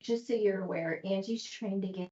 just so you're aware, Angie's trying to get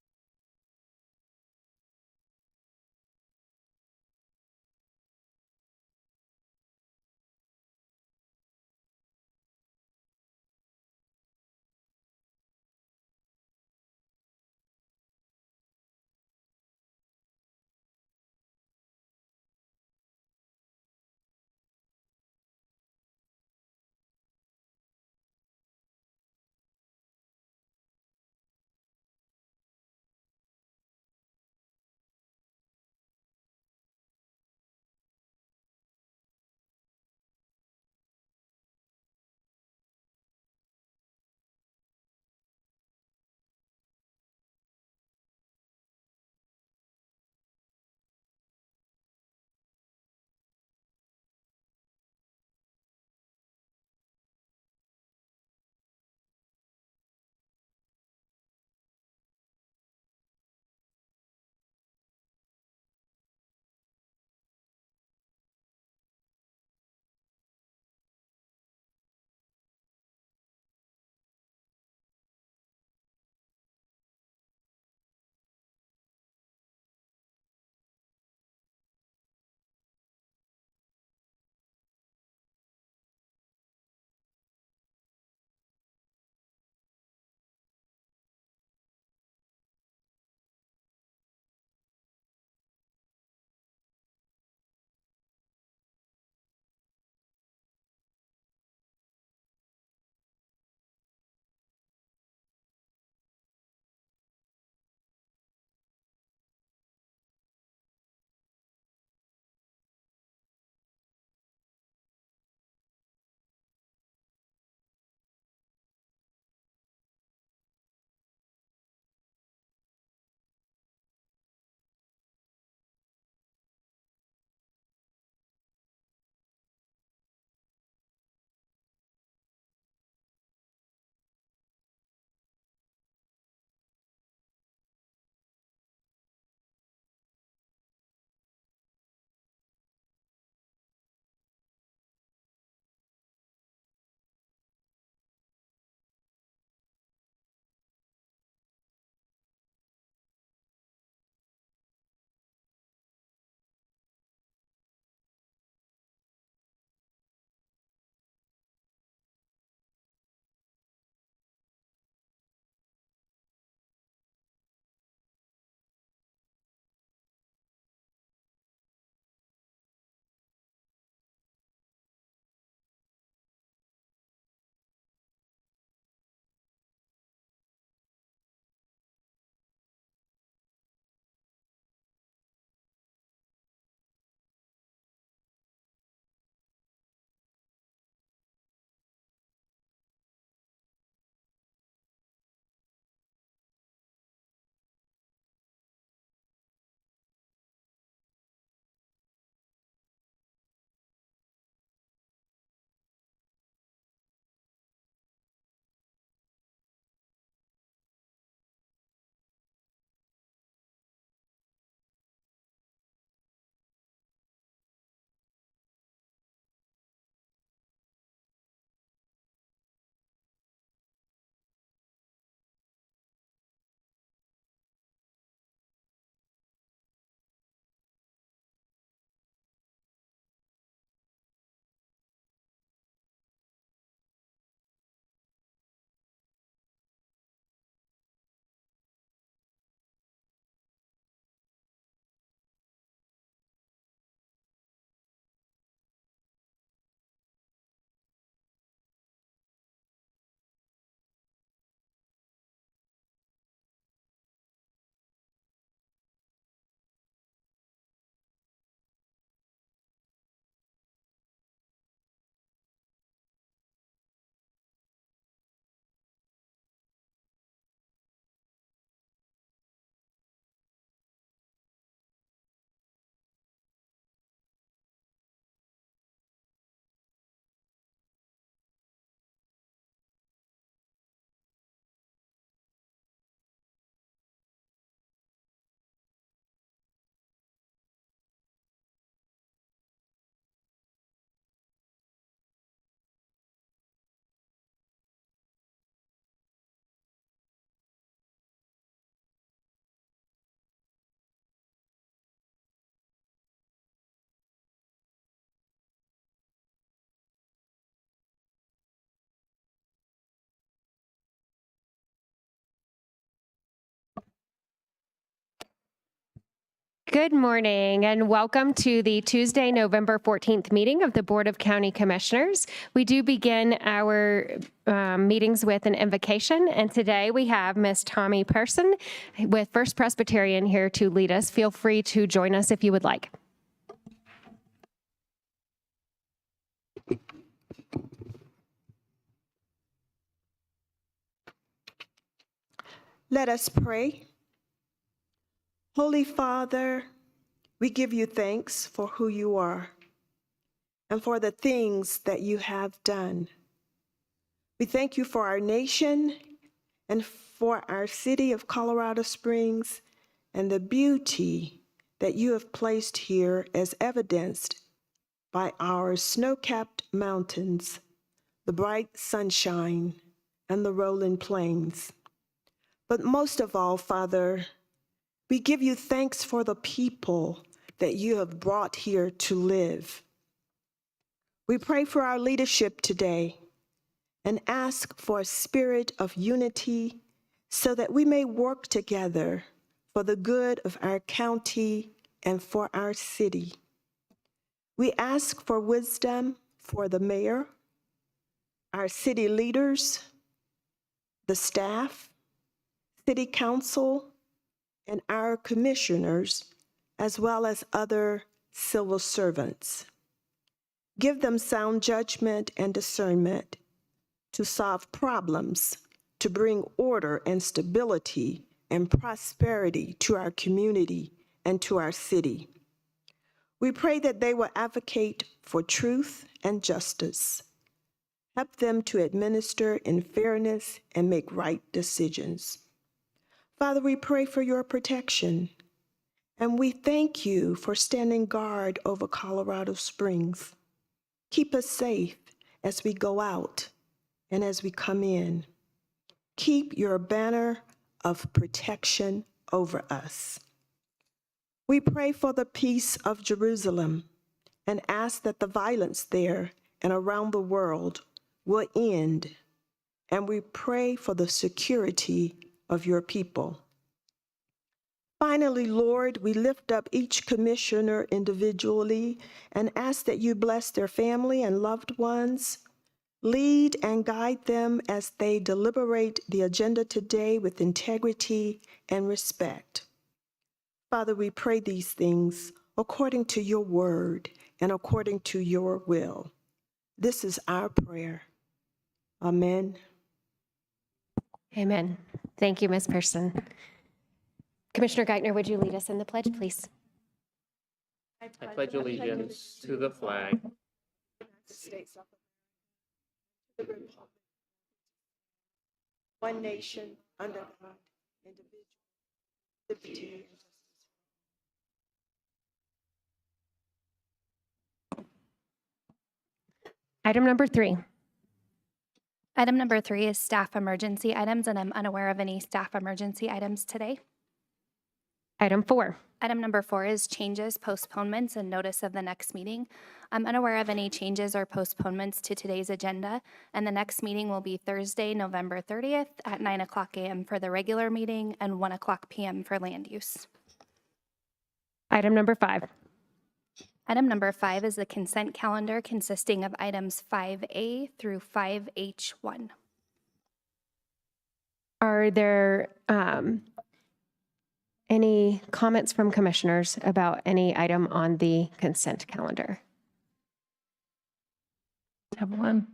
Good morning and welcome to the Tuesday, November 14th meeting of the Board of County Commissioners. We do begin our meetings with an invocation, and today we have Ms. Tommy Person with First Presbyterian here to lead us. Feel free to join us if you would like. Let us pray. Holy Father, we give you thanks for who you are and for the things that you have done. We thank you for our nation and for our city of Colorado Springs and the beauty that you have placed here as evidenced by our snow-capped mountains, the bright sunshine, and the rolling plains. But most of all, Father, we give you thanks for the people that you have brought here to live. We pray for our leadership today and ask for a spirit of unity so that we may work together for the good of our county and for our city. We ask for wisdom for the mayor, our city leaders, the staff, city council, and our commissioners, as well as other civil servants. Give them sound judgment and discernment to solve problems, to bring order and stability and prosperity to our community and to our city. We pray that they will advocate for truth and justice. Help them to administer in fairness and make right decisions. Father, we pray for your protection, and we thank you for standing guard over Colorado Springs. Keep us safe as we go out and as we come in. Keep your banner of protection over us. We pray for the peace of Jerusalem and ask that the violence there and around the world will end, and we pray for the security of your people. Finally, Lord, we lift up each commissioner individually and ask that you bless their family and loved ones. Lead and guide them as they deliberate the agenda today with integrity and respect. Father, we pray these things according to your word and according to your will. This is our prayer. Amen. Amen. Thank you, Ms. Person. Commissioner Geithner, would you lead us in the pledge, please? I pledge allegiance to the flag one nation, under God, indivisible, liberty and justice. Item number 3. Item number 3 is staff emergency items, and I'm unaware of any staff emergency items today. Item 4. Item number 4 is changes, postponements, and notice of the next meeting. I'm unaware of any changes or postponements to today's agenda, and the next meeting will be Thursday, November 30th at 9:00 a.m. for the regular meeting and 1:00 p.m. for land use. Item number 5. Item number 5 is the consent calendar consisting of items 5A through 5H1. Are there any comments from commissioners about any item on the consent calendar? Have one.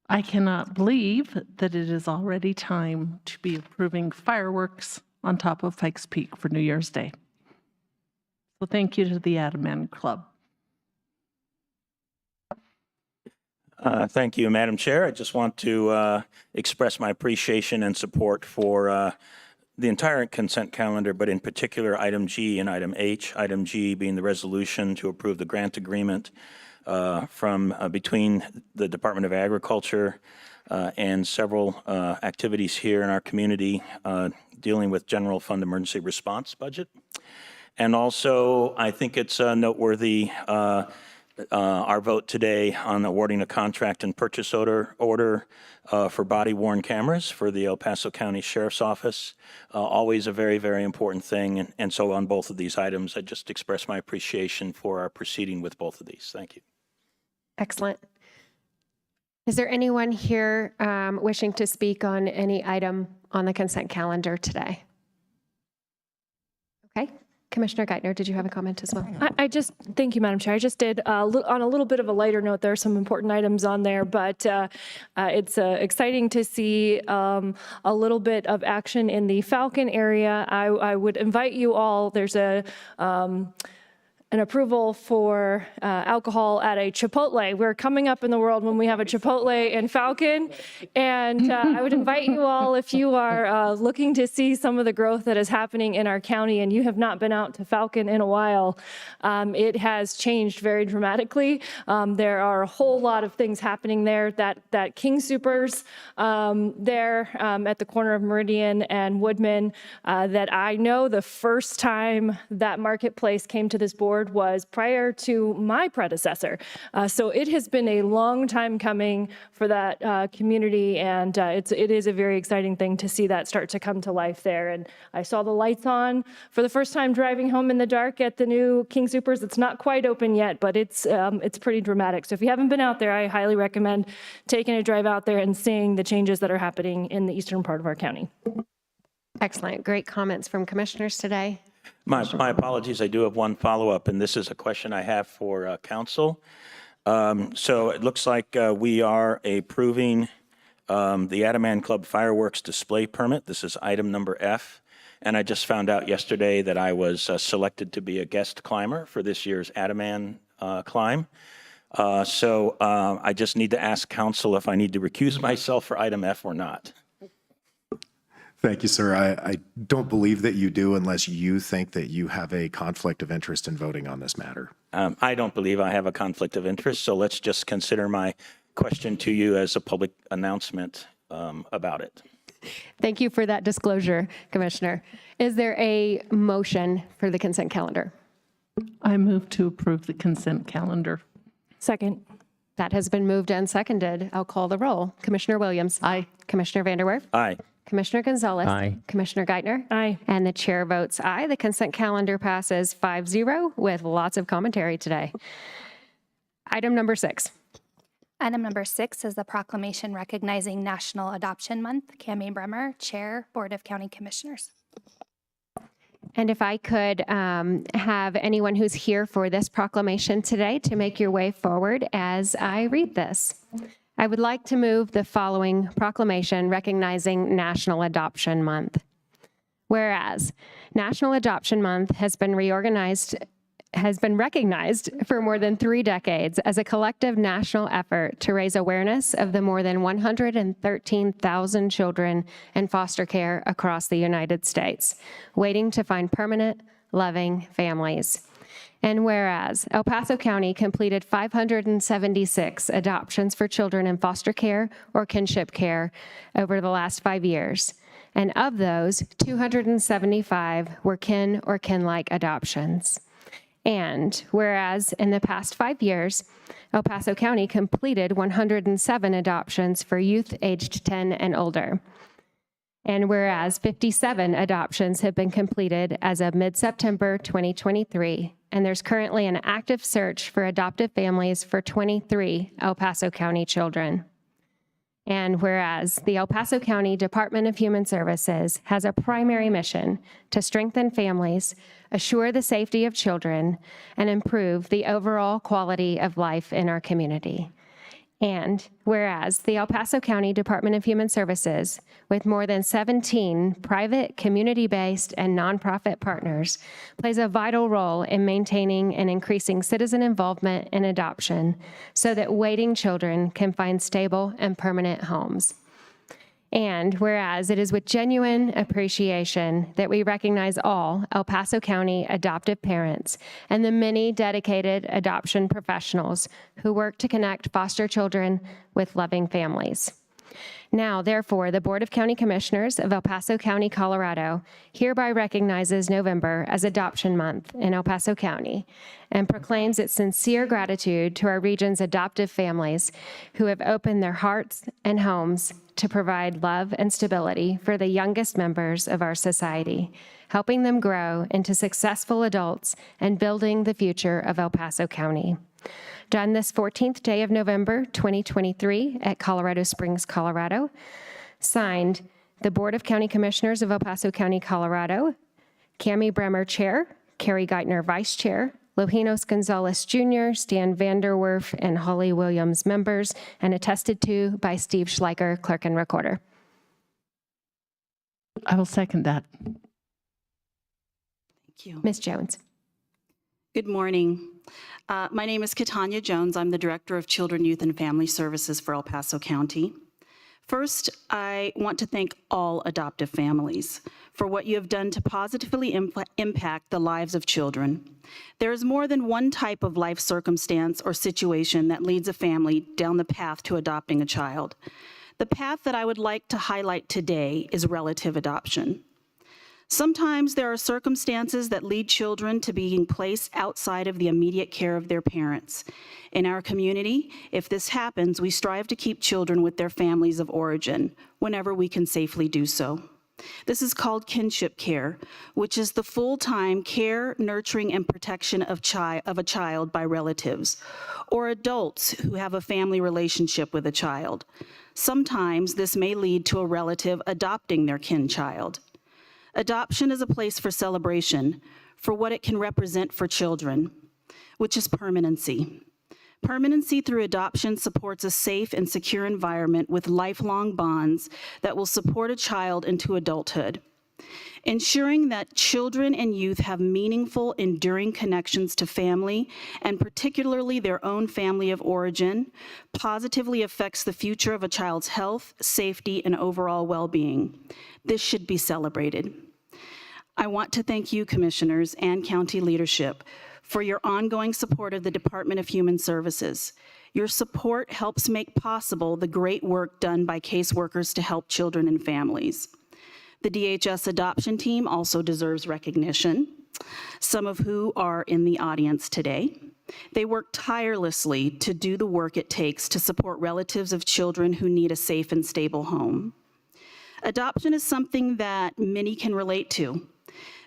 I cannot believe that it is already time to be approving fireworks on top of Pikes Peak for New Year's Day. So thank you to the Adamant Club. Thank you, Madam Chair. I just want to express my appreciation and support for the entire consent calendar, but in particular item G and item H. Item G being the resolution to approve the grant agreement from between the Department of Agriculture and several activities here in our community dealing with general fund emergency response budget. And also, I think it's noteworthy our vote today on awarding a contract and purchase order for body-worn cameras for the El Paso County Sheriff's Office. Always a very, very important thing. And so on both of these items, I just express my appreciation for our proceeding with both of these. Thank you. Excellent. Is there anyone here wishing to speak on any item on the consent calendar today? Okay. Commissioner Geithner, did you have a comment as well? Thank you, Madam Chair. I just did, on a little bit of a lighter note, there are some important items on there, but it's exciting to see a little bit of action in the Falcon area. I would invite you all, there's an approval for alcohol at a Chipotle. We're coming up in the world when we have a Chipotle in Falcon. And I would invite you all, if you are looking to see some of the growth that is happening in our county and you have not been out to Falcon in a while, it has changed very dramatically. There are a whole lot of things happening there. That King Soopers there at the corner of Meridian and Woodman, that I know the first time that marketplace came to this board was prior to my predecessor. So it has been a long time coming for that community, and it is a very exciting thing to see that start to come to life there. And I saw the lights on for the first time driving home in the dark at the new King Soopers. It's not quite open yet, but it's pretty dramatic. So if you haven't been out there, I highly recommend taking a drive out there and seeing the changes that are happening in the eastern part of our county. Excellent. Great comments from commissioners today. My apologies. I do have one follow-up, and this is a question I have for council. So it looks like we are approving the Ataman Club fireworks display permit. This is item number F. And I just found out yesterday that I was selected to be a guest climber for this year's Ataman climb. So I just need to ask council if I need to recuse myself for item F or not. Thank you, sir. I don't believe that you do unless you think that you have a conflict of interest in voting on this matter. I don't believe I have a conflict of interest, so let's just consider my question to you as a public announcement about it. Thank you for that disclosure, Commissioner. Is there a motion for the consent calendar? I move to approve the consent calendar. Second. That has been moved and seconded. I'll call the roll. Commissioner Williams. Aye. Commissioner Vanderwerf. Aye. Commissioner Gonzalez. Aye. Commissioner Geithner. Aye. And the chair votes aye. The consent calendar passes 5-0 with lots of commentary today. Item number 6. Item number 6 is the proclamation recognizing National Adoption Month. Cammie Bremer, Chair, Board of County Commissioners. And if I could have anyone who's here for this proclamation today to make your way forward as I read this. I would like to move the following proclamation recognizing National Adoption Month. Whereas National Adoption Month has been recognized for more than 3 decades as a collective national effort to raise awareness of the more than 113,000 children in foster care across the United States, waiting to find permanent, loving families. And whereas El Paso County completed 576 adoptions for children in foster care or kinship care over the last 5 years. And of those, 275 were kin or kin-like adoptions. And whereas in the past 5 years, El Paso County completed 107 adoptions for youth aged 10 and older. And whereas 57 adoptions have been completed as of mid-September 2023, and there's currently an active search for adoptive families for 23 El Paso County children. And whereas the El Paso County Department of Human Services has a primary mission to strengthen families, assure the safety of children, and improve the overall quality of life in our community. And whereas the El Paso County Department of Human Services, with more than 17 private, community-based, and nonprofit partners, plays a vital role in maintaining and increasing citizen involvement in adoption so that waiting children can find stable and permanent homes. And whereas it is with genuine appreciation that we recognize all El Paso County adoptive parents and the many dedicated adoption professionals who work to connect foster children with loving families. Now, therefore, the Board of County Commissioners of El Paso County, Colorado, hereby recognizes November as Adoption Month in El Paso County and proclaims its sincere gratitude to our region's adoptive families who have opened their hearts and homes to provide love and stability for the youngest members of our society, helping them grow into successful adults and building the future of El Paso County. Done this 14th day of November, 2023 at Colorado Springs, Colorado. Signed, the Board of County Commissioners of El Paso County, Colorado, Cami Bremer, Chair, Carrie Geithner, Vice Chair, Lojinos Gonzalez Jr., Stan Vanderwerf, and Holly Williams, members, and attested to by Steve Schleicher, Clerk and Recorder. I will second that. Thank you. Ms. Jones. Good morning. My name is Katanya Jones. I'm the Director of Children, Youth, and Family Services for El Paso County. First, I want to thank all adoptive families for what you have done to positively impact the lives of children. There is more than one type of life circumstance or situation that leads a family down the path to adopting a child. The path that I would like to highlight today is relative adoption. Sometimes there are circumstances that lead children to being placed outside of the immediate care of their parents. In our community, if this happens, we strive to keep children with their families of origin whenever we can safely do so. This is called kinship care, which is the full-time care, nurturing, and protection of a child by relatives, or adults who have a family relationship with a child. Sometimes this may lead to a relative adopting their kin child. Adoption is a place for celebration, for what it can represent for children, which is permanency. Permanency through adoption supports a safe and secure environment with lifelong bonds that will support a child into adulthood. Ensuring that children and youth have meaningful, enduring connections to family, and particularly their own family of origin, positively affects the future of a child's health, safety, and overall well-being. This should be celebrated. I want to thank you, commissioners and county leadership, for your ongoing support of the Department of Human Services. Your support helps make possible the great work done by caseworkers to help children and families. The DHS adoption team also deserves recognition, some of who are in the audience today. They work tirelessly to do the work it takes to support relatives of children who need a safe and stable home. Adoption is something that many can relate to.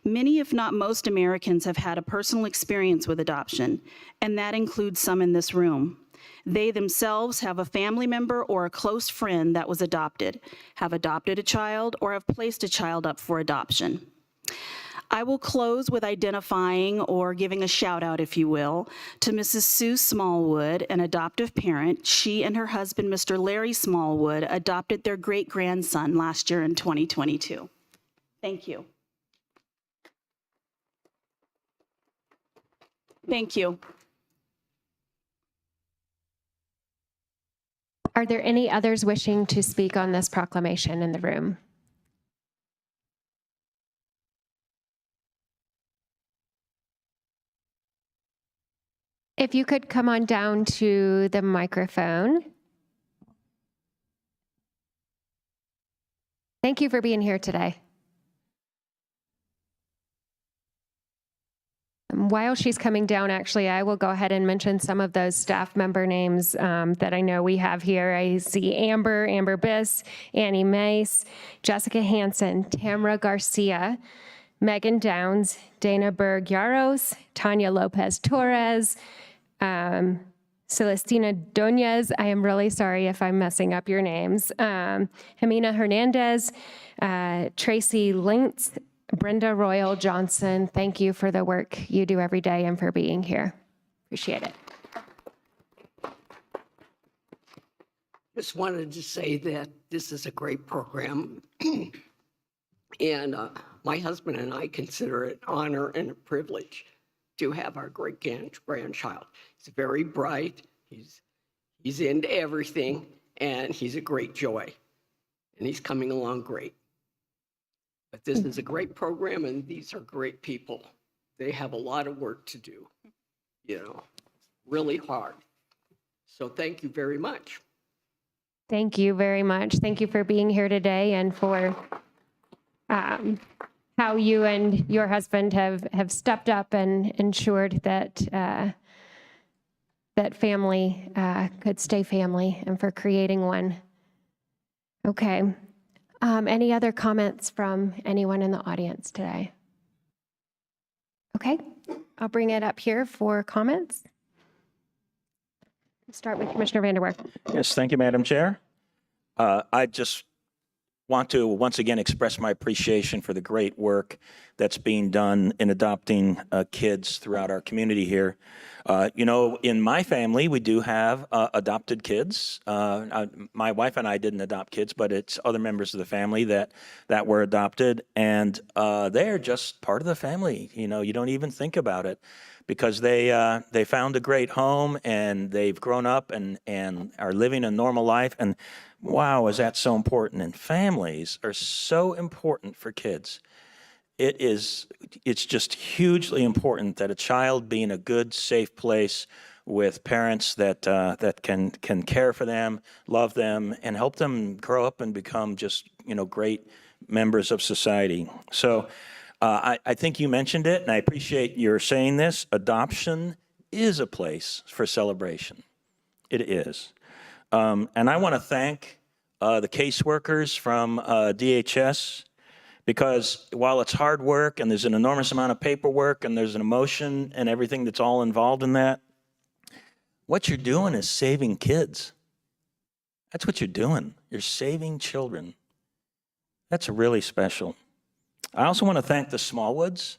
Many, if not most, Americans have had a personal experience with adoption, and that includes some in this room. They themselves have a family member or a close friend that was adopted, have adopted a child, or have placed a child up for adoption. I will close with identifying or giving a shout out, if you will, to Mrs. Sue Smallwood, an adoptive parent. She and her husband, Mr. Larry Smallwood, adopted their great-grandson last year in 2022. Thank you. Thank you. Are there any others wishing to speak on this proclamation in the room? If you could come on down to the microphone. Thank you for being here today. While she's coming down, actually, I will go ahead and mention some of those staff member names that I know we have here. I see Amber Biss, Annie Mace, Jessica Hansen, Tamara Garcia, Megan Downs, Dana Berg-Yaros, Tanya Lopez Torres, Celestina Doñez. I am really sorry if I'm messing up your names. Jimena Hernandez, Tracy Lintz, Brenda Royal Johnson. Thank you for the work you do every day and for being here. Appreciate it. Just wanted to say that this is a great program. And my husband and I consider it an honor and a privilege to have our great-grandchild. He's very bright, he's into everything, and he's a great joy. And he's coming along great. But this is a great program, and these are great people. They have a lot of work to do, you know, really hard. So thank you very much. Thank you very much. Thank you for being here today and for how you and your husband have stepped up and ensured that that family could stay family and for creating one. Okay. Any other comments from anyone in the audience today? Okay, I'll bring it up here for comments. Start with Commissioner Vanderwerf. Yes, thank you, Madam Chair. I just want to once again express my appreciation for the great work that's being done in adopting kids throughout our community here. You know, in my family, we do have adopted kids. My wife and I didn't adopt kids, but it's other members of the family that were adopted, and they're just part of the family. You know, you don't even think about it because they found a great home and they've grown up and are living a normal life. And wow, is that so important? And families are so important for kids. It's just hugely important that a child be in a good, safe place with parents that can care for them, love them, and help them grow up and become just, you know, great members of society. So I think you mentioned it, and I appreciate your saying this. Adoption is a place for celebration. It is. And I want to thank the caseworkers from DHS, because while it's hard work and there's an enormous amount of paperwork and there's an emotion and everything that's all involved in that, what you're doing is saving kids. That's what you're doing. You're saving children. That's really special. I also want to thank the Smallwoods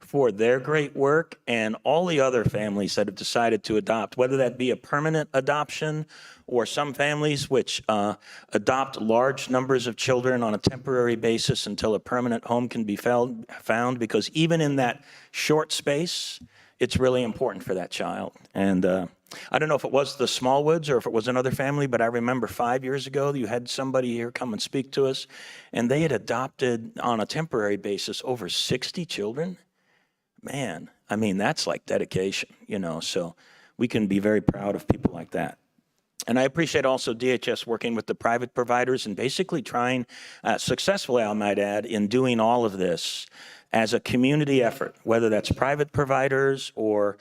for their great work and all the other families that have decided to adopt, whether that be a permanent adoption or some families which adopt large numbers of children on a temporary basis until a permanent home can be found, because even in that short space, it's really important for that child. And I don't know if it was the Smallwoods or if it was another family, but I remember 5 years ago, you had somebody here come and speak to us, and they had adopted on a temporary basis over 60 children. Man, I mean, that's like dedication, you know, so we can be very proud of people like that. And I appreciate also DHS working with the private providers and basically trying, successfully, I might add, in doing all of this as a community effort, whether that's private providers or,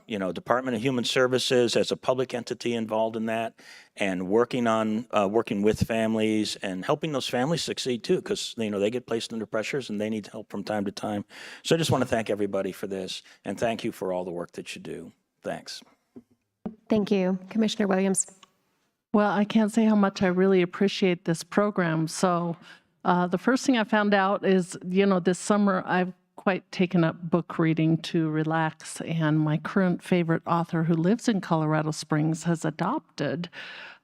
you know, Department of Human Services as a public entity involved in that, and working with families and helping those families succeed too, because, you know, they get placed under pressures and they need help from time to time. So I just want to thank everybody for this, and thank you for all the work that you do. Thanks. Thank you. Commissioner Williams. Well, I can't say how much I really appreciate this program. So the first thing I found out is, you know, this summer I've quite taken up book reading to relax, and my current favorite author, who lives in Colorado Springs, has adopted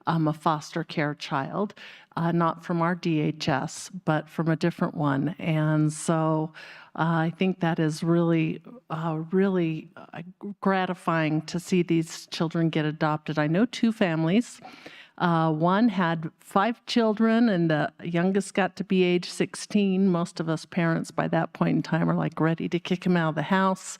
a foster care child, not from our DHS, but from a different one. And so I think that is really gratifying to see these children get adopted. I know two families. One had 5 children, and the youngest got to be age 16. Most of us parents by that point in time are like ready to kick him out of the house.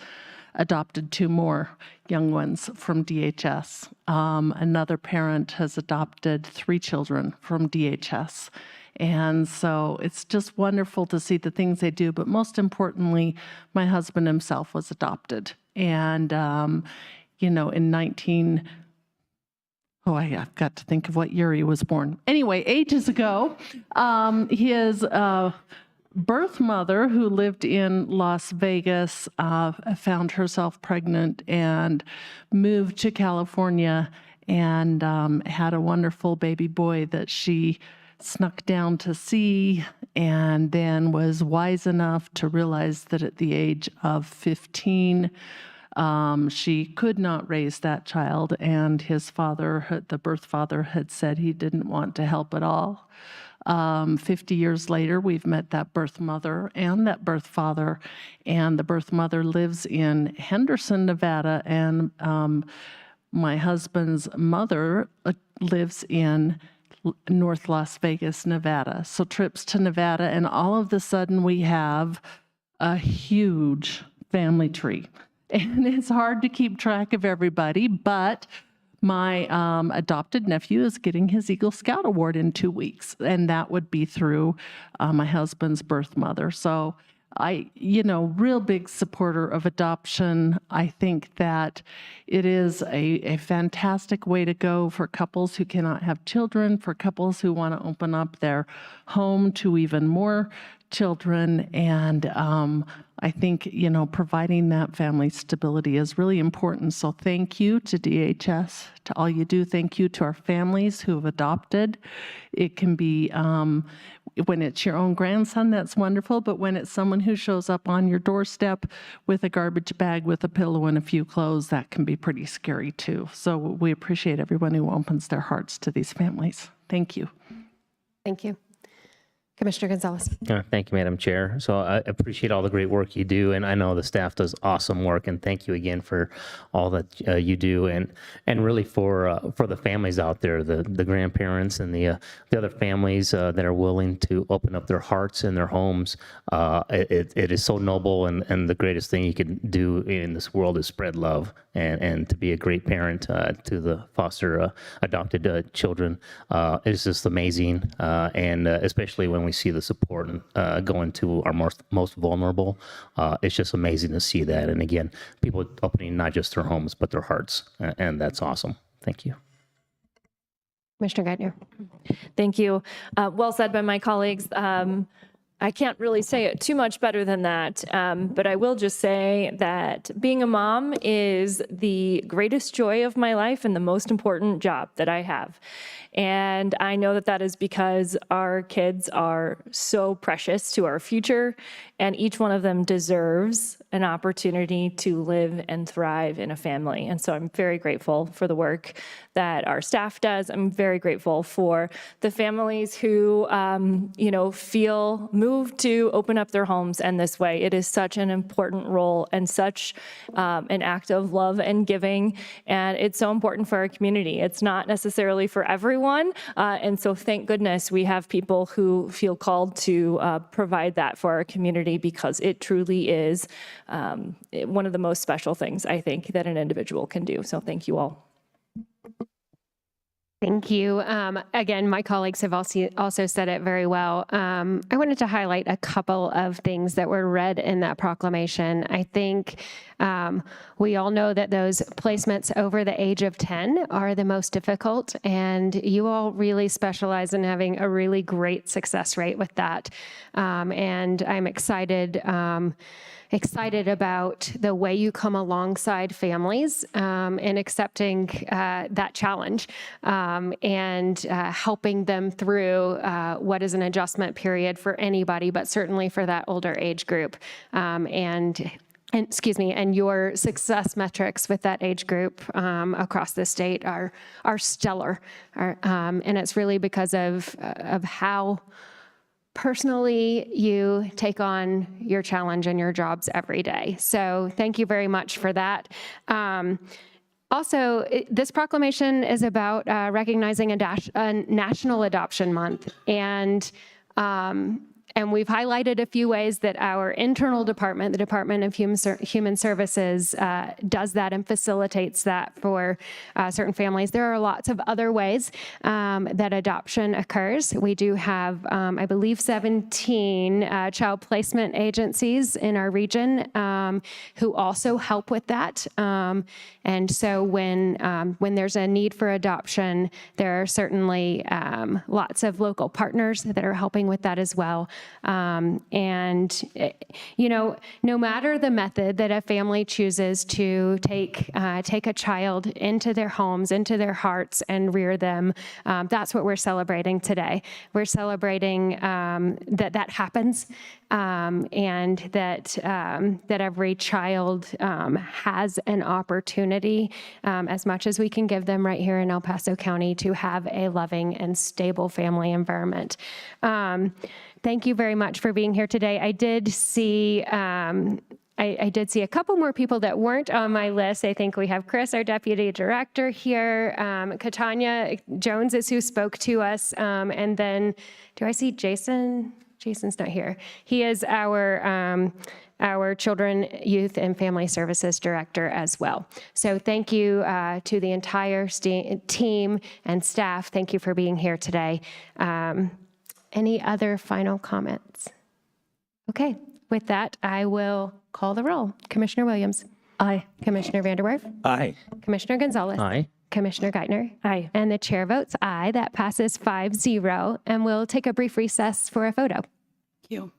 Adopted 2 more young ones from DHS. Another parent has adopted 3 children from DHS. And so it's just wonderful to see the things they do. But most importantly, my husband himself was adopted. And, you know, I've got to think of what year he was born. Anyway, ages ago, his birth mother, who lived in Las Vegas, found herself pregnant and moved to California and had a wonderful baby boy that she snuck down to see, and then was wise enough to realize that at the age of 15, she could not raise that child, and his father, the birth father, had said he didn't want to help at all. 50 years later, we've met that birth mother and that birth father, and the birth mother lives in Henderson, Nevada, and my husband's mother lives in North Las Vegas, Nevada. So trips to Nevada, and all of a sudden we have a huge family tree. And it's hard to keep track of everybody, but My adopted nephew is getting his Eagle Scout Award in 2 weeks, and that would be through my husband's birth mother. So real big supporter of adoption. I think that it is a fantastic way to go for couples who cannot have children, for couples who want to open up their home to even more children. And I think, providing that family stability is really important. So thank you to DHS, to all you do. Thank you to our families who have adopted. It can be, when it's your own grandson, that's wonderful. But when it's someone who shows up on your doorstep with a garbage bag, with a pillow and a few clothes, that can be pretty scary too. So we appreciate everyone who opens their hearts to these families. Thank you. Thank you. Commissioner Gonzalez. Thank you, Madam Chair. So I appreciate all the great work you do, and I know the staff does awesome work, and thank you again for all that you do, and really for the families out there, the grandparents and the other families that are willing to open up their hearts and their homes. It is so noble, and the greatest thing you can do in this world is spread love, and to be a great parent to the foster adopted children is just amazing, and especially when we see the support going to our most vulnerable. It's just amazing to see that. And again, people opening not just their homes, but their hearts. And that's awesome. Thank you. Commissioner Geithner. Thank you. Well said by my colleagues. I can't really say it too much better than that, but I will just say that being a mom is the greatest joy of my life and the most important job that I have. And I know that that is because our kids are so precious to our future, and each one of them deserves an opportunity to live and thrive in a family. And so I'm very grateful for the work that our staff does. I'm very grateful for the families who, feel moved to open up their homes in this way. It is such an important role and such an act of love and giving, and it's so important for our community. It's not necessarily for everyone, and so thank goodness we have people who feel called to provide that for our community, because it truly is one of the most special things, I think, that an individual can do. So thank you all. Thank you. Again, my colleagues have also said it very well. I wanted to highlight a couple of things that were read in that proclamation. I think we all know that those placements over the age of 10 are the most difficult, and you all really specialize in having a really great success rate with that. And I'm excited about the way you come alongside families in accepting that challenge and helping them through what is an adjustment period for anybody, but certainly for that older age group. And your success metrics with that age group across the state are stellar. And it's really because of how personally you take on your challenge and your jobs every day. So thank you very much for that. Also, this proclamation is about recognizing a National Adoption Month. And we've highlighted a few ways that our internal department, the Department of Human Services, does that and facilitates that for certain families. There are lots of other ways that adoption occurs. We do have, I believe, 17 child placement agencies in our region who also help with that. And so when there's a need for adoption, there are certainly lots of local partners that are helping with that as well. No matter the method that a family chooses to take a child into their homes, into their hearts, and rear them, that's what we're celebrating today. We're celebrating that happens, and that every child has an opportunity, as much as we can give them right here in El Paso County, to have a loving and stable family environment. Thank you very much for being here today. I did see I did see a couple more people that weren't on my list. I think we have Chris, our Deputy Director here. Katanya Jones is who spoke to us. And then, do I see Jason? Jason's not here. He is our our Children, Youth, and Family Services Director as well. So thank you to the entire team and staff. Thank you for being here today. Any other final comments? Okay, with that, I will call the roll. Commissioner Williams. Aye. Commissioner Vanderwerf. Aye. Commissioner Gonzalez. Aye. Commissioner Geithner. Aye. And the chair votes aye. That passes 5-0. And we'll take a brief recess for a photo. Thank you.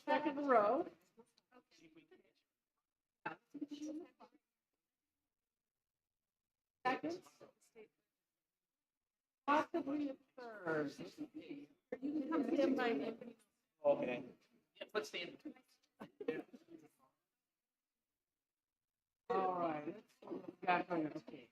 Second row. Second. Possibly a third. You can come stand by me. Okay. Let's stand. All right. Back on your okay.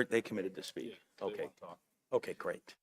They committed to speak. Okay. Okay, great.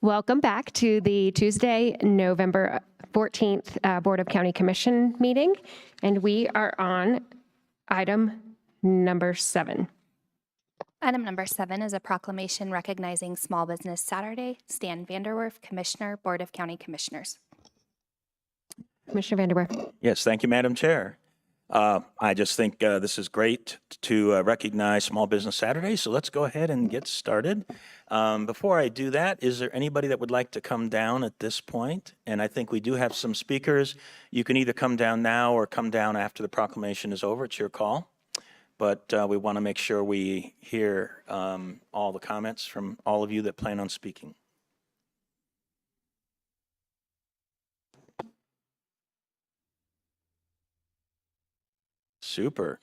Welcome back to the Tuesday, November 14th Board of County Commission meeting. And we are on item number 7. Item number 7 is a proclamation recognizing Small Business Saturday. Stan Vanderwerf, Commissioner, Board of County Commissioners. Commissioner Vanderwerf. Yes, thank you, Madam Chair. I just think this is great to recognize Small Business Saturday, so let's go ahead and get started. Before I do that, is there anybody that would like to come down at this point? And I think we do have some speakers. You can either come down now or come down after the proclamation is over. It's your call. but we want to make sure we hear all the comments from all of you that plan on speaking. Super.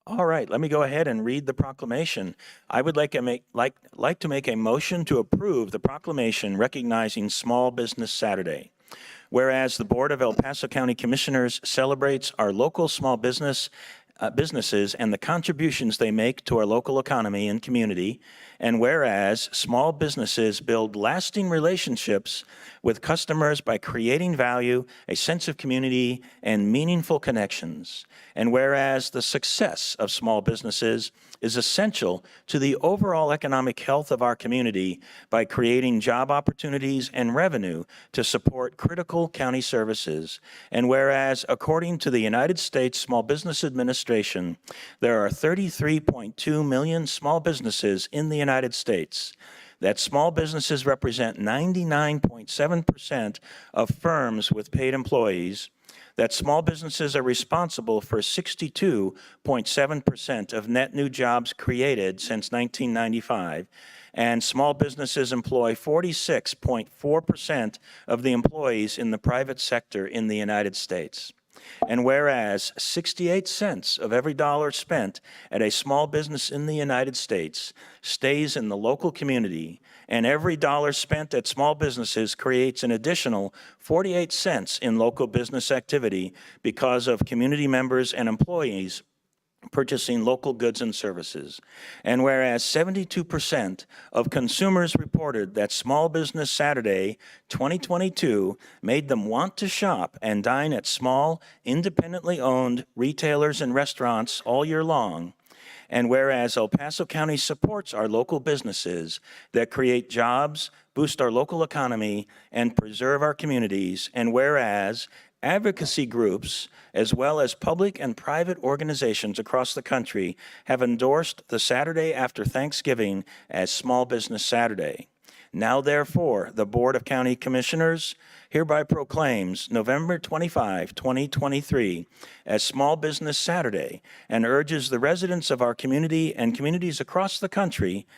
All right, let me go ahead and read the proclamation. I would like to make a motion to approve the proclamation recognizing Small Business Saturday. Whereas the Board of El Paso County Commissioners celebrates our local small businesses and the contributions they make to our local economy and community, and whereas small businesses build lasting relationships with customers by creating value, a sense of community, and meaningful connections, and whereas the success of small businesses is essential to the overall economic health of our community by creating job opportunities and revenue to support critical county services. And whereas, according to the United States Small Business Administration, there are 33.2 million small businesses in the United States, that small businesses represent 99.7% of firms with paid employees, that small businesses are responsible for 62.7% of net new jobs created since 1995, and small businesses employ 46.4% of the employees in the private sector in the United States. And whereas 68 cents of every dollar spent at a small business in the United States stays in the local community, and every dollar spent at small businesses creates an additional 48 cents in local business activity because of community members and employees purchasing local goods and services. And whereas 72% of consumers reported that Small Business Saturday 2022 made them want to shop and dine at small, independently owned retailers and restaurants all year long, and whereas El Paso County supports our local businesses that create jobs, boost our local economy, and preserve our communities, and whereas advocacy groups, as well as public and private organizations across the country, have endorsed the Saturday after Thanksgiving as Small Business Saturday. Now, therefore, the Board of County Commissioners hereby proclaims November 25, 2023 as Small Business Saturday and urges the residents of our community and communities across the country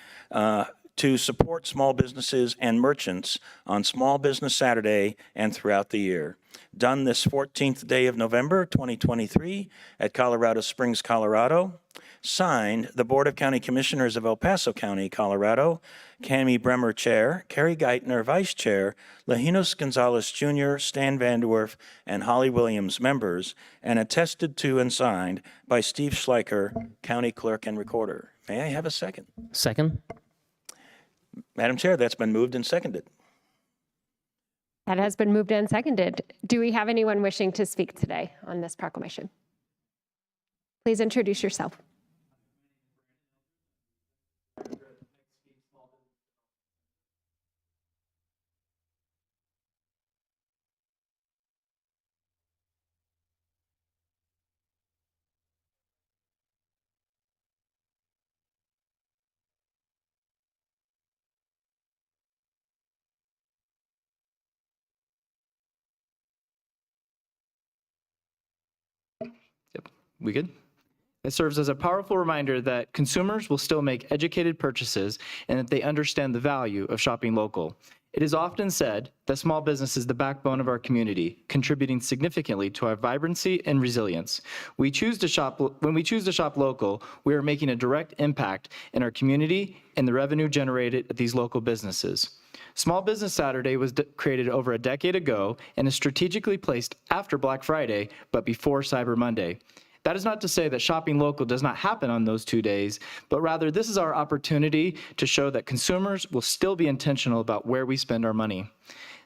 to support small businesses and merchants on Small Business Saturday and throughout the year. Done this 14th day of November 2023 at Colorado Springs, Colorado. Signed, the Board of County Commissioners of El Paso County, Colorado, Cami Bremer, Chair, Carrie Geithner, Vice Chair, Lajinos Gonzalez Jr., Stan Vanderwerf, and Holly Williams, members, and attested to and signed by Steve Schleicher, County Clerk and Recorder. May I have a second? Second? Madam Chair, that's been moved and seconded. That has been moved and seconded. Do we have anyone wishing to speak today on this proclamation? Please introduce yourself. We good? It serves as a powerful reminder that consumers will still make educated purchases and that they understand the value of shopping local. It is often said that small business is the backbone of our community, contributing significantly to our vibrancy and resilience. When we choose to shop local, we are making a direct impact in our community and the revenue generated at these local businesses. Small Business Saturday was created over a decade ago and is strategically placed after Black Friday, but before Cyber Monday. That is not to say that shopping local does not happen on those 2 days, but rather this is our opportunity to show that consumers will still be intentional about where we spend our money.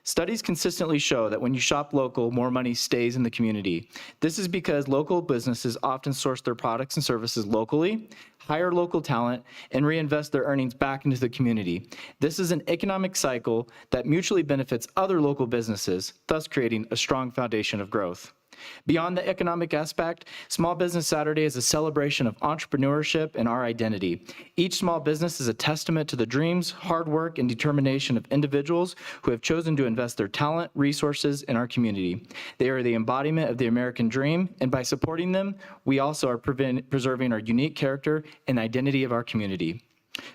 Studies consistently show that when you shop local, more money stays in the community. This is because local businesses often source their products and services locally, hire local talent, and reinvest their earnings back into the community. This is an economic cycle that mutually benefits other local businesses, thus creating a strong foundation of growth. Beyond the economic aspect, Small Business Saturday is a celebration of entrepreneurship and our identity. Each small business is a testament to the dreams, hard work, and determination of individuals who have chosen to invest their talent, resources in our community. They are the embodiment of the American dream, and by supporting them, we also are preserving our unique character and identity of our community.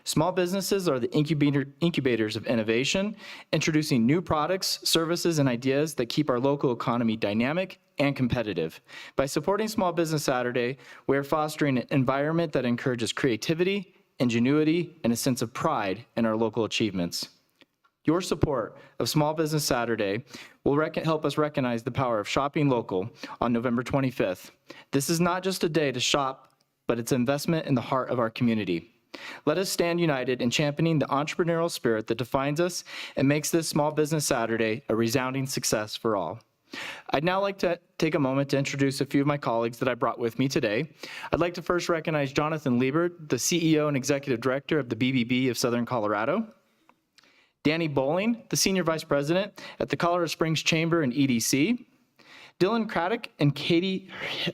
Small businesses are the incubators of innovation, introducing new products, services, and ideas that keep our local economy dynamic and competitive. By supporting Small Business Saturday, we are fostering an environment that encourages creativity, ingenuity, and a sense of pride in our local achievements. Your support of Small Business Saturday will help us recognize the power of shopping local on November 25th. This is not just a day to shop, but it's an investment in the heart of our community. Let us stand united in championing the entrepreneurial spirit that defines us and makes this Small Business Saturday a resounding success for all. I'd now like to take a moment to introduce a few of my colleagues that I brought with me today. I'd like to first recognize Jonathan Liebert, the CEO and Executive Director of the BBB of Southern Colorado. Danny Bowling, the Senior Vice President at the Colorado Springs Chamber and EDC. Dylan Craddock and Katie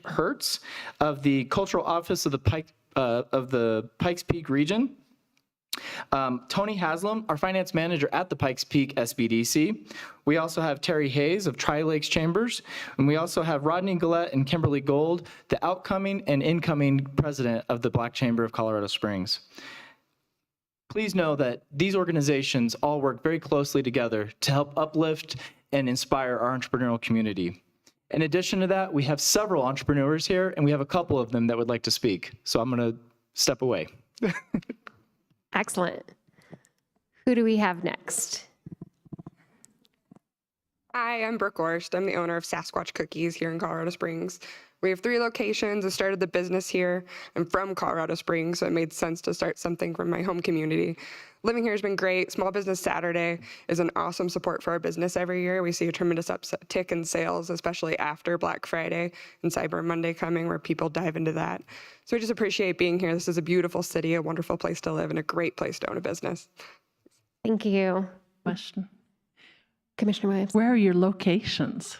Hertz of the Cultural Office of the Pikes Peak region. Tony Haslam, our finance manager at the Pikes Peak SBDC. We also have Terry Hayes of Tri-Lakes Chambers, and we also have Rodney Gillette and Kimberly Gold, the outcoming and incoming president of the Black Chamber of Colorado Springs. Please know that these organizations all work very closely together to help uplift and inspire our entrepreneurial community. In addition to that, we have several entrepreneurs here, and we have a couple of them that would like to speak. So I'm going to step away. Excellent. Who do we have next? Hi, I'm Brooke Orst. I'm the owner of Sasquatch Cookies here in Colorado Springs. We have 3 locations. I started the business here. I'm from Colorado Springs, so it made sense to start something from my home community. Living here has been great. Small Business Saturday is an awesome support for our business every year. We see a tremendous uptick in sales, especially after Black Friday and Cyber Monday coming, where people dive into that. So we just appreciate being here. This is a beautiful city, a wonderful place to live, and a great place to own a business. Thank you. Question. Commissioner Williams. Where are your locations?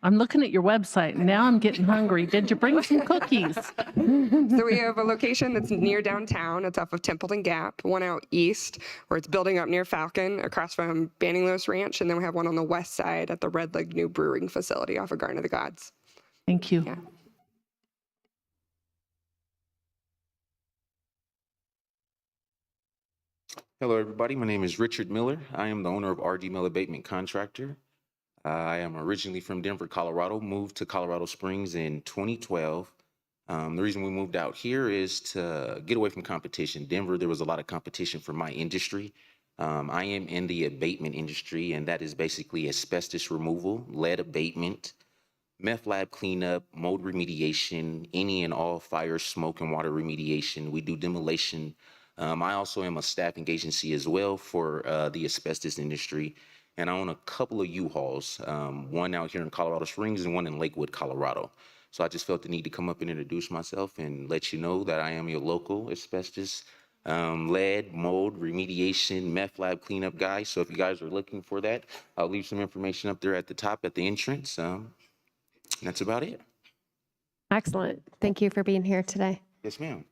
I'm looking at your website. Now I'm getting hungry. Did you bring some cookies? So we have a location that's near downtown. It's off of Templeton Gap, one out east where it's building up near Falcon across from Banning Lewis Ranch. And then we have one on the west side at the Red Leg New Brewing Facility off of Garden of the Gods. Thank you. Yeah. Hello, everybody. My name is Richard Miller. I am the owner of RD Mill Abatement Contractor. I am originally from Denver, Colorado, moved to Colorado Springs in 2012. The reason we moved out here is to get away from competition. Denver, there was a lot of competition for my industry. I am in the abatement industry, and that is basically asbestos removal, lead abatement, meth lab cleanup, mold remediation, any and all fire, smoke, and water remediation. We do demolition. I also am a staffing agency as well for the asbestos industry. And I own a couple of U-Hauls, one out here in Colorado Springs and one in Lakewood, Colorado. So I just felt the need to come up and introduce myself and let you know that I am your local asbestos, lead, mold, remediation, meth lab cleanup guy. So if you guys are looking for that, I'll leave some information up there at the top at the entrance. That's about it. Excellent. Thank you for being here today. Yes, ma'am.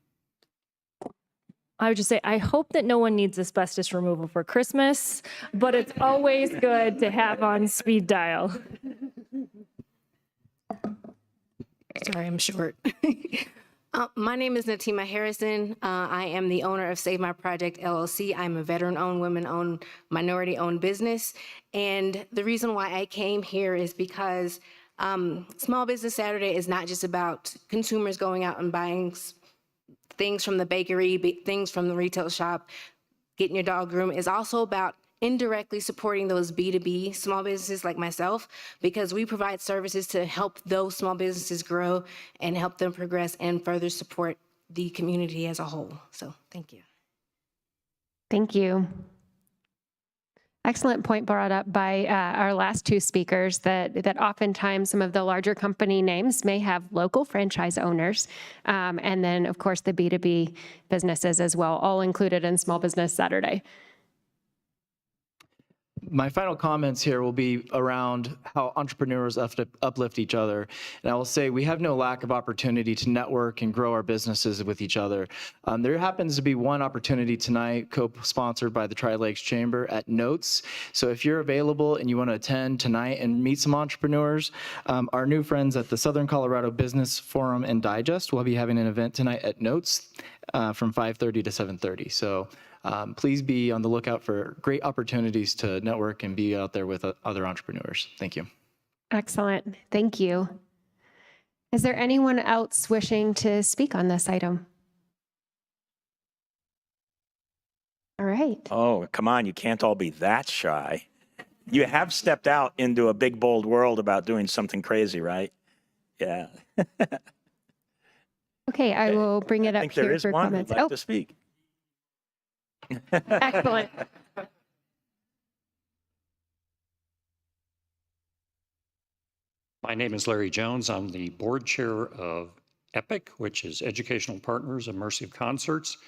I would just say, I hope that no one needs asbestos removal for Christmas, but it's always good to have on speed dial. Sorry, I'm short. My name is Natima Harrison. I am the owner of Save My Project LLC. I'm a veteran-owned, women-owned, minority-owned business. And the reason why I came here is because Small Business Saturday is not just about consumers going out and buying things from the bakery, things from the retail shop, getting your dog groomed. Is also about indirectly supporting those B2B small businesses like myself, because we provide services to help those small businesses grow and help them progress and further support the community as a whole. So thank you. Thank you. Excellent point brought up by our last 2 speakers, that oftentimes some of the larger company names may have local franchise owners, and then of course the B2B businesses as well, all included in Small Business Saturday. My final comments here will be around how entrepreneurs uplift each other. And I will say we have no lack of opportunity to network and grow our businesses with each other. There happens to be one opportunity tonight, co-sponsored by the Tri-Lakes Chamber at Notes. So if you're available and you want to attend tonight and meet some entrepreneurs, our new friends at the Southern Colorado Business Forum and Digest will be having an event tonight at Notes from 5:30 to 7:30. So please be on the lookout for great opportunities to network and be out there with other entrepreneurs. Thank you. Excellent. Thank you. Is there anyone else wishing to speak on this item? All right. Oh, come on, you can't all be that shy. You have stepped out into a big, bold world about doing something crazy, right? Yeah. Okay, I will bring it I up think there here is for one comments. who'd like Oh, to speak. excellent. My name is Larry Jones. I'm the board chair of EPIC, which is Educational Partners Immersive Concerts.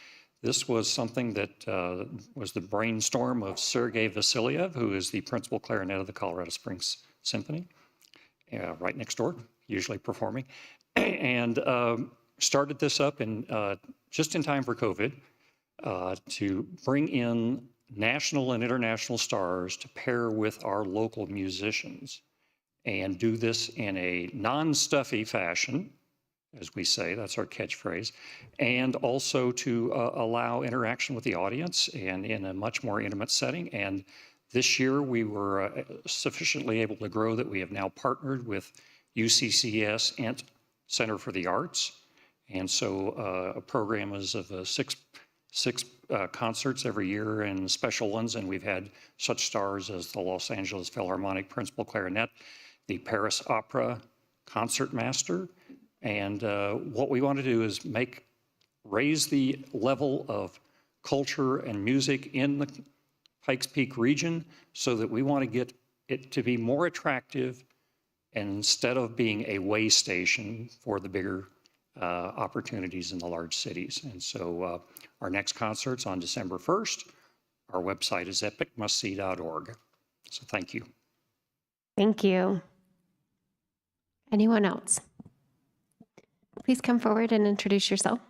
This was something that was the brainstorm of Sergei Vasiliev, who is the principal clarinet of the Colorado Springs Symphony, right next door, usually performing, and started this up just in time for COVID to bring in national and international stars to pair with our local musicians and do this in a non-stuffy fashion, as we say, that's our catchphrase, and also to allow interaction with the audience and in a much more intimate setting. And this year we were sufficiently able to grow that we have now partnered with UCCS and Center for the Arts. And so a program is of six concerts every year and special ones. And we've had such stars as the Los Angeles Philharmonic Principal Clarinet, the Paris Opera Concertmaster. And what we want to do is raise the level of culture and music in the Pikes Peak region so that we want to get it to be more attractive instead of being a way station for the bigger opportunities in the large cities. And so our next concert's on December 1st. Our website is epicmustsee.org. So thank you. Thank you. Anyone else? Please come forward and introduce yourself.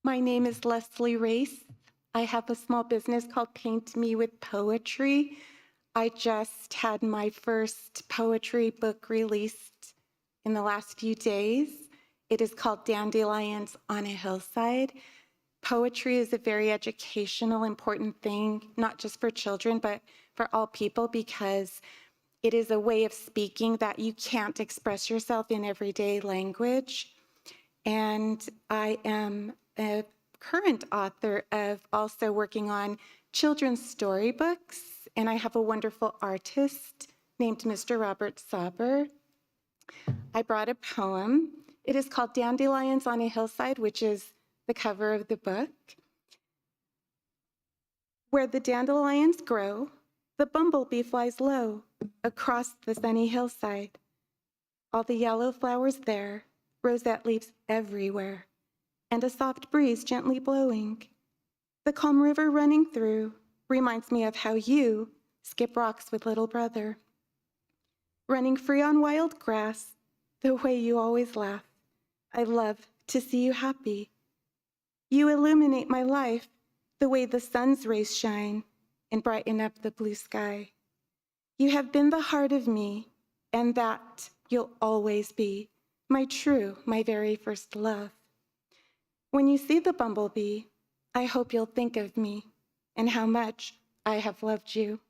My name is Leslie Race. I have a small business called Paint Me with Poetry. I just had my first poetry book released in the last few days. It is called Dandelions on a Hillside. Poetry is a very educational, important thing, not just for children, but for all people, because it is a way of speaking that you can't express yourself in everyday language. And I am a current author of also working on children's storybooks, and I have a wonderful artist named Mr. Robert Sauber. I brought a poem. It is called Dandelions on a Hillside, which is the cover of the book. Where the dandelions grow, the bumblebee flies low across the sunny hillside. All the yellow flowers there, rosette leaves everywhere, and a soft breeze gently blowing. The calm river running through reminds me of how you skip rocks with little brother. Running free on wild grass, the way you always laugh. I love to see you happy. You illuminate my life the way the sun's rays shine and brighten up the blue sky. You have been the heart of me, and that you'll always be, my true, my very first love. When you see the bumblebee, I hope you'll think of me and how much I have loved you.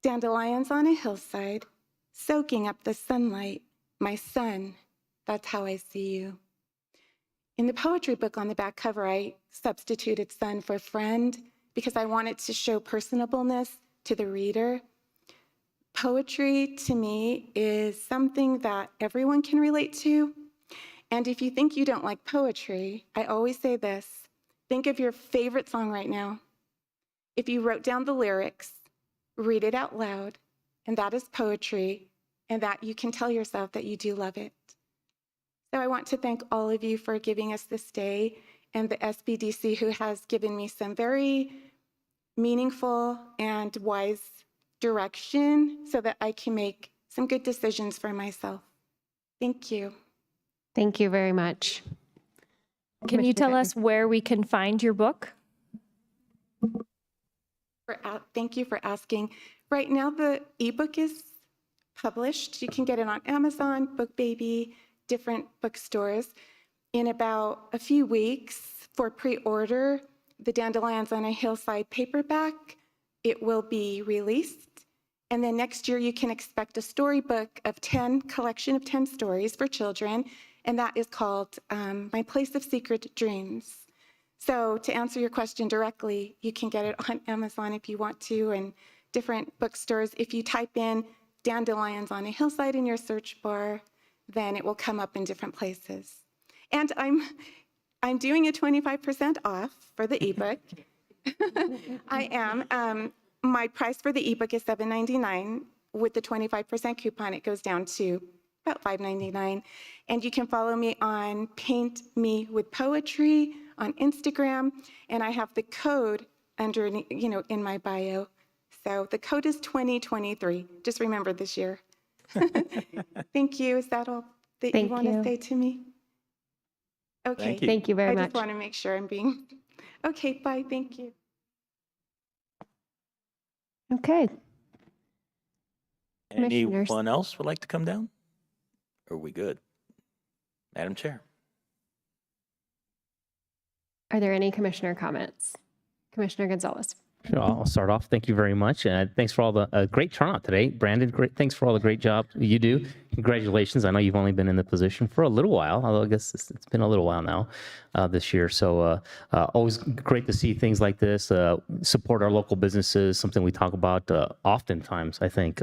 Dandelions on a hillside, soaking up the sunlight, my sun, that's how I see you. In the poetry book on the back cover, I substituted son for friend because I wanted to show personableness to the reader. Poetry, to me, is something that everyone can relate to. And if you think you don't like poetry, I always say this: think of your favorite song right now. If you wrote down the lyrics, read it out loud, and that is poetry, and that you can tell yourself that you do love it. So I want to thank all of you for giving us this day and the SBDC, who has given me some very meaningful and wise direction so that I can make some good decisions for myself. Thank you. Thank you very much. Can you Commissioner tell Geithner. us where we can find your book? Thank you for asking. Right now, the ebook is published. You can get it on Amazon, BookBaby, different bookstores. In about a few weeks for pre-order, the Dandelions on a Hillside paperback, it will be released. And then next year, you can expect a storybook of collection of 10 stories for children, and that is called My Place of Secret Dreams. So to answer your question directly, you can get it on Amazon if you want to, and different bookstores. If you type in Dandelions on a Hillside in your search bar, then it will come up in different places. And I'm doing a 25% off for the ebook. I am. My price for the ebook is $7.99. With the 25% coupon, it goes down to about $5.99. And you can follow me on Paint Me with Poetry on Instagram, and I have the code under, in my bio. So the code is 2023. Just remember this year. Thank you. Is that all that you want to say to me? Okay. Thank you. Thank you very I much. just want to make sure I'm being, okay, bye, thank you. Okay. Commissioners. Anyone else would like to come down? Or are we good? Madam Chair. Are there any commissioner comments? Commissioner Gonzalez. Sure, I'll start off. Thank you very much. And thanks for all the great turnout today. Brandon, thanks for all the great job you do. Congratulations. I know you've only been in the position for a little while, although I guess it's been a little while now this year. So always great to see things like this, support our local businesses, something we talk about oftentimes, I think.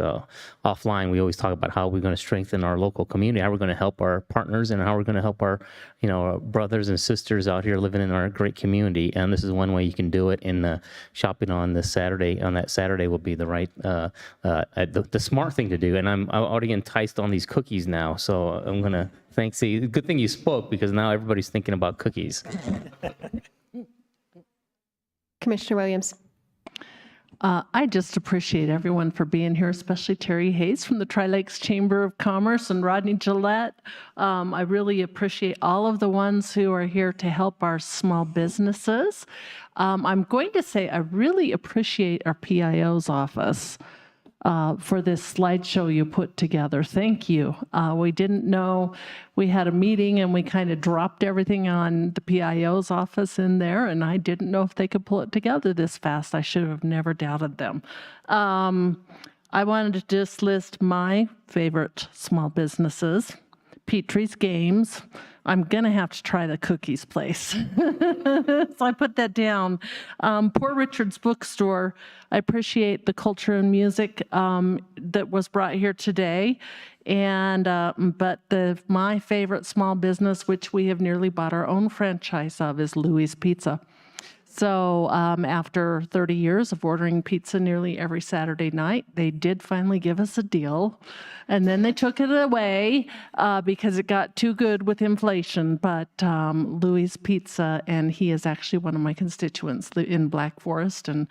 Offline, we always talk about how we're going to strengthen our local community, how we're going to help our partners, and how we're going to help our brothers and sisters out here living in our great community. And this is one way you can do it. And shopping on that Saturday will be the right, the smart thing to do. And I'm already enticed on these cookies now, so I'm gonna see. Good thing you spoke, because now everybody's thinking about cookies. Commissioner Williams. I just appreciate everyone for being here, especially Terry Hayes from the Tri-Lakes Chamber of Commerce and Rodney Gillette. I really appreciate all of the ones who are here to help our small businesses. I'm going to say I really appreciate our PIO's office for this slideshow you put together. Thank you. We didn't know we had a meeting, and we kind of dropped everything on the PIO's office in there, and I didn't know if they could pull it together this fast. I should have never doubted them. I wanted to just list my favorite small businesses. Petrie's Games. I'm going to have to try the cookies place. So I put that down. Poor Richard's Bookstore. I appreciate the culture and music that was brought here today. And but my favorite small business, which we have nearly bought our own franchise of, is Louie's Pizza. So after 30 years of ordering pizza nearly every Saturday night, they did finally give us a deal. And then they took it away because it got too good with inflation. But Louie's Pizza, and he is actually one of my constituents in Black Forest. And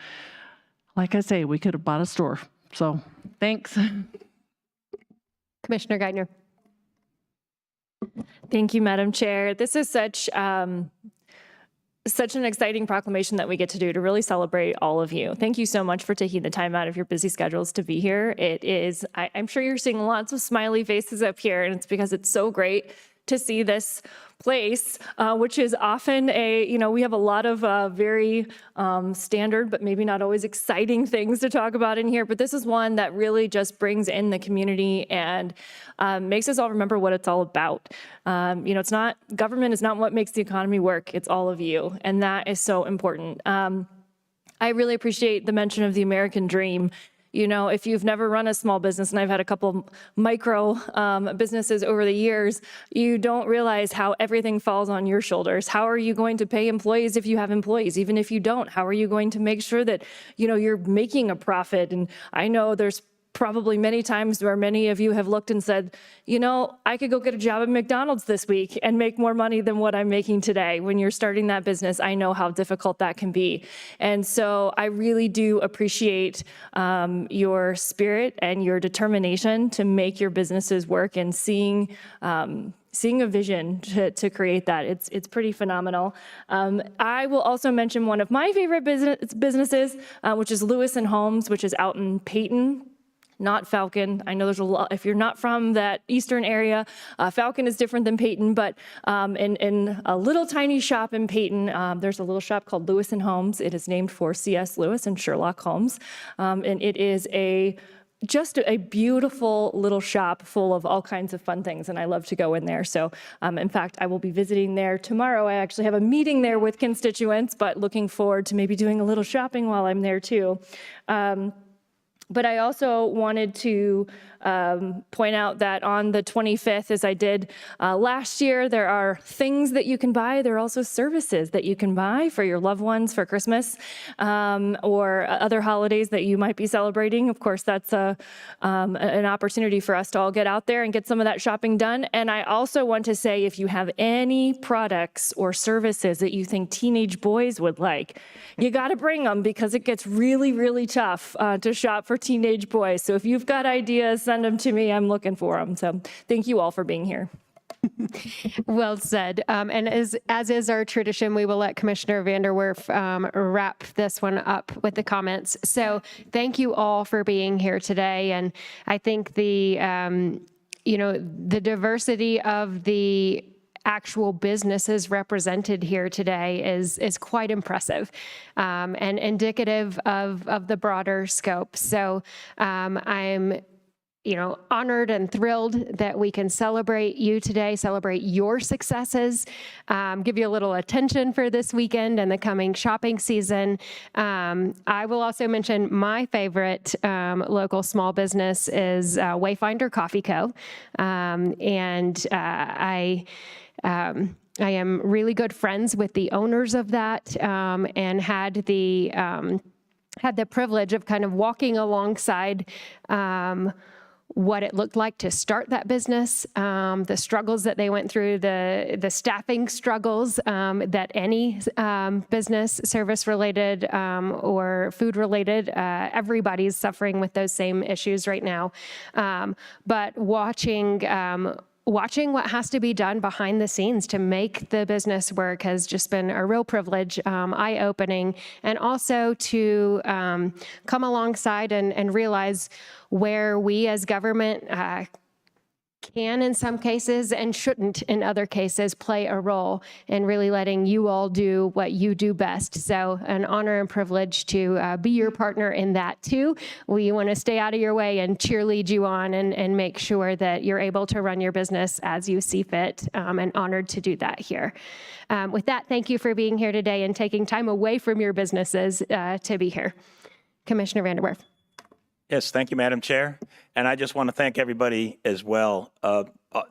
like I say, we could have bought a store. So thanks. Commissioner Geithner. Thank you, Madam Chair. This is such an exciting proclamation that we get to do to really celebrate all of you. Thank you so much for taking the time out of your busy schedules to be here. It is, I'm sure you're seeing lots of smiley faces up here, and it's because it's so great to see this place, which is often we have a lot of very standard, but maybe not always exciting things to talk about in here. But this is one that really just brings in the community and makes us all remember what it's all about. It's not, government is not what makes the economy work. It's all of you. And that is so important. I really appreciate the mention of the American dream. If you've never run a small business, and I've had a couple micro businesses over the years, you don't realize how everything falls on your shoulders. How are you going to pay employees if you have employees? Even if you don't, how are you going to make sure that, you're making a profit? And I know there's probably many times where many of you have looked and said, you know, I could go get a job at McDonald's this week and make more money than what I'm making today. When you're starting that business, I know how difficult that can be. And so I really do appreciate your spirit and your determination to make your businesses work, and seeing a vision to create that. It's pretty phenomenal. I will also mention one of my favorite businesses, which is Lewis and Holmes, which is out in Peyton, not Falcon. I know there's a lot, if you're not from that eastern area, Falcon is different than Peyton, but in a little tiny shop in Peyton, there's a little shop called Lewis and Holmes. It is named for C.S. Lewis and Sherlock Holmes, and it is just a beautiful little shop full of all kinds of fun things, and I love to go in there. So, in fact, I will be visiting there tomorrow. I actually have a meeting there with constituents, but looking forward to maybe doing a little shopping while I'm there too. But I also wanted to point out that on the 25th, as I did last year, there are things that you can buy. There are also services that you can buy for your loved ones for Christmas or other holidays that you might be celebrating. Of course, that's an opportunity for us to all get out there and get some of that shopping done. And I also want to say, if you have any products or services that you think teenage boys would like, you got to bring them, because it gets really, really tough to shop for teenage boys. So if you've got ideas, send them to me. I'm looking for them. So thank you all for being here. Well said. And as is our tradition, we will let Commissioner Vanderwerf wrap this one up with the comments. So thank you all for being here today. And I think the diversity of the actual businesses represented here today is quite impressive and indicative of the broader scope. So I'm honored and thrilled that we can celebrate you today, celebrate your successes, give you a little attention for this weekend and the coming shopping season. I will also mention my favorite local small business is Wayfinder Coffee Co. And I am really good friends with the owners of that, and had the privilege of kind of walking alongside what it looked like to start that business, the struggles that they went through, the staffing struggles that any business, service-related or food-related, everybody's suffering with those same issues right now. But watching what has to be done behind the scenes to make the business work has just been a real privilege, eye-opening, and also to come alongside and realize where we as government can in some cases and shouldn't in other cases play a role in really letting you all do what you do best. So an honor and privilege to be your partner in that too. We want to stay out of your way and cheerlead you on and make sure that you're able to run your business as you see fit, and honored to do that here. With that, thank you for being here today and taking time away from your businesses to be here. Commissioner Vanderwerf. Yes, thank you, Madam Chair. And I just want to thank everybody as well.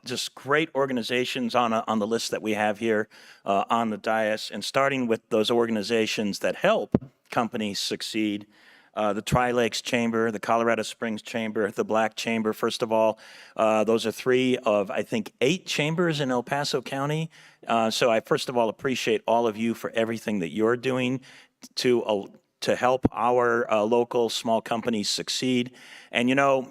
Just great organizations on the list that we have here on the dais, and starting with those organizations that help companies succeed. The Tri-Lakes Chamber, the Colorado Springs Chamber, the Black Chamber, first of all. Those are 3 of, I think, 8 chambers in El Paso County. So I, first of all, appreciate all of you for everything that you're doing to help our local small companies succeed. And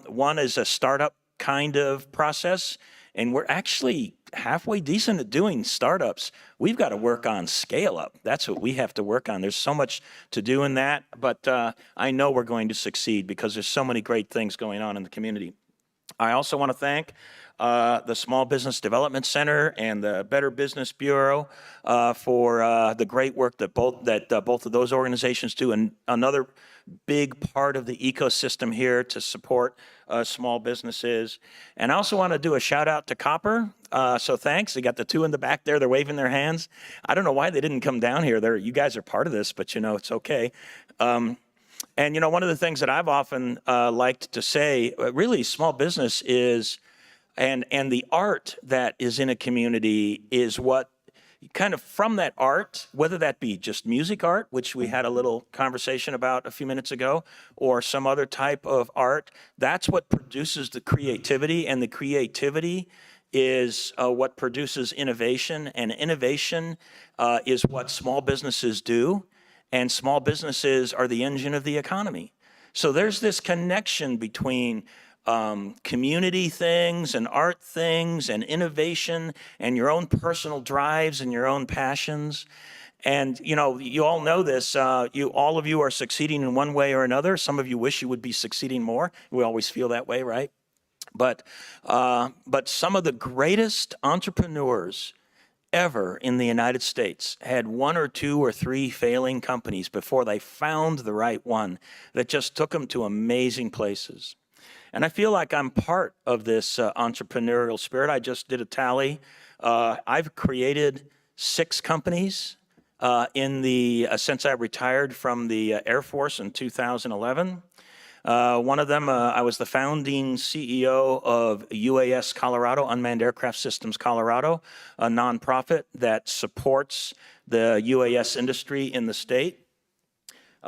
one is a startup kind of process, and we're actually halfway decent at doing startups. We've got to work on scale up. That's what we have to work on. There's so much to do in that, but I know we're going to succeed because there's so many great things going on in the community. I also want to thank the Small Business Development Center and the Better Business Bureau for the great work that both of those organizations do, and another big part of the ecosystem here to support small businesses. And I also want to do a shout out to Copper. So thanks. They got the 2 in the back there. They're waving their hands. I don't know why they didn't come down here. You guys are part of this, but it's okay. And one of the things that I've often liked to say, really, small business is, and the art that is in a community is what kind of from that art, whether that be just music art, which we had a little conversation about a few minutes ago, or some other type of art, that's what produces the creativity, and the creativity is what produces innovation, and innovation is what small businesses do, and small businesses are the engine of the economy. So there's this connection between community things and art things and innovation and your own personal drives and your own passions. And, you know, you all know this. All of you are succeeding in one way or another. Some of you wish you would be succeeding more. We always feel that way, right? But some of the greatest entrepreneurs ever in the United States had 1 or 2 or 3 failing companies before they found the right one that just took them to amazing places. And I feel like I'm part of this entrepreneurial spirit. I just did a tally. I've created 6 companies since I retired from the Air Force in 2011. One of them, I was the founding CEO of UAS Colorado, Unmanned Aircraft Systems Colorado, a nonprofit that supports the UAS industry in the state.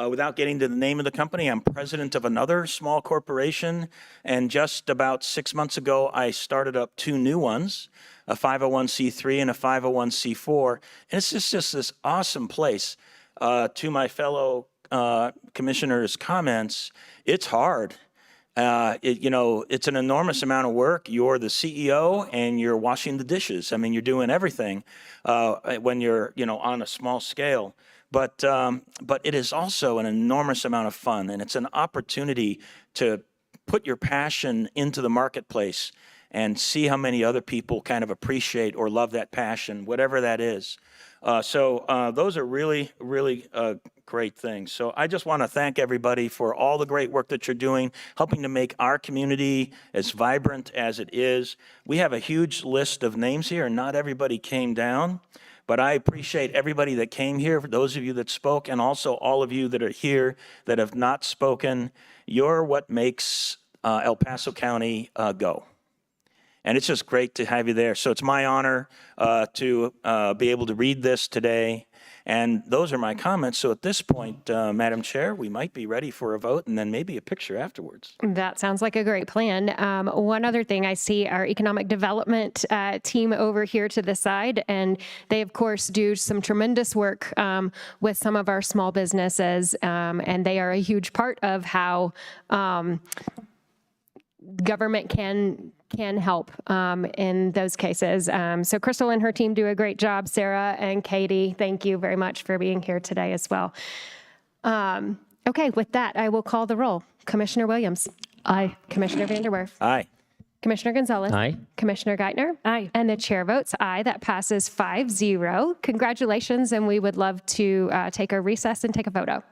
Without getting to the name of the company, I'm president of another small corporation, and just about 6 months ago, I started up 2 new ones, a 501c3 and a 501c4, and it's just this awesome place. To my fellow commissioners' comments, it's hard. It's an enormous amount of work. You're the CEO and you're washing the dishes. I mean, you're doing everything when you're, on a small scale. But it is also an enormous amount of fun, and it's an opportunity to put your passion into the marketplace and see how many other people kind of appreciate or love that passion, whatever that is. So those are really, really great things. So I just want to thank everybody for all the great work that you're doing, helping to make our community as vibrant as it is. We have a huge list of names here, and not everybody came down. But I appreciate everybody that came here, for those of you that spoke, and also all of you that are here that have not spoken. You're what makes El Paso County go. And it's just great to have you there. So it's my honor to be able to read this today. And those are my comments. So at this point, Madam Chair, we might be ready for a vote and then maybe a picture afterwards. That sounds like a great plan. One other thing, I see our economic development team over here to the side, and they, of course, do some tremendous work with some of our small businesses, and they are a huge part of how government can help in those cases. So Crystal and her team do a great job. Sarah and Katie, thank you very much for being here today as well. Okay, with that, I will call the roll. Commissioner Williams. Aye. Commissioner Vanderwerf. Aye. Commissioner Gonzalez. Aye. Commissioner Geithner. Aye. And the chair votes aye. That passes 5-0. Congratulations, and we would love to take a recess and take a photo.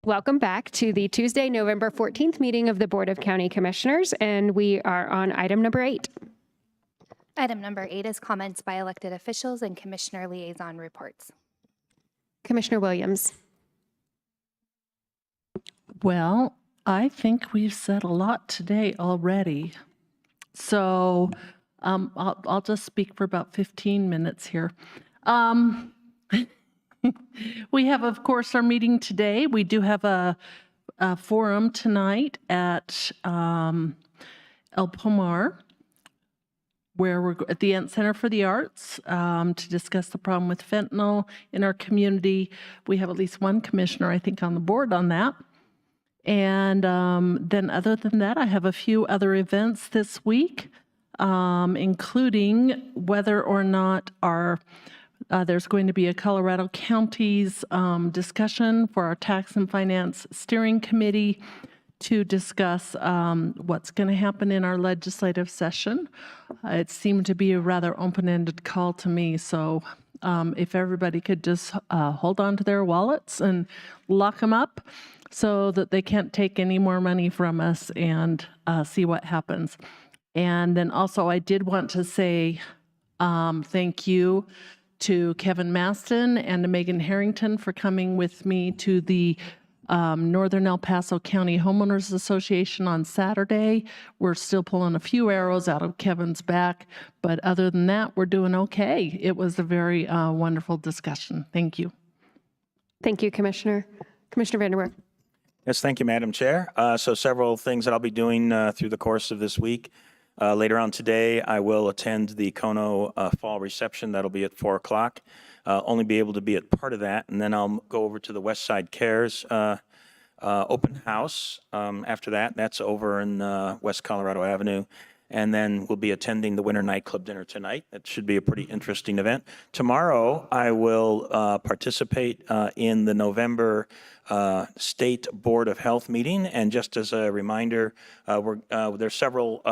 Welcome back to the Tuesday, November 14th meeting of the Board of County Commissioners, and we are on item number 8. Item number 8 is comments by elected officials and commissioner liaison reports. Commissioner Williams. Well, I think we've said a lot today already. So I'll just speak for about 15 minutes here. We have, of course, our meeting today. We do have a forum tonight at El Pomar, where we're at the Ent Center for the Arts to discuss the problem with fentanyl in our community. We have at least one commissioner, I think, on the board on that. And then other than that, I have a few other events this week, including whether or not there's going to be a Colorado Counties discussion for our Tax and Finance Steering Committee to discuss what's going to happen in our legislative session. It seemed to be a rather open-ended call to me, so if everybody could just hold on to their wallets and lock them up so that they can't take any more money from us, and see what happens. And then also I did want to say thank you to Kevin Maston and to Megan Harrington for coming with me to the Northern El Paso County Homeowners Association on Saturday. We're still pulling a few arrows out of Kevin's back, but other than that, we're doing okay. It was a very wonderful discussion. Thank you. Thank you, Commissioner. Commissioner Vanderwerf. Yes, thank you, Madam Chair. So several things that I'll be doing through the course of this week. Later on today, I will attend the Kono Fall Reception. That'll be at 4 o'clock. Only be able to be at part of that, and then I'll go over to the West Side Cares open house after that. That's over in West Colorado Avenue. And then we'll be attending the Winter Nightclub Dinner tonight. That should be a pretty interesting event. Tomorrow, I will participate in the November State Board of Health meeting. And just as a reminder, there's several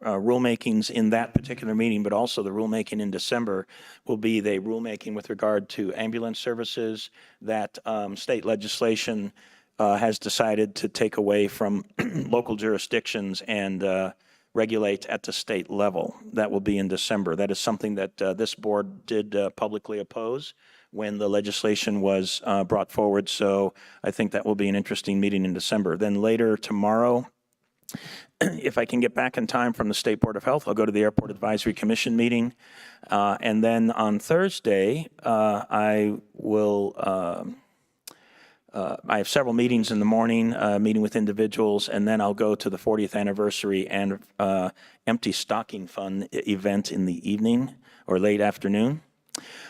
rulemakings in that particular meeting, but also the rulemaking in December will be the rulemaking with regard to ambulance services that state legislation has decided to take away from local jurisdictions and regulate at the state level. That will be in December. That is something that this board did publicly oppose when the legislation was brought forward. So I think that will be an interesting meeting in December. Then later tomorrow, if I can get back in time from the State Board of Health, I'll go to the Airport Advisory Commission meeting. And then on Thursday, I will I have several meetings in the morning, meeting with individuals, and then I'll go to the 40th anniversary and Empty Stocking Fund event in the evening or late afternoon.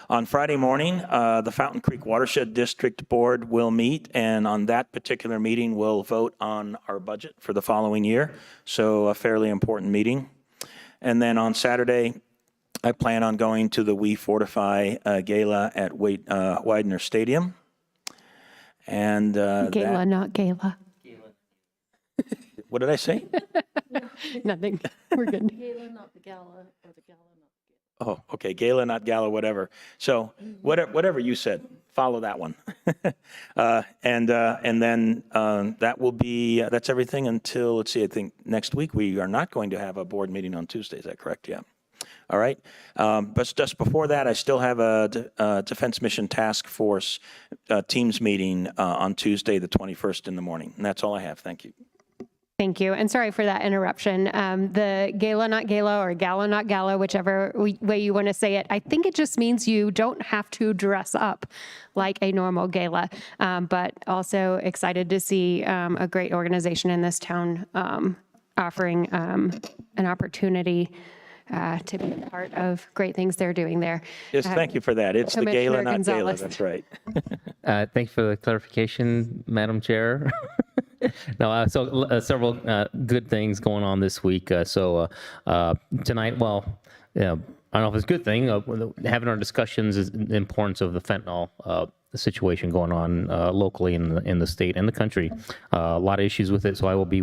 On Friday morning, the Fountain Creek Watershed District Board will meet, and on that particular meeting, we'll vote on our budget for the following year. So a fairly important meeting. And then on Saturday, I plan on going to the We Fortify Gala at Widener Stadium. And Gala, not gala. What did I say? Nothing. We're good. Gala, not the gala, or the gala, not the Oh, okay. Gala, not gala, whatever. So whatever you said, follow that one. And then that will be, that's everything until, let's see, I think next week we are not going to have a board meeting on Tuesday. Is that correct? Yeah. All right. But just before that, I still have a Defense Mission Task Force Teams meeting on Tuesday, the 21st in the morning. And that's all I have. Thank you. Thank you. And sorry for that interruption. The gala, not gala, or gala, not gala, whichever way you want to say it, I think it just means you don't have to dress up like a normal gala. But also excited to see a great organization in this town offering an opportunity to be a part of great things they're doing there. Yes, thank you for that. It's the gala, not gala. Gonzalez. That's right. Thanks for the clarification, Madam Chair. No, so several good things going on this week. Tonight, well, yeah, I don't know if it's a good thing. Having our discussions is the importance of the fentanyl situation going on locally in the state and the country. A lot of issues with it, so I will be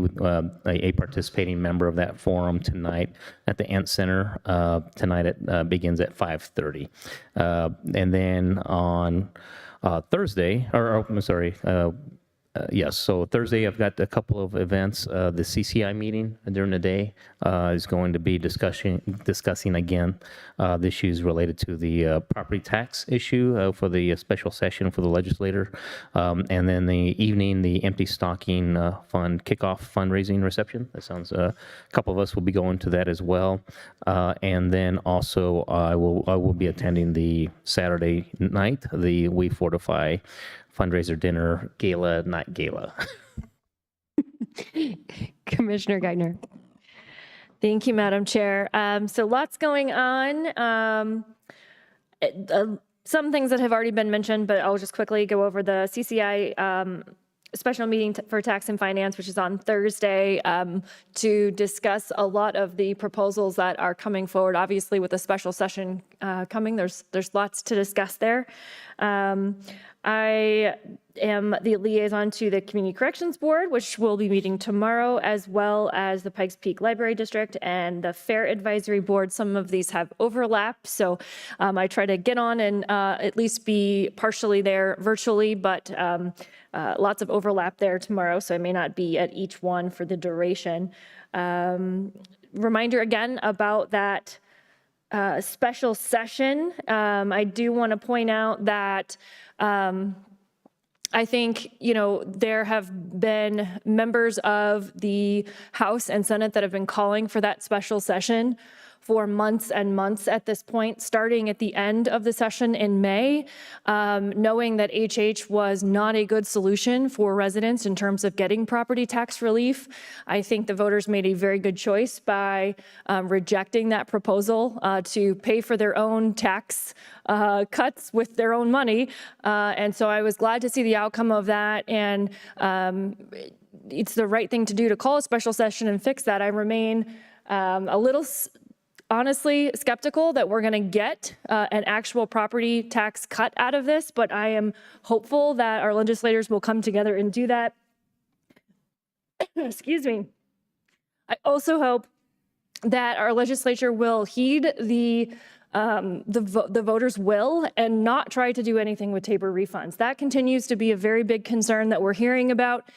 a participating member of that forum tonight at the Ent Center. Tonight it begins at 5:30. And then on Thursday, Yes, so Thursday I've got a couple of events. The CCI meeting during the day is going to be discussing again the issues related to the property tax issue for the special session for the legislator. And then the evening, the empty stocking fund kickoff fundraising reception. That sounds, a couple of us will be going to that as well. And then also I will be attending the Saturday night, the We Fortify fundraiser dinner gala, not gala. Commissioner Geithner. Thank you, Madam Chair. So lots going on. Some things that have already been mentioned, but I'll just quickly go over the CCI special meeting for Tax and Finance, which is on Thursday, to discuss a lot of the proposals that are coming forward. Obviously, with a special session coming, there's lots to discuss there. I am the liaison to the Community Corrections Board, which will be meeting tomorrow, as well as the Pikes Peak Library District and the Fair Advisory Board. Some of these have overlap, so I try to get on and at least be partially there virtually, but lots of overlap there tomorrow, so I may not be at each one for the duration. Reminder again about that special session. I do want to point out that I think, there have been members of the House and Senate that have been calling for that special session for months and months at this point, starting at the end of the session in May, knowing that HH was not a good solution for residents in terms of getting property tax relief. I think the voters made a very good choice by rejecting that proposal to pay for their own tax cuts with their own money. And so I was glad to see the outcome of that. And it's the right thing to do to call a special session and fix that. I remain a little honestly skeptical that we're going to get an actual property tax cut out of this, but I am hopeful that our legislators will come together and do that. Excuse me. I also hope that our legislature will heed the voters' will and not try to do anything with Tabor refunds. That continues to be a very big concern that we're hearing about.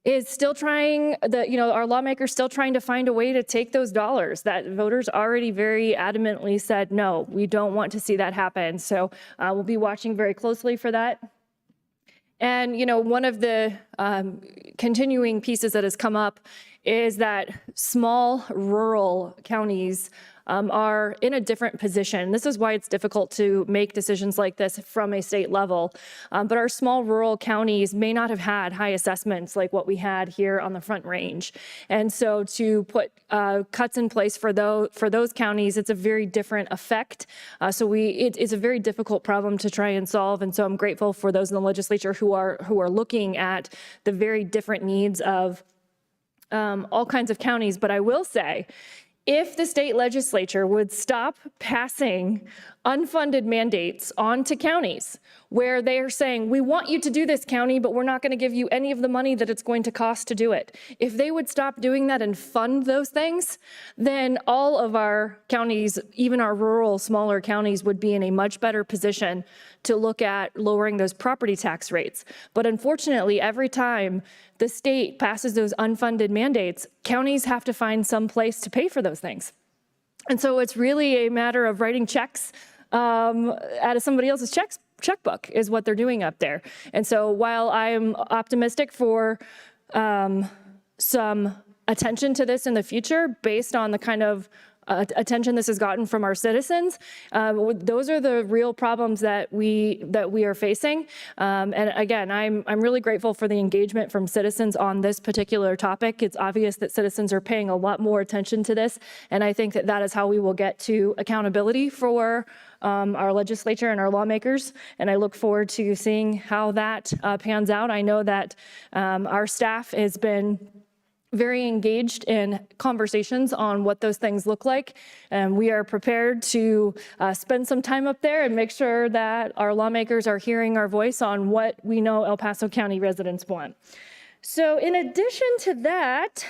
Is still trying, our lawmakers still trying to find a way to take those dollars that voters already very adamantly said, no, we don't want to see that happen. So we'll be watching very closely for that. And, one of the continuing pieces that has come up is that small rural counties are in a different position. This is why it's difficult to make decisions like this from a state level. But our small rural counties may not have had high assessments like what we had here on the Front Range. And so to put cuts in place for those counties, it's a very different effect. It's a very difficult problem to try and solve. And so I'm grateful for those in the legislature who are looking at the very different needs of all kinds of counties. But I will say, if the state legislature would stop passing unfunded mandates onto counties where they are saying, we want you to do this, county, but we're not going to give you any of the money that it's going to cost to do it. If they would stop doing that and fund those things, then all of our counties, even our rural, smaller counties, would be in a much better position to look at lowering those property tax rates. But unfortunately, every time the state passes those unfunded mandates, counties have to find some place to pay for those things. And so it's really a matter of writing checks out of somebody else's checkbook is what they're doing up there. And so while I am optimistic for some attention to this in the future based on the kind of attention this has gotten from our citizens, those are the real problems that we are facing. And again, I'm really grateful for the engagement from citizens on this particular topic. It's obvious that citizens are paying a lot more attention to this, and I think that is how we will get to accountability for our legislature and our lawmakers, and I look forward to seeing how that pans out. I know that our staff has been very engaged in conversations on what those things look like. And we are prepared to spend some time up there and make sure that our lawmakers are hearing our voice on what we know El Paso County residents want. So in addition to that,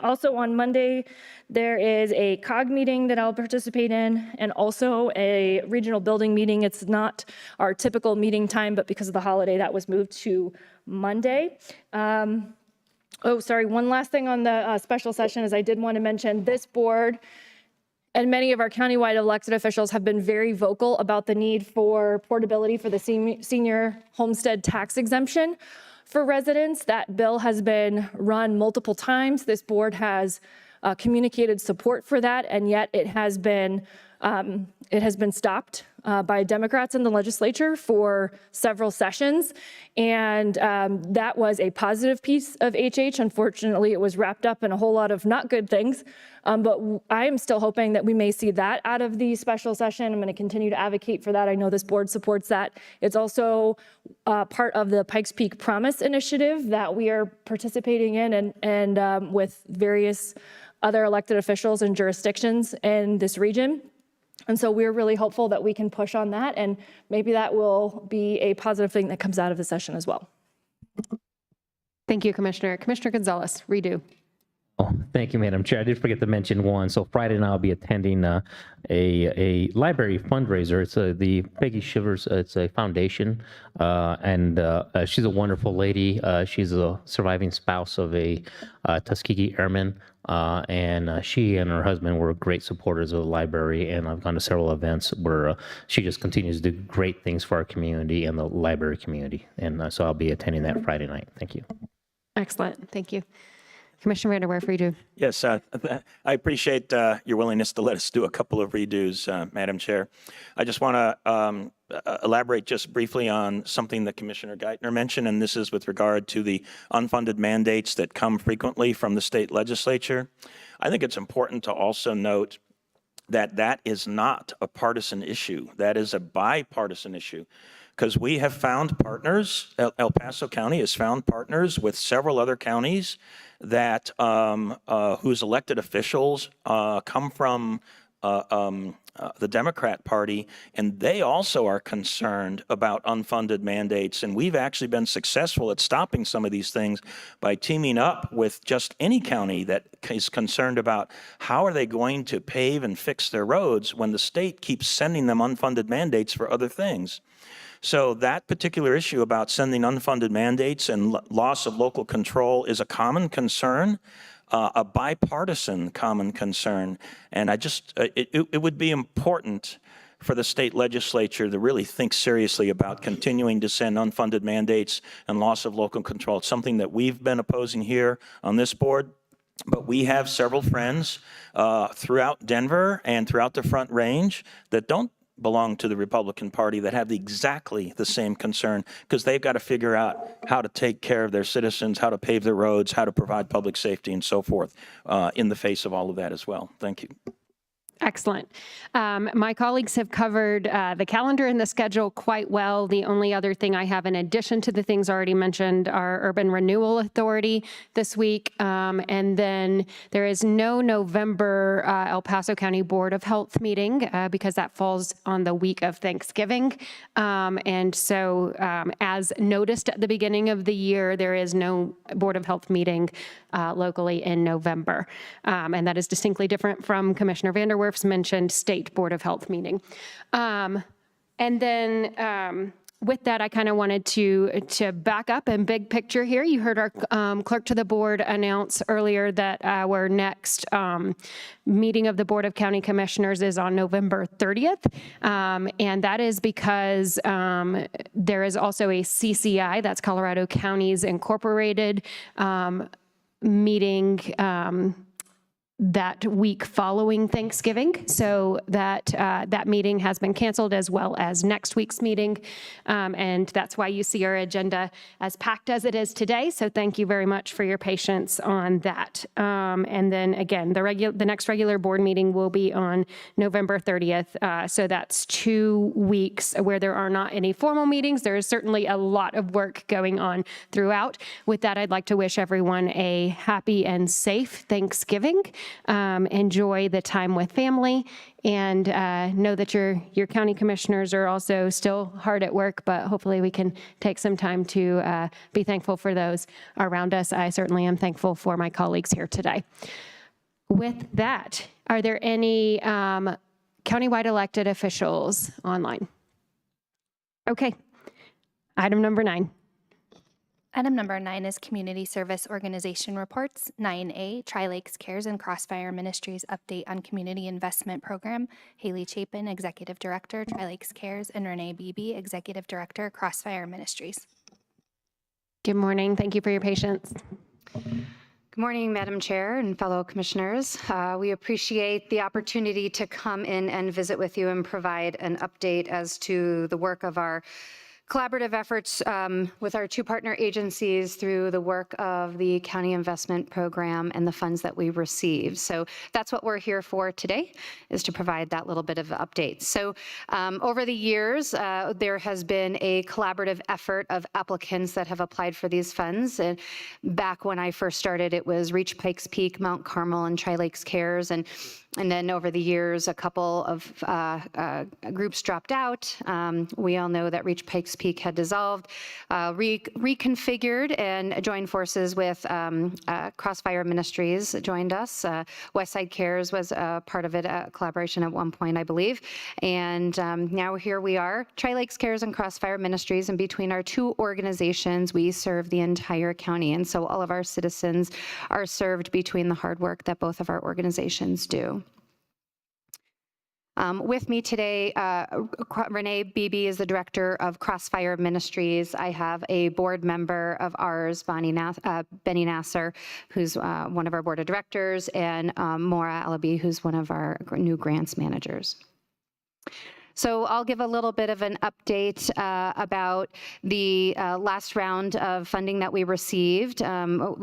also on Monday, there is a COG meeting that I'll participate in, and also a regional building meeting. It's not our typical meeting time, but because of the holiday, that was moved to Monday. Oh, sorry, one last thing on the special session is I did want to mention this board and many of our countywide elected officials have been very vocal about the need for portability for the senior homestead tax exemption for residents. That bill has been run multiple times. This board has communicated support for that, and yet it has been stopped by Democrats in the legislature for several sessions. And that was a positive piece of HH. Unfortunately, it was wrapped up in a whole lot of not good things. But I am still hoping that we may see that out of the special session. I'm going to continue to advocate for that. I know this board supports that. It's also part of the Pikes Peak Promise initiative that we are participating in and with various other elected officials and jurisdictions in this region. And so we're really hopeful that we can push on that, and maybe that will be a positive thing that comes out of the session as well. Thank you, Commissioner. Commissioner Gonzalez, redo. Oh, thank you, Madam Chair. I did forget to mention one. So Friday night I'll be attending a library fundraiser. It's the Peggy Shivers. It's a foundation, and she's a wonderful lady. She's a surviving spouse of a Tuskegee Airman, and she and her husband were great supporters of the library. And I've gone to several events where she just continues to do great things for our community and the library community. And so I'll be attending that Friday night. Thank you. Excellent. Thank you. Commissioner Vanderwerf, redo. Yes, I appreciate your willingness to let us do a couple of redos, Madam Chair. I just want to elaborate just briefly on something that Commissioner Geithner mentioned, and this is with regard to the unfunded mandates that come frequently from the state legislature. I think it's important to also note that that is not a partisan issue. That is a bipartisan issue. Because we have found partners, El Paso County has found partners with several other counties that whose elected officials come from the Democrat Party, and they also are concerned about unfunded mandates. And we've actually been successful at stopping some of these things by teaming up with just any county that is concerned about how are they going to pave and fix their roads when the state keeps sending them unfunded mandates for other things. So that particular issue about sending unfunded mandates and loss of local control is a common concern, a bipartisan common concern. And I just, it would be important for the state legislature to really think seriously about continuing to send unfunded mandates and loss of local control. It's something that we've been opposing here on this board. But we have several friends throughout Denver and throughout the Front Range that don't belong to the Republican Party that have exactly the same concern, because they've got to figure out how to take care of their citizens, how to pave their roads, how to provide public safety and so forth in the face of all of that as well. Thank you. Excellent. My colleagues have covered the calendar and the schedule quite well. The only other thing I have in addition to the things already mentioned are Urban Renewal Authority this week. And then there is no November El Paso County Board of Health meeting because that falls on the week of Thanksgiving. And so as noticed at the beginning of the year, there is no Board of Health meeting locally in November. And that is distinctly different from Commissioner Vanderwerf's mentioned State Board of Health meeting. And then with that, I kind of wanted to back up and big picture here. You heard our clerk to the board announce earlier that our next meeting of the Board of County Commissioners is on November 30th. And that is because there is also a CCI, that's Colorado Counties Incorporated, meeting that week following Thanksgiving. So that meeting has been canceled, as well as next week's meeting. And that's why you see our agenda as packed as it is today. So thank you very much for your patience on that. And then again, the next regular board meeting will be on November 30th. So that's 2 weeks where there are not any formal meetings. There is certainly a lot of work going on throughout. With that, I'd like to wish everyone a happy and safe Thanksgiving. enjoy the time with family, and know that your county commissioners are also still hard at work, but hopefully we can take some time to be thankful for those around us. I certainly am thankful for my colleagues here today. With that, are there any countywide elected officials online? Okay. Item number 9. Item number 9 is Community Service Organization Reports. 9A, Tri-Lakes Cares and Crossfire Ministries Update on Community Investment Program. Haley Chapin, Executive Director, Tri-Lakes Cares, and Renee Beebe, Executive Director, Crossfire Ministries. Good morning. Thank you for your patience. Good morning, Madam Chair and fellow commissioners. We appreciate the opportunity to come in and visit with you and provide an update as to the work of our collaborative efforts with our 2 partner agencies through the work of the County Investment Program and the funds that we receive. So that's what we're here for today, is to provide that little bit of update. So over the years, there has been a collaborative effort of applicants that have applied for these funds. And back when I first started, it was Reach Pikes Peak, Mount Carmel, and Tri-Lakes Cares. And then over the years, a couple of groups dropped out. We all know that Reach Pikes Peak had dissolved, reconfigured, and joined forces with Crossfire Ministries joined us. Westside Cares was a part of it, a collaboration at one point, I believe. And now here we are, Tri-Lakes Cares and Crossfire Ministries, and between our 2 organizations, we serve the entire county. And so all of our citizens are served between the hard work that both of our organizations do. With me today, Renee Beebe is the director of Crossfire Ministries. I have a board member of ours, Benny Nasser, who's one of our board of directors, and Maura Alabi, who's one of our new grants managers. So I'll give a little bit of an update about the last round of funding that we received.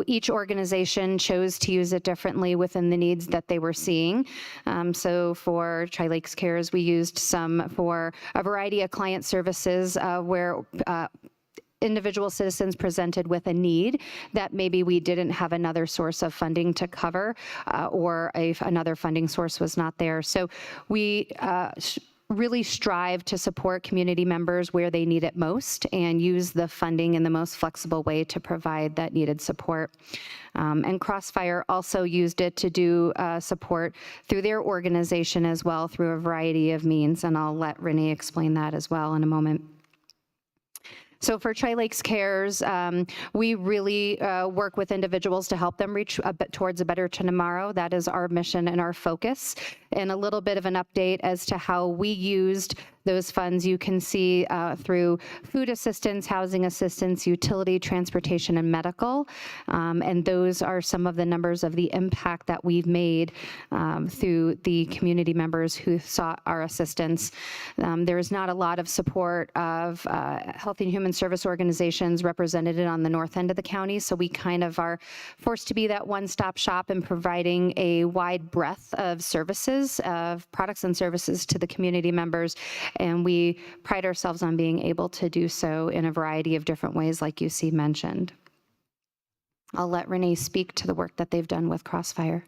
Each organization chose to use it differently within the needs that they were seeing. So for Tri-Lakes Cares, we used some for a variety of client services where individual citizens presented with a need that maybe we didn't have another source of funding to cover, or another funding source was not there. So we really strive to support community members where they need it most and use the funding in the most flexible way to provide that needed support. And Crossfire also used it to do support through their organization as well, through a variety of means, and I'll let Renee explain that as well in a moment. So for Tri-Lakes Cares, we really work with individuals to help them reach towards a better tomorrow. That is our mission and our focus. And a little bit of an update as to how we used those funds you can see through food assistance, housing assistance, utility, transportation, and medical. And those are some of the numbers of the impact that we've made through the community members who sought our assistance. There is not a lot of support of health and human service organizations represented on the north end of the county, so we kind of are forced to be that one-stop shop in providing a wide breadth of services, of products and services to the community members. And we pride ourselves on being able to do so in a variety of different ways, like you see mentioned. I'll let Renee speak to the work that they've done with Crossfire.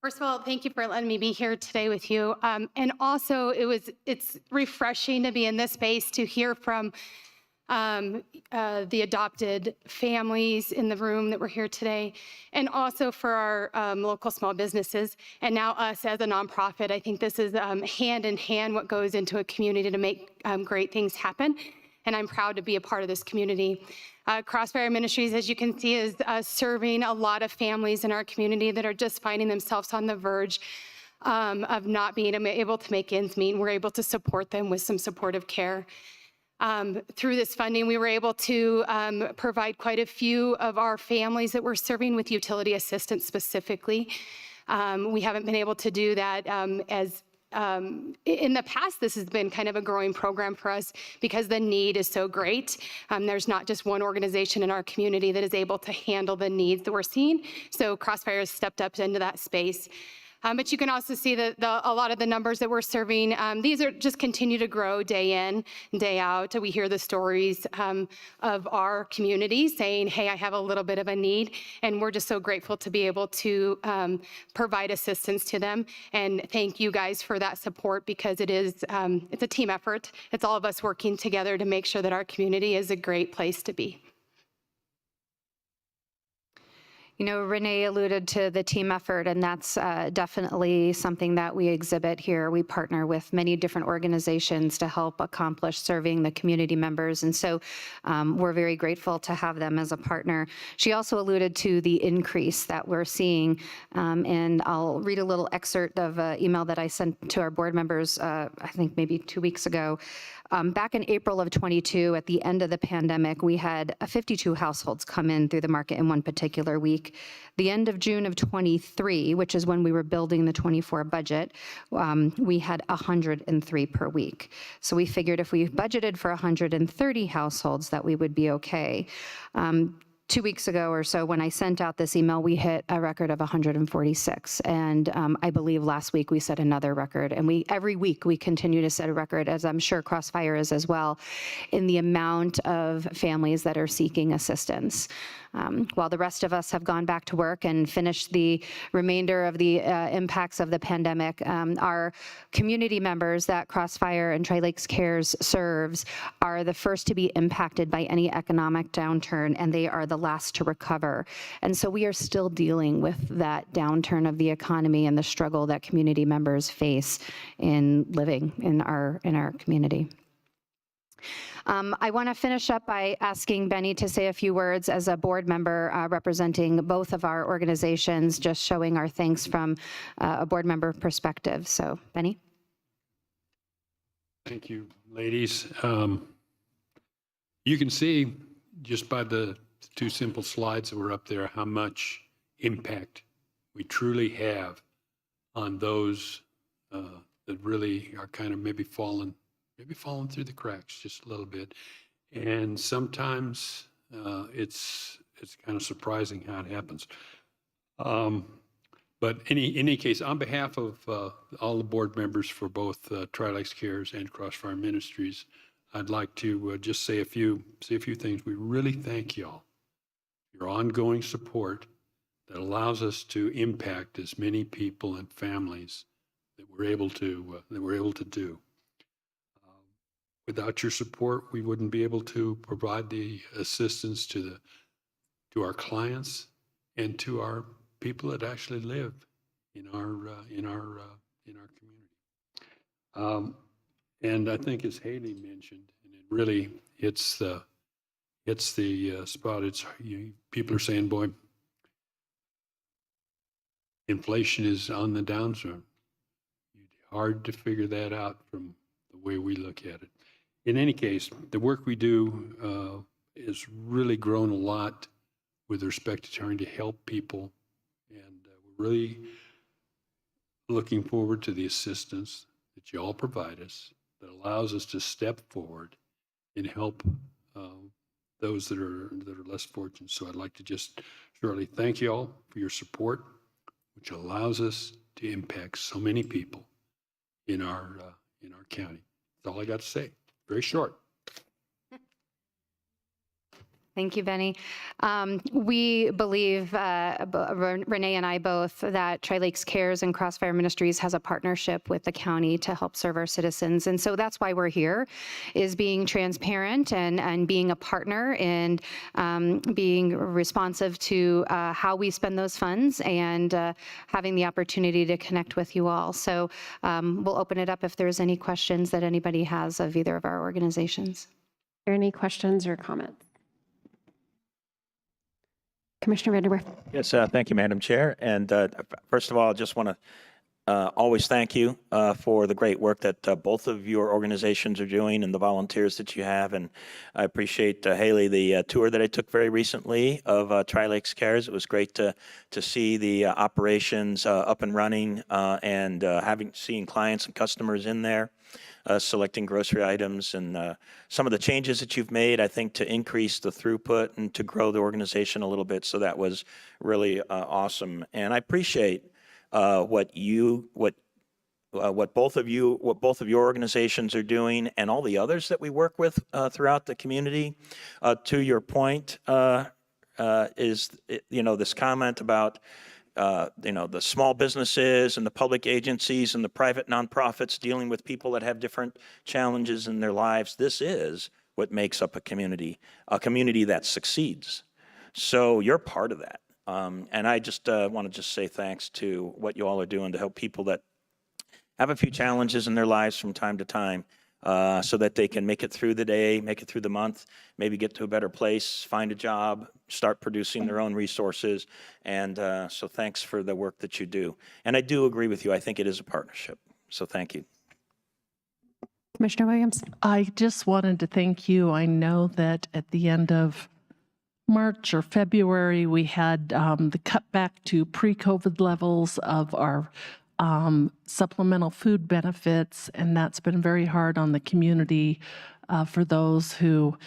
First of all, thank you for letting me be here today with you. And also, it's refreshing to be in this space to hear from the adopted families in the room that were here today, and also for our local small businesses, and now us as a nonprofit. I think this is hand in hand what goes into a community to make great things happen, and I'm proud to be a part of this community. Crossfire Ministries, as you can see, is serving a lot of families in our community that are just finding themselves on the verge of not being able to make ends meet. We're able to support them with some supportive care. Through this funding, we were able to provide quite a few of our families that we're serving with utility assistance specifically. We haven't been able to do that in the past. This has been kind of a growing program for us because the need is so great. There's not just one organization in our community that is able to handle the needs that we're seeing. So Crossfire has stepped up into that space. But you can also see that a lot of the numbers that we're serving, these are just continue to grow day in, day out. We hear the stories of our community saying, hey, I have a little bit of a need, and we're just so grateful to be able to provide assistance to them. And thank you guys for that support, because it's a team effort. It's all of us working together to make sure that our community is a great place to be. You know, Renee alluded to the team effort, and that's definitely something that we exhibit here. We partner with many different organizations to help accomplish serving the community members, and so we're very grateful to have them as a partner. She also alluded to the increase that we're seeing, and I'll read a little excerpt of an email that I sent to our board members, I think maybe 2 weeks ago. Back in April of 22, at the end of the pandemic, we had 52 households come in through the market in one particular week. The end of June of 23, which is when we were building the 24 budget, we had 103 per week. So we figured if we budgeted for 130 households that we would be okay. 2 weeks ago or so, when I sent out this email, we hit a record of 146. And I believe last week we set another record. And every week we continue to set a record, as I'm sure Crossfire is as well, in the amount of families that are seeking assistance. While the rest of us have gone back to work and finished the remainder of the impacts of the pandemic, our community members that Crossfire and Tri-Lakes Cares serves are the first to be impacted by any economic downturn, and they are the last to recover. And so we are still dealing with that downturn of the economy and the struggle that community members face in living in our community. I want to finish up by asking Benny to say a few words as a board member representing both of our organizations, just showing our thanks from a board member perspective. So, Benny. Thank you, ladies. You can see just by the two simple slides that were up there how much impact we truly have on those that really are kind of maybe falling through the cracks just a little bit. And sometimes it's kind of surprising how it happens. But in any case, on behalf of all the board members for both Tri-Lakes Cares and Crossfire Ministries, I'd like to just say a few things. We really thank y'all for your ongoing support that allows us to impact as many people and families that we're able to do. Without your support, we wouldn't be able to provide the assistance to our clients and to our people that actually live in our community. And I think, as Haley mentioned, and it really hits the spot. People are saying, boy, inflation is on the downswing. Hard to figure that out from the way we look at it. In any case, the work we do has really grown a lot with respect to trying to help people. And we're really looking forward to the assistance that you all provide us that allows us to step forward and help those that are less fortunate. So I'd like to just shortly thank you all for your support, which allows us to impact so many people in our county. That's all I got to say. Very short. Thank you, Benny. We believe, Renee and I both, that Tri-Lakes Cares and Crossfire Ministries has a partnership with the county to help serve our citizens. And so that's why we're here, is being transparent and being a partner and being responsive to how we spend those funds and having the opportunity to connect with you all. So we'll open it up if there's any questions that anybody has of either of our organizations. Are there any questions or comments? Commissioner Vanderwerf. Yes, thank you, Madam Chair. And first of all, I just want to always thank you for the great work that both of your organizations are doing and the volunteers that you have. And I appreciate, Haley, the tour that I took very recently of Tri-Lakes Cares. It was great to see the operations up and running and seeing clients and customers in there. Selecting grocery items and some of the changes that you've made, I think, to increase the throughput and to grow the organization a little bit. So that was really awesome. And I appreciate what both of your organizations are doing, and all the others that we work with throughout the community. To your point, is this comment about the small businesses and the public agencies and the private nonprofits dealing with people that have different challenges in their lives. This is what makes up a community that succeeds. So you're part of that. And I just want to say thanks to what you all are doing to help people that have a few challenges in their lives from time to time, so that they can make it through the day, make it through the month, maybe get to a better place, find a job, start producing their own resources. And so thanks for the work that you do. And I do agree with you. I think it is a partnership. So thank you. Commissioner Williams. I just wanted to thank you. I know that at the end of March or February, we had the cutback to pre-COVID levels of our supplemental food benefits, and that's been very hard on the community for those who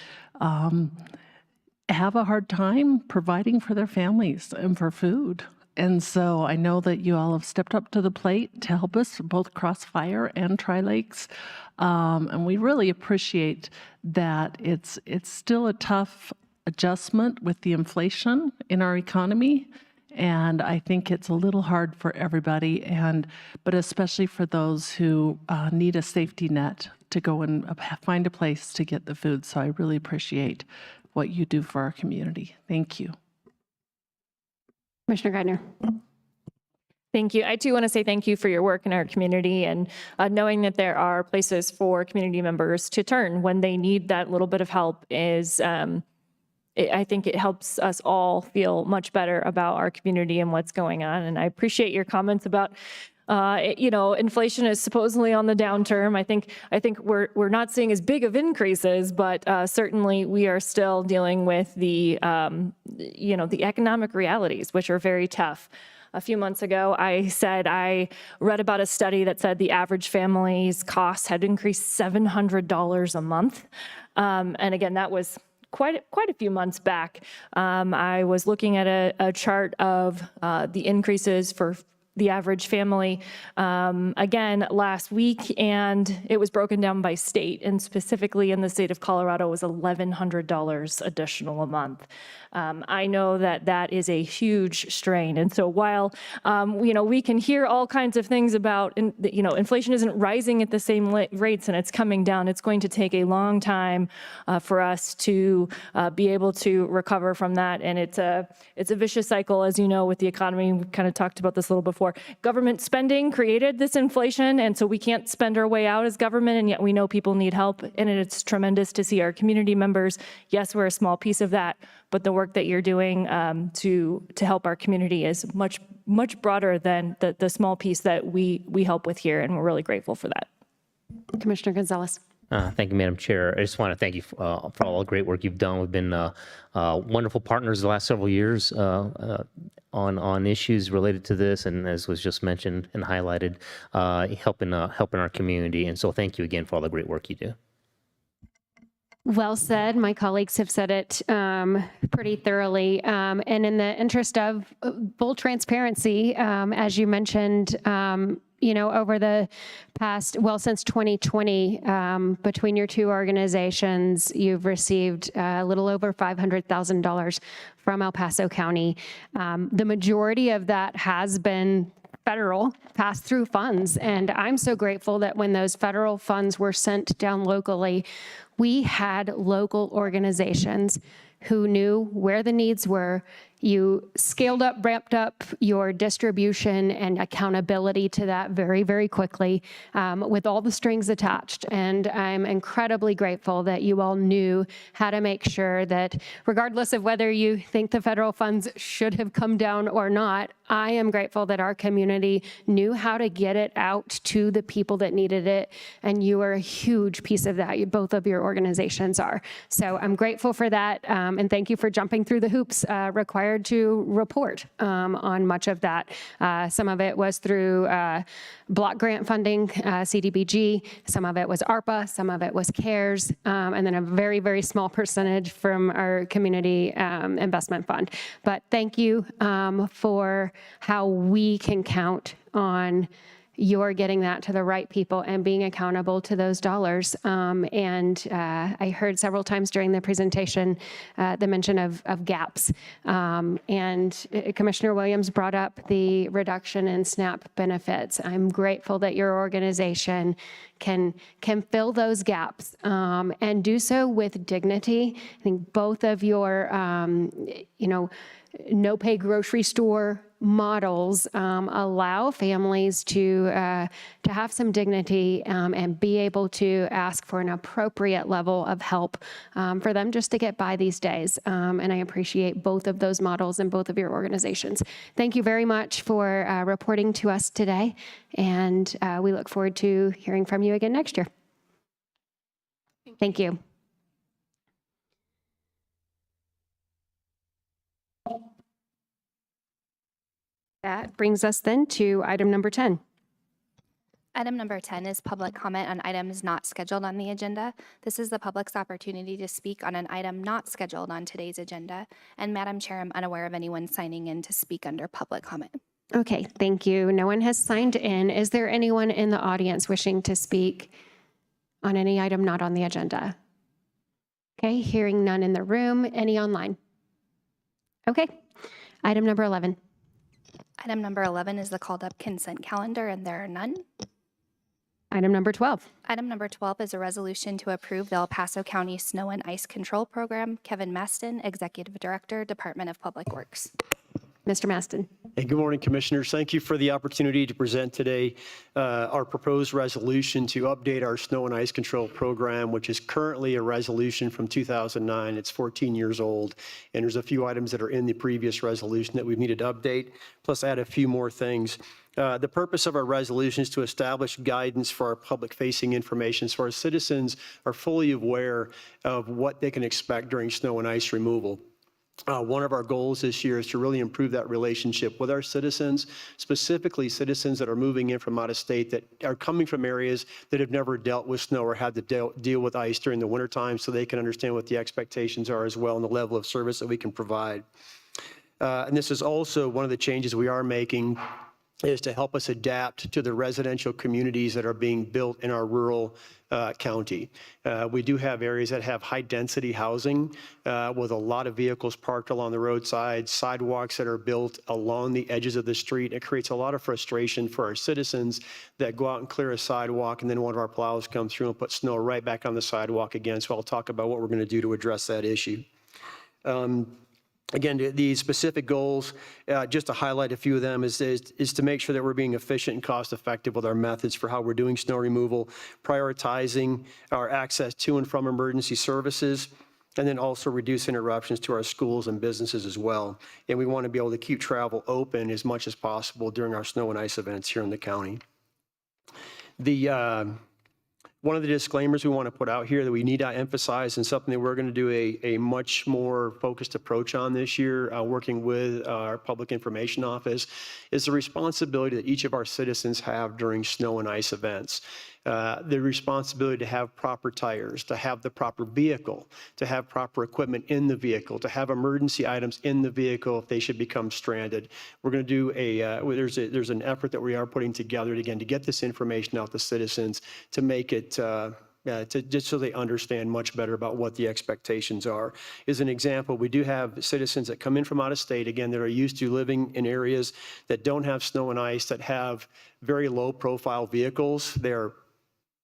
have a hard time providing for their families and for food. And so I know that you all have stepped up to the plate to help us, both Crossfire and Tri-Lakes. And we really appreciate that. It's still a tough adjustment with the inflation in our economy. And I think it's a little hard for everybody, but especially for those who need a safety net to go and find a place to get the food. So I really appreciate what you do for our community. Thank you. Commissioner Gardner. Thank you. I too want to say thank you for your work in our community, and knowing that there are places for community members to turn when they need that little bit of help is, I think it helps us all feel much better about our community and what's going on. And I appreciate your comments about, inflation is supposedly on the downturn. I think we're not seeing as big of increases, but certainly we are still dealing with the economic realities, which are very tough. A few months ago, I read about a study that said the average family's costs had increased $700 a month. And again, that was quite a few months back. I was looking at a chart of the increases for the average family again last week, and it was broken down by state, and specifically in the state of Colorado was $1,100 additional a month. I know that is a huge strain, and so while we can hear all kinds of things about inflation isn't rising at the same rates and it's coming down, it's going to take a long time for us to be able to recover from that, and it's a vicious cycle, as you know, with the economy. We kind of talked about this a little before. Government spending created this inflation, and so we can't spend our way out as government, and yet we know people need help, and it's tremendous to see our community members. Yes, we're a small piece of that, but the work that you're doing to help our community is much broader than the small piece that we help with here, and we're really grateful for that. Commissioner Gonzalez. Thank you, Madam Chair. I just want to thank you for all the great work you've done. We've been wonderful partners the last several years on issues related to this, and as was just mentioned and highlighted, helping our community. And so thank you again for all the great work you do. Well said. My colleagues have said it pretty thoroughly. And in the interest of full transparency, as you mentioned, over the past, since 2020, between your two organizations, you've received a little over $500,000 from El Paso County. The majority of that has been federal pass-through funds. And I'm so grateful that when those federal funds were sent down locally, we had local organizations who knew where the needs were. You scaled up, ramped up your distribution and accountability to that very, very quickly with all the strings attached. And I'm incredibly grateful that you all knew how to make sure that regardless of whether you think the federal funds should have come down or not, I am grateful that our community knew how to get it out to the people that needed it. And you are a huge piece of that. Both of your organizations are. So I'm grateful for that. And thank you for jumping through the hoops required required to report on much of that. Some of it was through block grant funding, CDBG. Some of it was ARPA. Some of it was CARES. And then a very, very small percentage from our community investment fund. But thank you for how we can count on you're getting that to the right people and being accountable to those dollars. I heard several times during the presentation the mention of gaps. And Commissioner Williams brought up the reduction in SNAP benefits. I'm grateful that your organization can fill those gaps and do so with dignity. I think both of your, no pay grocery store models allow families to have some dignity and be able to ask for an appropriate level of help for them just to get by these days. And I appreciate both of those models and both of your organizations. Thank you very much for reporting to us today. And we look forward to hearing from you again next year. Thank you. That brings us then to item number 10. Item number 10 is public comment on items not scheduled on the agenda. This is the public's opportunity to speak on an item not scheduled on today's agenda. And Madam Chair, I'm unaware of anyone signing in to speak under public comment. Okay, thank you. No one has signed in. Is there anyone in the audience wishing to speak on any item not on the agenda? Okay, hearing none in the room. Any online? Okay, item number 11. Item number 11 is the called up consent calendar, and there are none. Item number 12. Item number 12 is a resolution to approve the El Paso County Snow and Ice Control Program. Kevin Maston, Executive Director, Department of Public Works. Mr. Maston. Hey, good morning, Commissioners. Thank you for the opportunity to present today our proposed resolution to update our snow and ice control program, which is currently a resolution from 2009. It's 14 years old, and there's a few items that are in the previous resolution that we've needed to update, plus add a few more things. The purpose of our resolution is to establish guidance for our public-facing information so our citizens are fully aware of what they can expect during snow and ice removal. One of our goals this year is to really improve that relationship with our citizens, specifically citizens that are moving in from out of state that are coming from areas that have never dealt with snow or had to deal with ice during the wintertime, so they can understand what the expectations are as well and the level of service that we can provide. And this is also one of the changes we are making is to help us adapt to the residential communities that are being built in our rural county. We do have areas that have high density housing with a lot of vehicles parked along the roadside, sidewalks that are built along the edges of the street. It creates a lot of frustration for our citizens that go out and clear a sidewalk, and then one of our plows comes through and puts snow right back on the sidewalk again. So I'll talk about what we're going to do to address that issue. Again, the specific goals, just to highlight a few of them, is to make sure that we're being efficient and cost effective with our methods for how we're doing snow removal, prioritizing our access to and from emergency services, and then also reduce interruptions to our schools and businesses as well. And we want to be able to keep travel open as much as possible during our snow and ice events here in the county. One of the disclaimers we want to put out here that we need to emphasize, and something that we're going to do a much more focused approach on this year, working with our public information office, is the responsibility that each of our citizens have during snow and ice events. The responsibility to have proper tires, to have the proper vehicle, to have proper equipment in the vehicle, to have emergency items in the vehicle if they should become stranded. We're going to do there's an effort that we are putting together again to get this information out to citizens to make it just so they understand much better about what the expectations are. As an example, we do have citizens that come in from out of state, again, that are used to living in areas that don't have snow and ice, that have very low profile vehicles. They're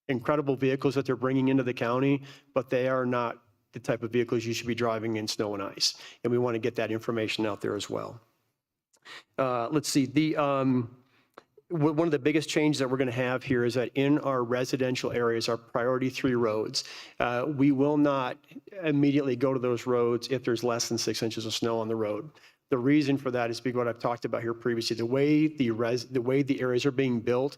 incredible vehicles that they're bringing into the county, but they are not the type of vehicles you should be driving in snow and ice. And we want to get that information out there as well. Let's see, one of the biggest changes that we're going to have here is that in our residential areas, our priority 3 roads, we will not immediately go to those roads if there's less than 6 inches of snow on the road. The reason for that is because what I've talked about here previously, the way the areas are being built,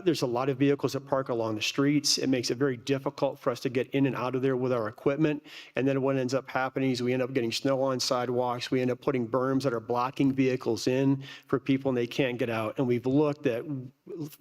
There's a lot of vehicles that park along the streets. It makes it very difficult for us to get in and out of there with our equipment. And then what ends up happening is we end up getting snow on sidewalks. We end up putting berms that are blocking vehicles in for people and they can't get out. And we've looked at,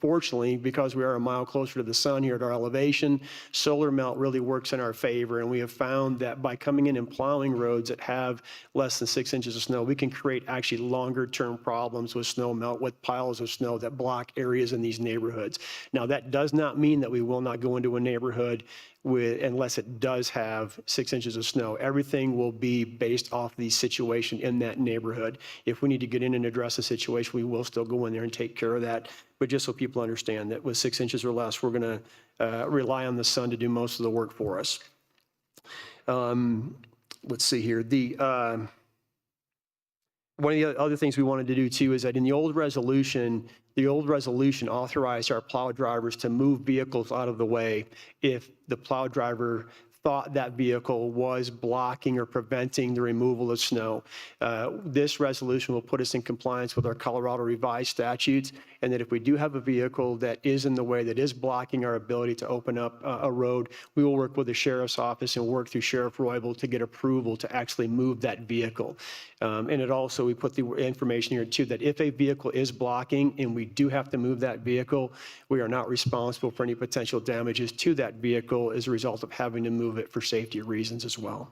fortunately, because we are a mile closer to the sun here at our elevation, solar melt really works in our favor. And we have found that by coming in and plowing roads that have less than 6 inches of snow, we can create actually longer term problems with snow melt, with piles of snow that block areas in these neighborhoods. Now, that does not mean that we will not go into a neighborhood unless it does have 6 inches of snow. Everything will be based off the situation in that neighborhood. If we need to get in and address a situation, we will still go in there and take care of that. But just so people understand that with 6 inches or less, we're going to rely on the sun to do most of the work for us. Let's see here. One of the other things we wanted to do too is that in the old resolution authorized our plow drivers to move vehicles out of the way if the plow driver thought that vehicle was blocking or preventing the removal of snow. This resolution will put us in compliance with our Colorado revised statutes, and that if we do have a vehicle that is in the way, that is blocking our ability to open up a road, we will work with the sheriff's office and work through Sheriff Roybal to get approval to actually move that vehicle. And it also, we put the information here too, that if a vehicle is blocking and we do have to move that vehicle, we are not responsible for any potential damages to that vehicle as a result of having to move it for safety reasons as well.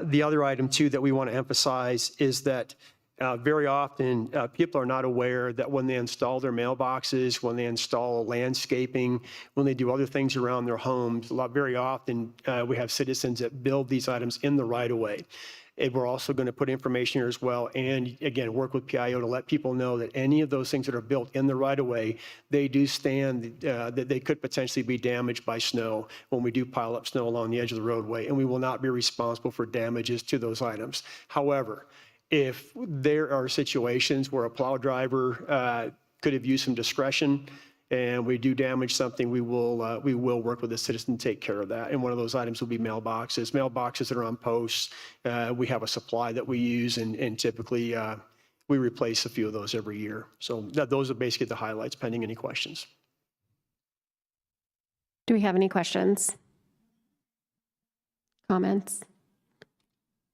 The other item too that we want to emphasize is that very often people are not aware that when they install their mailboxes, when they install landscaping, when they do other things around their homes, very often we have citizens that build these items in the right of way. And we're also going to put information here as well, and again, work with PIO to let people know that any of those things that are built in the right of way, they do stand, that they could potentially be damaged by snow when we do pile up snow along the edge of the roadway, and we will not be responsible for damages to those items. However, if there are situations where a plow driver could have used some discretion and we do damage something, we will work with the citizen to take care of that. And one of those items will be mailboxes. Mailboxes that are on posts, we have a supply that we use, and typically we replace a few of those every year. So those are basically the highlights, pending any questions. Do we have any questions? Comments?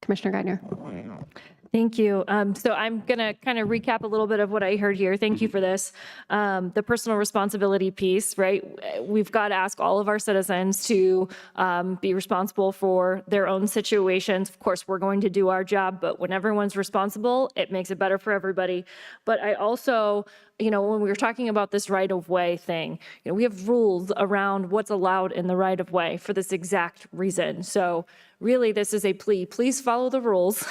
Commissioner Geithner. Thank you. So I'm going to kind of recap a little bit of what I heard here. Thank you for this. The personal responsibility piece, right? We've got to ask all of our citizens to be responsible for their own situations. Of course, we're going to do our job, but when everyone's responsible, it makes it better for everybody. But I also, when we were talking about this right-of-way thing, we have rules around what's allowed in the right-of-way for this exact reason. So really, this is a plea. Please follow the rules.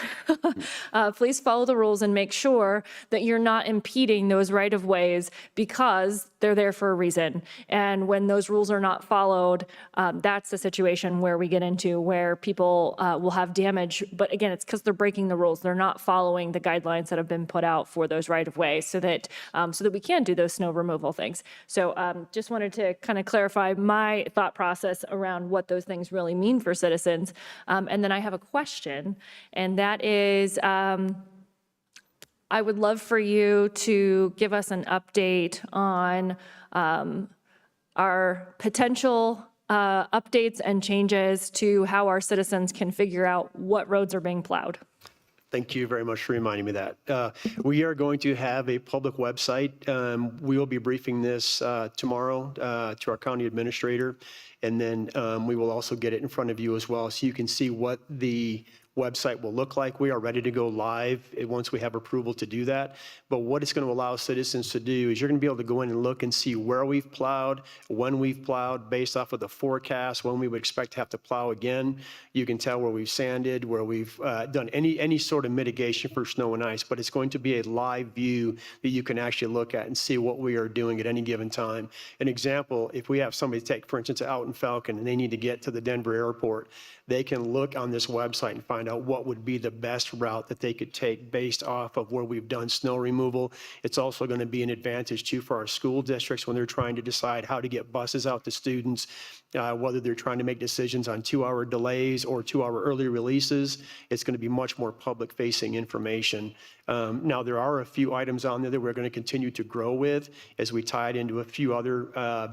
Please follow the rules and make sure that you're not impeding those right-of-ways because they're there for a reason. And when those rules are not followed, that's the situation where we get into where people will have damage. But again, it's because they're breaking the rules. They're not following the guidelines that have been put out for those right-of-ways so that we can do those snow removal things. So just wanted to kind of clarify my thought process around what those things really mean for citizens. And then I have a question, and that is, I would love for you to give us an update on our potential updates and changes to how our citizens can figure out what roads are being plowed. Thank you very much for reminding me of that. We are going to have a public website. We will be briefing this tomorrow to our county administrator, and then we will also get it in front of you as well so you can see what the website will look like. We are ready to go live once we have approval to do that. But what it's going to allow citizens to do is you're going to be able to go in and look and see where we've plowed, when we've plowed, based off of the forecast, when we would expect to have to plow again. You can tell where we've sanded, where we've done any sort of mitigation for snow and ice, but it's going to be a live view that you can actually look at and see what we are doing at any given time. An example, if we have somebody take, for instance, out in Falcon and they need to get to the Denver airport, they can look on this website and find find out what would be the best route that they could take based off of where we've done snow removal. It's also going to be an advantage too for our school districts when they're trying to decide how to get buses out to students, whether they're trying to make decisions on 2-hour delays or 2-hour early releases. It's going to be much more public-facing information. Now, there are a few items on there that we're going to continue to grow with as we tie it into a few other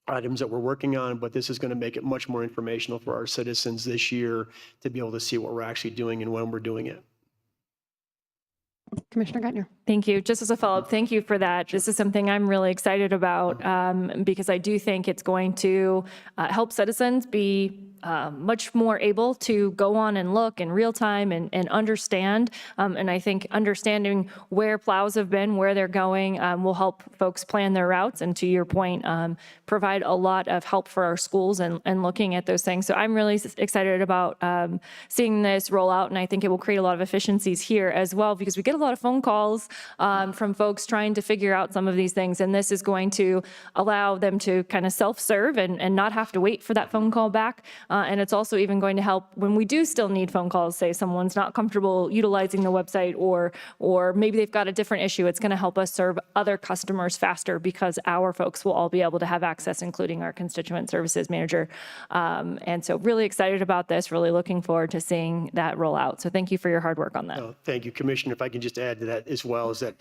items that we're working on, but this is going to make it much more informational for our citizens this year to be able to see what we're actually doing and when we're doing it. Commissioner Gutner. Thank you. Just as a follow-up, thank you for that. This is something I'm really excited about because I do think it's going to help citizens be much more able to go on and look in real time and understand. And I think understanding where plows have been, where they're going, will help folks plan their routes. And to your point, provide a lot of help for our schools and looking at those things. So I'm really excited about seeing this roll out. And I think it will create a lot of efficiencies here as well, because we get a lot of phone calls from folks trying to figure out some of these things. And this is going to allow them to kind of self-serve and not have to wait for that phone call back. And it's also even going to help when we do still need phone calls, say someone's not comfortable utilizing the website or maybe they've got a different issue. It's going to help us serve other customers faster because our folks will all be able to have access, including our constituent services manager. And so really excited about this, really looking forward to seeing that roll out. So thank you for your hard work on that. Oh, thank you, Commissioner. If I can just add to that as well, is that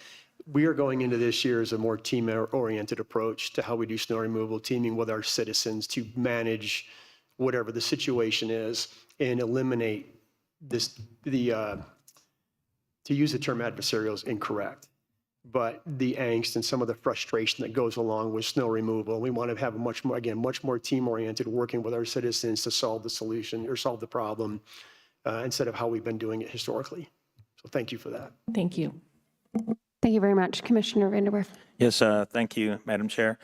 we are going into this year as a more team-oriented approach to how we do snow removal, teaming with our citizens to manage whatever the situation is and eliminate this, to use the term adversarial is incorrect, but the angst and some of the frustration that goes along with snow removal. We want to have a much more team-oriented, working with our citizens to solve the solution or solve the problem instead of how we've been doing it historically. So thank you for that. Thank you. Thank you very much. Commissioner Vanderwerf. Yes, thank you, Madam Chair.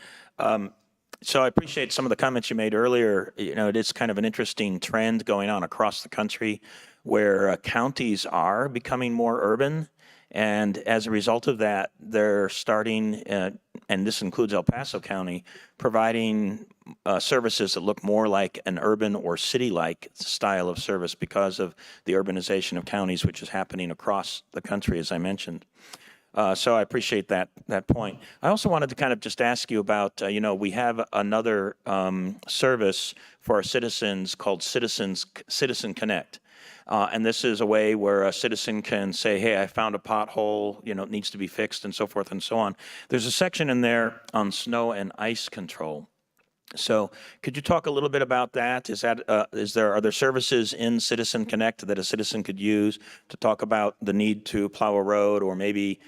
So I appreciate some of the comments you made earlier. You know, it is kind of an interesting trend going on across the country where counties are becoming more urban. And as a result of that, they're starting, and this includes El Paso County, providing services that look more like an urban or city-like style of service because of the urbanization of counties, which is happening across the country, as I mentioned. So I appreciate that point. I also wanted to kind of just ask you about, you know, we have another service for our citizens called Citizen Connect. And this is a way where a citizen can say, hey, I found a pothole, you know, it needs to be fixed and so forth and so on. There's a section in there on snow and ice control. So could you talk a little bit about that? Are there services in Citizen Connect that a citizen could use to talk about the need to plow a road or maybe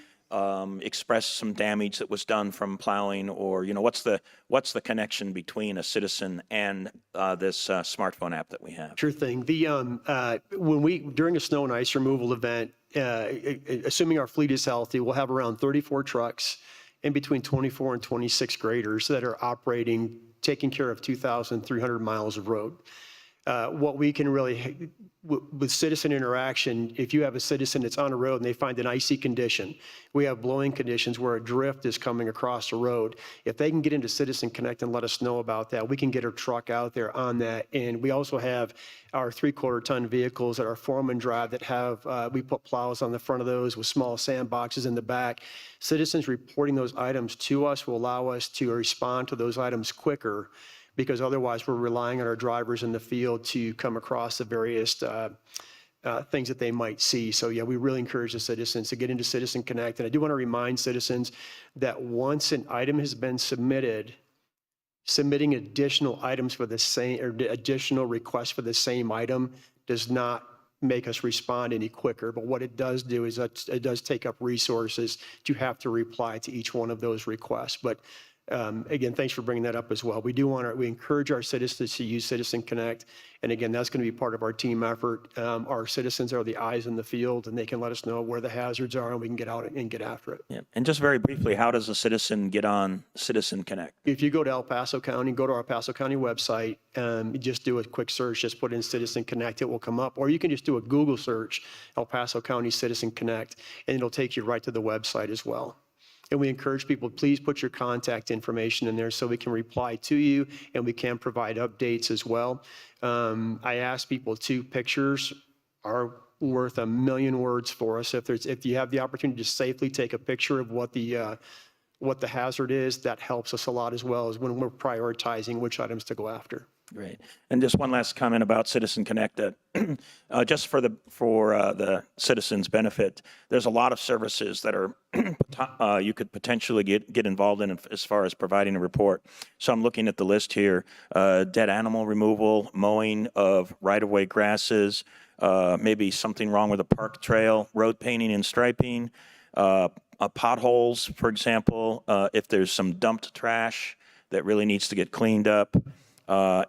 express some damage that was done from plowing, or, you know, what's the connection between a citizen and this smartphone app that we have? Sure thing. During a snow and ice removal event, assuming our fleet is healthy, we'll have around 34 trucks and between 24 and 26 graders that are operating, taking care of 2,300 miles of road. What we can really, with citizen interaction, if you have a citizen that's on a road and they find an icy condition, we have blowing conditions where a drift is coming across the road. If they can get into Citizen Connect and let us know about that, we can get our truck out there on that. And we also have our 3/4-ton vehicles that are foreman drive that have, we put plows on the front of those with small sandboxes in the back. Citizens reporting those items to us will allow us to respond to those items quicker, because otherwise we're relying on our drivers in the field to come across the various things that they might see. So yeah, we really encourage the citizens to get into Citizen Connect. And I do want to remind citizens that once an item has been submitted, submitting additional items for the same, or additional requests for the same item does not make us respond any quicker. But what it does do is that it does take up resources to have to reply to each one of those requests. But again, thanks for bringing that up as well. We encourage our citizens to use Citizen Connect. And again, that's going to be part of our team effort. Our citizens are the eyes in the field, and they can let us know where the hazards are, and we can get out and get after it. Yeah. And just very briefly, how does a citizen get on Citizen Connect? If you go to El Paso County, go to our El Paso County website, just do a quick search, just put in Citizen Connect, it will come up. Or you can just do a Google search, El Paso County Citizen Connect, and it'll take you right to the website as well. And we encourage people, please put your contact information in there so we can reply to you and we can provide updates as well. I ask people 2 pictures are worth a million words for us. If you have the opportunity to safely take a picture of what the hazard is, that helps us a lot as well as when we're prioritizing which items to go after. Great. And just one last comment about Citizen Connect. Just for the citizens' benefit, there's a lot of services that are you could potentially get involved in as far as providing a report. So I'm looking at the list here: dead animal removal, mowing of right-of-way grasses, maybe something wrong with a park trail, road painting and striping, potholes, for example, if there's some dumped trash that really needs to get cleaned up.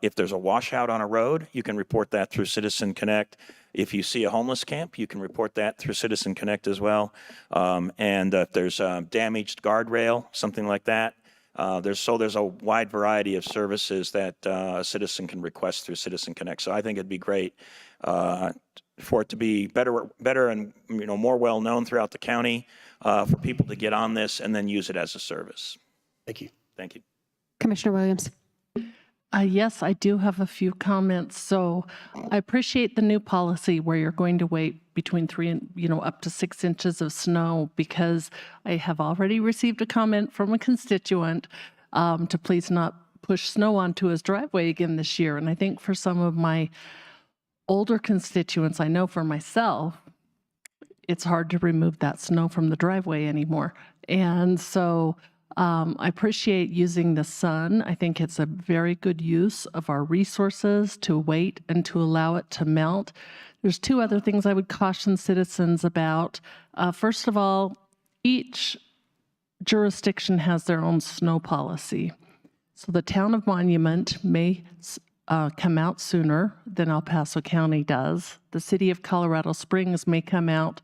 If there's a washout on a road, you can report that through Citizen Connect. If you see a homeless camp, you can report that through Citizen Connect as well. And if there's a damaged guardrail, something like that, there's a wide variety of services that a citizen can request through Citizen Connect. So I think it'd be great for it to be better and more well known throughout the county, for people to get on this and then use it as a service. Thank you. Thank you. Commissioner Williams. Yes, I do have a few comments. So I appreciate the new policy where you're going to wait between 3 and, up to 6 inches of snow, because I have already received a comment from a constituent to please not push snow onto his driveway again this year. And I think for some of my older constituents, I know for myself, it's hard to remove that snow from the driveway anymore. And so I appreciate using the sun. I think it's a very good use of our resources to wait and to allow it to melt. There's 2 other things I would caution citizens about. First of all, each jurisdiction has their own snow policy. So the town of Monument may come out sooner than El Paso County does. The city of Colorado Springs may come out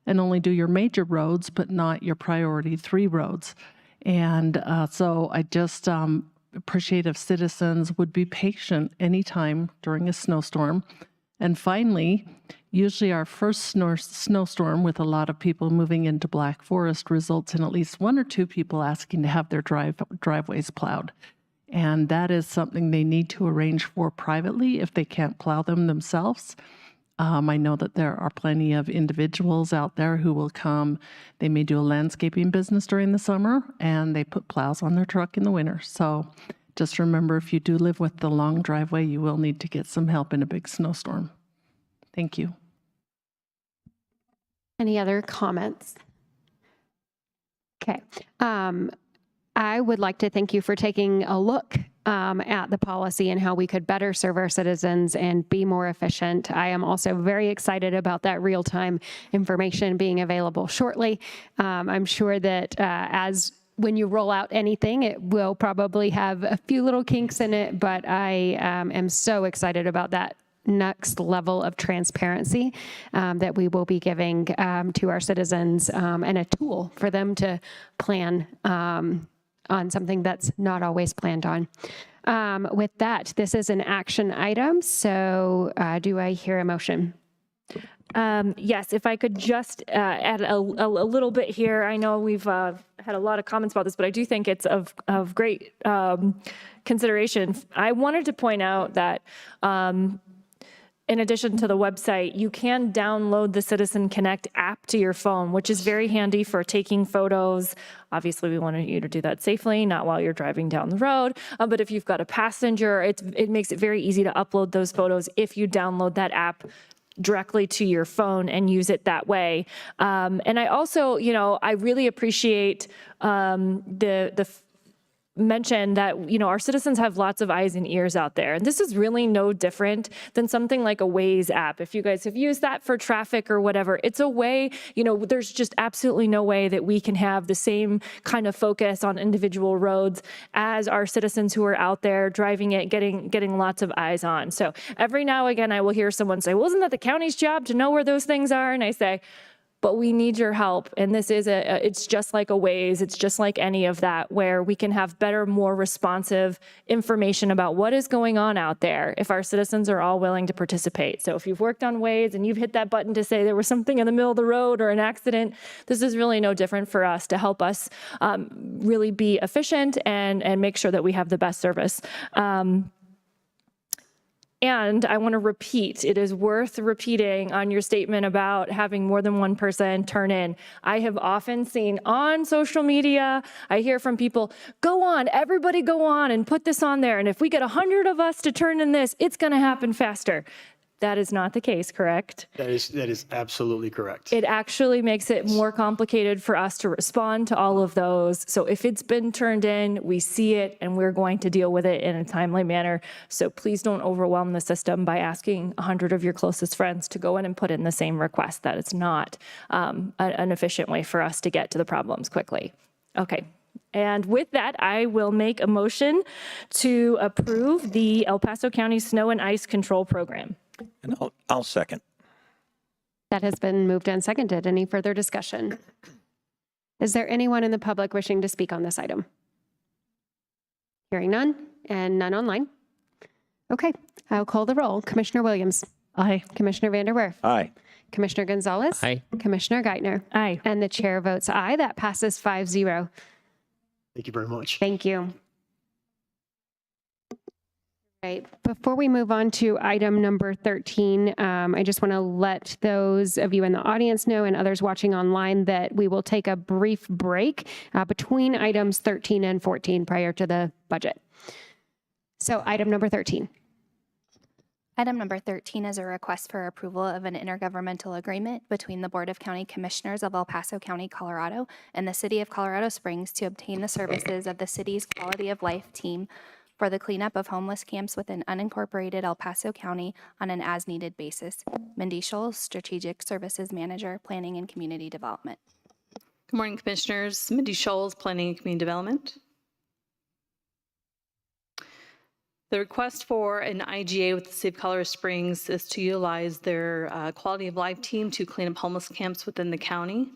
and only do your major roads, but not your priority 3 roads. And so I just appreciate if citizens would be patient anytime during a snowstorm. And finally, usually our first snowstorm with a lot of people moving into Black Forest results in at least 1 or 2 people asking to have their driveways plowed. And that is something they need to arrange for privately if they can't plow them themselves. I know that there are plenty of individuals out there who will come. They may do a landscaping business during the summer, and they put plows on their truck in the winter. So just remember, if you do live with the long driveway, you will need to get some help in a big snowstorm. Thank you. Any other comments? Okay. I would like to thank you for taking a look at the policy and how we could better serve our citizens and be more efficient. I am also very excited about that real-time information being available shortly. I'm sure that when you roll out anything, it will probably have a few little kinks in it, but I am so excited about that next level of transparency that we will be giving to our citizens, and a tool for them to plan on something that's not always planned on. With that, this is an action item, so do I hear a motion? Yes, if I could just add a little bit here. I know we've had a lot of comments about this, but I do think it's of great consideration. I wanted to point out that in addition to the website, you can download the Citizen Connect app to your phone, which is very handy for taking photos. Obviously, we wanted you to do that safely, not while you're driving down the road. But if you've got a passenger, it makes it very easy to upload those photos if you download that app directly to your phone and use it that way. And I also, I really appreciate the mention that, our citizens have lots of eyes and ears out there. And this is really no different than something like a Waze app. If you guys have used that for traffic or whatever, it's a way, there's just absolutely no way that we can have the same kind of focus on individual roads as our citizens who are out there driving it, getting lots of eyes on. So every now and again, I will hear someone say, well, isn't that the county's job to know where those things are? And I say, but we need your help. And this is it's just like a Waze. It's just like any of that, where we can have better, more responsive information about what is going on out there if our citizens are all willing to participate. So if you've worked on Waze and you've hit that button to say there was something in the middle of the road or an accident, this is really no different for us to help us really be efficient and make sure that we have the best service. And I want to repeat, it is worth repeating on your statement about having more than one person turn in. I have often seen on social media, I hear from people, go on, everybody go on and put this on there. And if we get 100 of us to turn in this, it's going to happen faster. That is not the case, correct? That is absolutely correct. It actually makes it more complicated for us to respond to all of those. So if it's been turned in, we see it and we're going to deal with it in a timely manner. So please don't overwhelm the system by asking 100 of your closest friends to go in and put in the same request. That is not an efficient way for us to get to the problems quickly. Okay. And with that, I will make a motion to approve the El Paso County Snow and Ice Control Program. And I'll second. That has been moved and seconded. Any further discussion? Is there anyone in the public wishing to speak on this item? Hearing none and none online. Okay, I'll call the roll. Commissioner Williams. Aye. Commissioner Vanderwerf. Aye. Commissioner Gonzalez. Aye. Commissioner Geithner. Aye. And the chair votes aye. That passes 5-0. Thank you very much. Thank you. Right. Before we move on to item number 13, I just want to let those of you in the audience know and others watching online that we will take a brief break between items 13 and 14 prior to the budget. So item number 13. Item number 13 is a request for approval of an intergovernmental agreement between the Board of County Commissioners of El Paso County, Colorado, and the City of Colorado Springs to obtain the services of the city's Quality of Life team for the cleanup of homeless camps within unincorporated El Paso County on an as-needed basis. Mindy Scholes, Strategic Services Manager, Planning and Community Development. Good morning, Commissioners. Mindy Scholes, Planning and Community Development. The request for an IGA with the City of Colorado Springs is to utilize their Quality of Life team to clean up homeless camps within the county.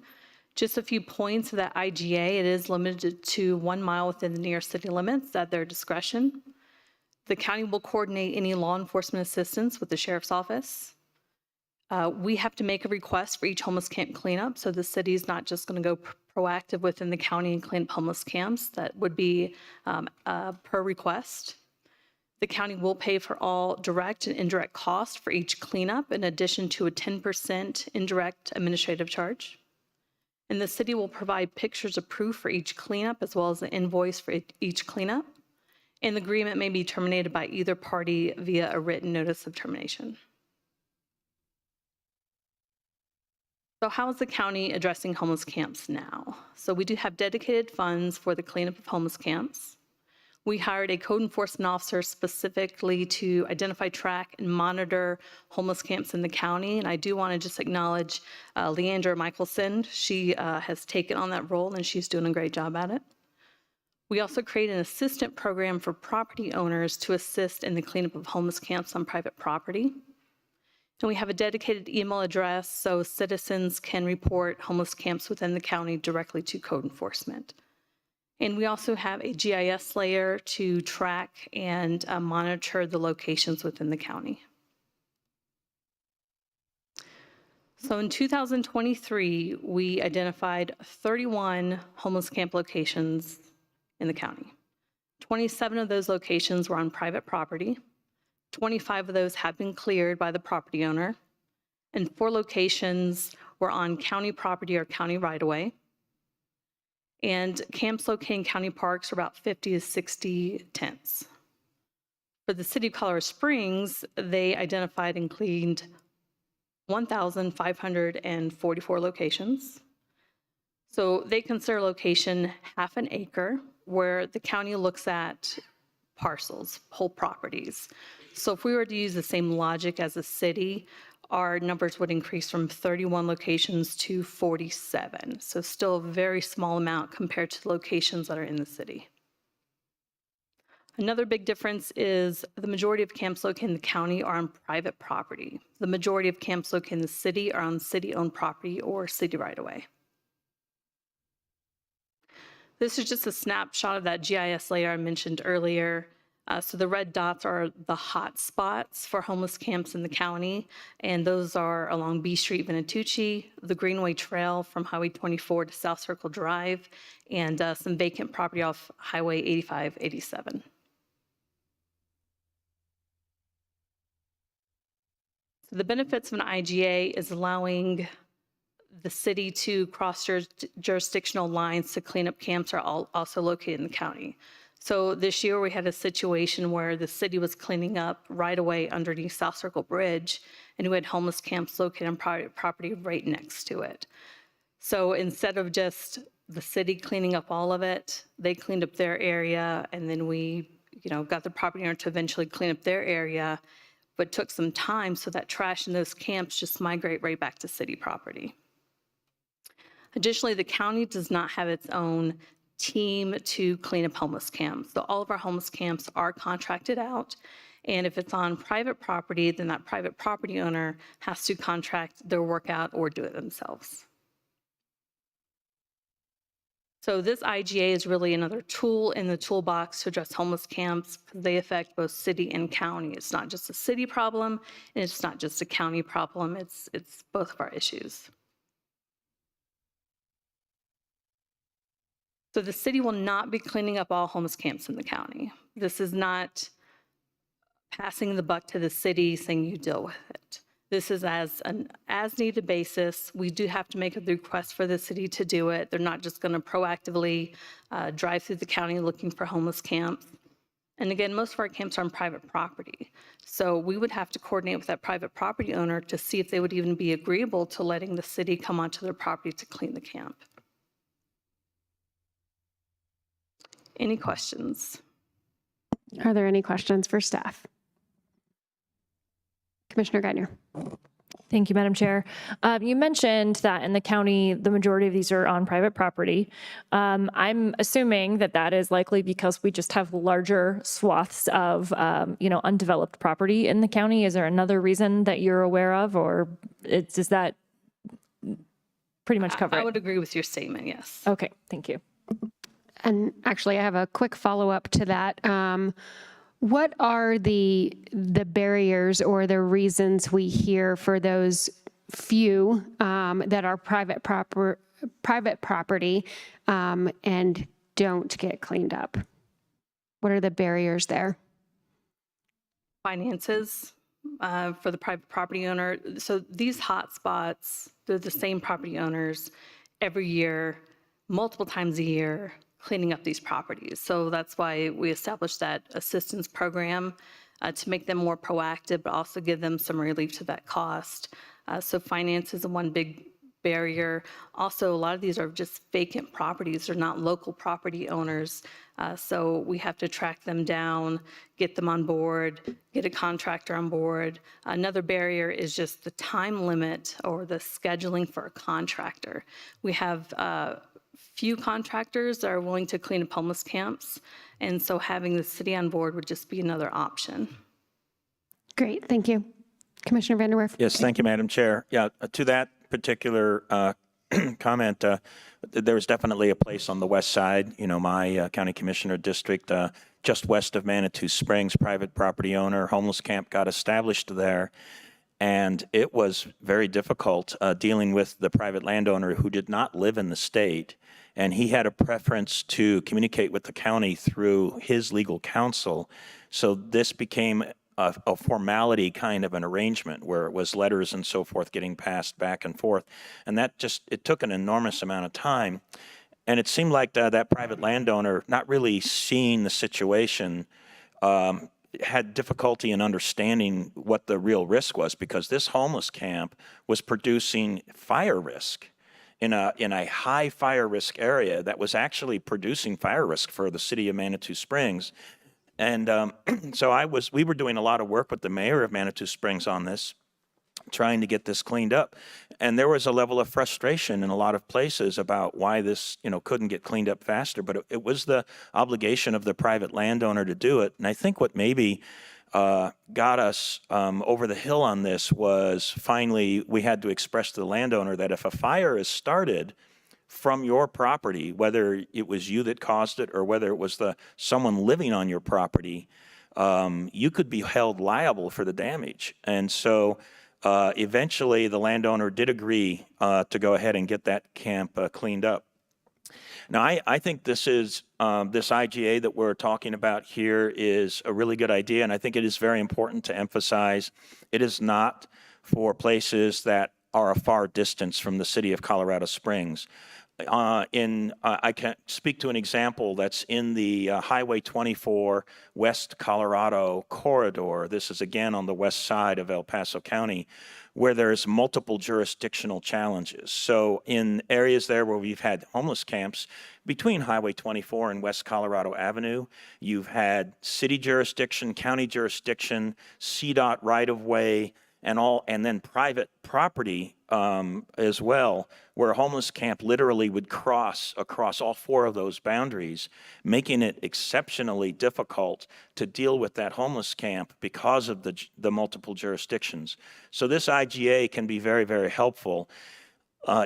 Just a few points of that IGA. It is limited to 1 mile within the New York City limits at their discretion. The county will coordinate any law enforcement assistance with the Sheriff's Office. We have to make a request for each homeless camp cleanup, so the city is not just going to go proactive within the county and clean up homeless camps. That would be per request. The county will pay for all direct and indirect costs for each cleanup, in addition to a 10% indirect administrative charge. And the city will provide pictures of proof for each cleanup, as well as an invoice for each cleanup. And the agreement may be terminated by either party via a written notice of termination. So how is the county addressing homeless camps now? So we do have dedicated funds for the cleanup of homeless camps. We hired a code enforcement officer specifically to identify, track, and monitor homeless camps in the county. And I do want to just acknowledge Leandra Michelson. She has taken on that role and she's doing a great job at it. We also created an assistant program for property owners to assist in the cleanup of homeless camps on private property. And we have a dedicated email address so citizens can report homeless camps within the county directly to code enforcement. And we also have a GIS layer to track and monitor the locations within the county. So in 2023, we identified 31 homeless camp locations in the county. 27 of those locations were on private property. 25 of those have been cleared by the property owner. And 4 locations were on county property or county right-of-way. And camps located in county parks are about 50 to 60 tents. For the City of Colorado Springs, they identified and cleaned 1,544 locations. So they consider location half an acre, where the county looks at parcels, whole properties. So if we were to use the same logic as a city, our numbers would increase from 31 locations to 47. So still a very small amount compared to the locations that are in the city. Another big difference is the majority of camps located in the county are on private property. The majority of camps located in the city are on city-owned property or city right-of-way. This is just a snapshot of that GIS layer I mentioned earlier. So the red dots are the hot spots for homeless camps in the county, and those are along B Street, Venatucci, the Greenway Trail from Highway 24 to South Circle Drive, and some vacant property off Highway 85, 87. So the benefits of an IGA is allowing the city to cross jurisdictional lines to clean up camps are also located in the county. So this year we had a situation where the city was cleaning up right away underneath South Circle Bridge, and we had homeless camps located on private property right next to it. So instead of just the city cleaning up all of it, they cleaned up their area, and then we, got the property owner to eventually clean up their area, but took some time so that trash in those camps just migrate right back to city property. Additionally, the county does not have its own team to clean up homeless camps. So all of our homeless camps are contracted out. And if it's on private property, then that private property owner has to contract their work out or do it themselves. So this IGA is really another tool in the toolbox to address homeless camps. They affect both city and county. It's not just a city problem, and it's not just a county problem. It's both of our issues. So the city will not be cleaning up all homeless camps in the county. This is not passing the buck to the city saying you deal with it. This is as an as-needed basis. We do have to make a request for the city to do it. They're not just going to proactively drive through the county looking for homeless camps. And again, most of our camps are on private property. So we would have to coordinate with that private property owner to see if they would even be agreeable to letting the city come onto their property to clean the camp. Any questions? Are there any questions for staff? Commissioner Geithner. Thank you, Madam Chair. You mentioned that in the county, the majority of these are on private property. I'm assuming that that is likely because we just have larger swaths of, undeveloped property in the county. Is there another reason that you're aware of, or does that pretty much cover it? I would agree with your statement, yes. Okay, thank you. And actually, I have a quick follow-up to that. What are the barriers or the reasons we hear for those few that are private property and don't get cleaned up? What are the barriers there? Finances for the private property owner. So these hot spots, they're the same property owners every year, multiple times a year, cleaning up these properties. So that's why we established that assistance program to make them more proactive, but also give them some relief to that cost. So finance is one big barrier. Also, a lot of these are just vacant properties. They're not local property owners. So we have to track them down, get them on board, get a contractor on board. Another barrier is just the time limit or the scheduling for a contractor. We have few contractors that are willing to clean up homeless camps, and so having the city on board would just be another option. Great, thank you. Commissioner Vanderwerf. Yes, thank you, Madam Chair. Yeah, to that particular comment, there was definitely a place on the west side, my county commissioner district, just west of Manitou Springs, private property owner, homeless camp got established there. And it was very difficult dealing with the private landowner who did not live in the state. And he had a preference to communicate with the county through his legal counsel. So this became a formality kind of an arrangement where it was letters and so forth getting passed back and forth. And that it took an enormous amount of time. And it seemed like that private landowner, not really seeing the situation, had difficulty in understanding what the real risk was, because this homeless camp was producing fire risk in a high fire risk area that was actually producing fire risk for the city of Manitou Springs. And so we were doing a lot of work with the mayor of Manitou Springs on this, trying to get this cleaned up. And there was a level of frustration in a lot of places about why this, couldn't get cleaned up faster, but it was the obligation of the private landowner to do it. And I think what maybe got us over the hill on this was finally we had to express to the landowner that if a fire is started from your property, whether it was you that caused it or whether it was someone living on your property, you could be held liable for the damage. And so eventually the landowner did agree to go ahead and get that camp cleaned up. Now, I think this IGA that we're talking about here is a really good idea, and I think it is very important to emphasize it is not for places that are a far distance from the city of Colorado Springs. I can speak to an example that's in the Highway 24 West Colorado corridor. This is again on the west side of El Paso County, where there's multiple jurisdictional challenges. So in areas there where we've had homeless camps between Highway 24 and West Colorado Avenue, you've had city jurisdiction, county jurisdiction, CDOT right-of-way, and then private property as well, where a homeless camp literally would cross across all four of those boundaries, making it exceptionally difficult to deal with that homeless camp because of the multiple jurisdictions. So this IGA can be very, very helpful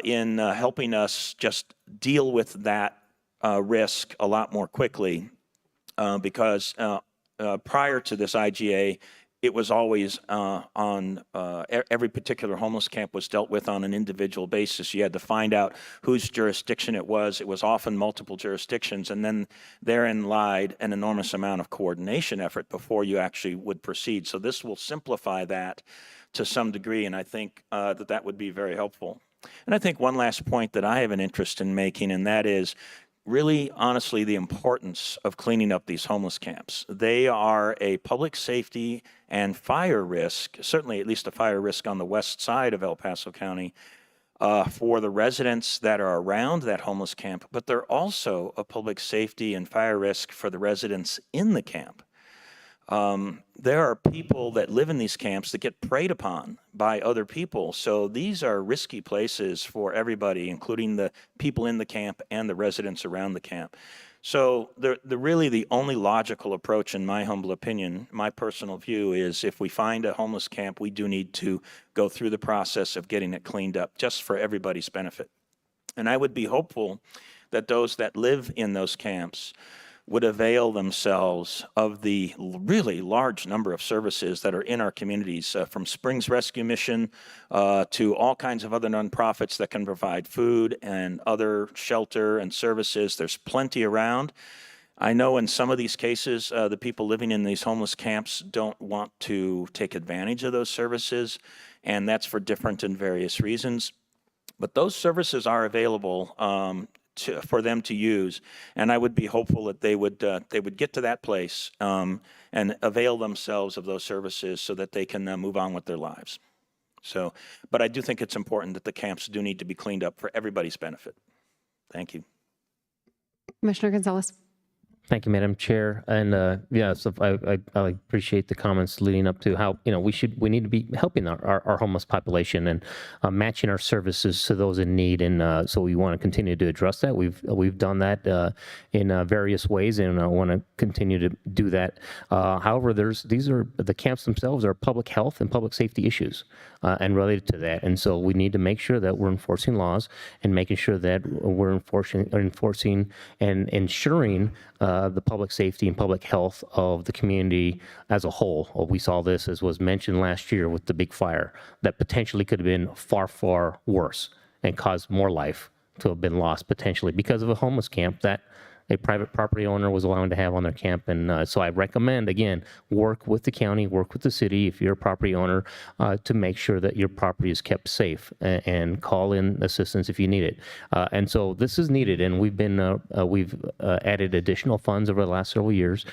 in helping us just deal with that risk a lot more quickly because prior to this IGA, it was always on every particular homeless camp was dealt with on an individual basis. You had to find out whose jurisdiction it was. It was often multiple jurisdictions, and then therein lied an enormous amount of coordination effort before you actually would proceed. So this will simplify that to some degree, and I think that would be very helpful. And I think one last point that I have an interest in making, and that is really, honestly, the importance of cleaning up these homeless camps. They are a public safety and fire risk, certainly at least a fire risk on the west side of El Paso County, for the residents that are around that homeless camp, but they're also a public safety and fire risk for the residents in the camp. There are people that live in these camps that get preyed upon by other people. So these are risky places for everybody, including the people in the camp and the residents around the camp. So really the only logical approach, in my humble opinion, my personal view, is if we find a homeless camp, we do need to go through the process of getting it cleaned up just for everybody's benefit. And I would be hopeful that those that live in those camps would avail themselves of the really large number of services that are in our communities, from Springs Rescue Mission to all kinds of other nonprofits that can provide food and other shelter and services. There's plenty around. I know in some of these cases, the people living in these homeless camps don't want to take advantage of those services, and that's for different and various reasons. But those services are available for them to use, and I would be hopeful that they would get to that place and avail themselves of those services so that they can move on with their lives. So, but I do think it's important that the camps do need to be cleaned up for everybody's benefit. Thank you. Commissioner Gonzalez. Thank you, Madam Chair. And yeah, so I appreciate the comments leading up to how, we need to be helping our homeless population and matching our services to those in need. And so we want to continue to address that. We've done that in various ways, and I want to continue to do that. However, the camps themselves are public health and public safety issues and related to that. And so we need to make sure that we're enforcing laws and making sure that we're enforcing and ensuring the public safety and public health of the community as a whole. We saw this, as was mentioned last year, with the big fire that potentially could have been far, far worse and caused more life to have been lost potentially because of a homeless camp that a private property owner was allowing to have on their camp. And so I recommend, again, work with the county, work with the city, if you're a property owner, to make sure that your property is kept safe and call in assistance if you need it. And so this is needed, and we've added additional funds over the last several years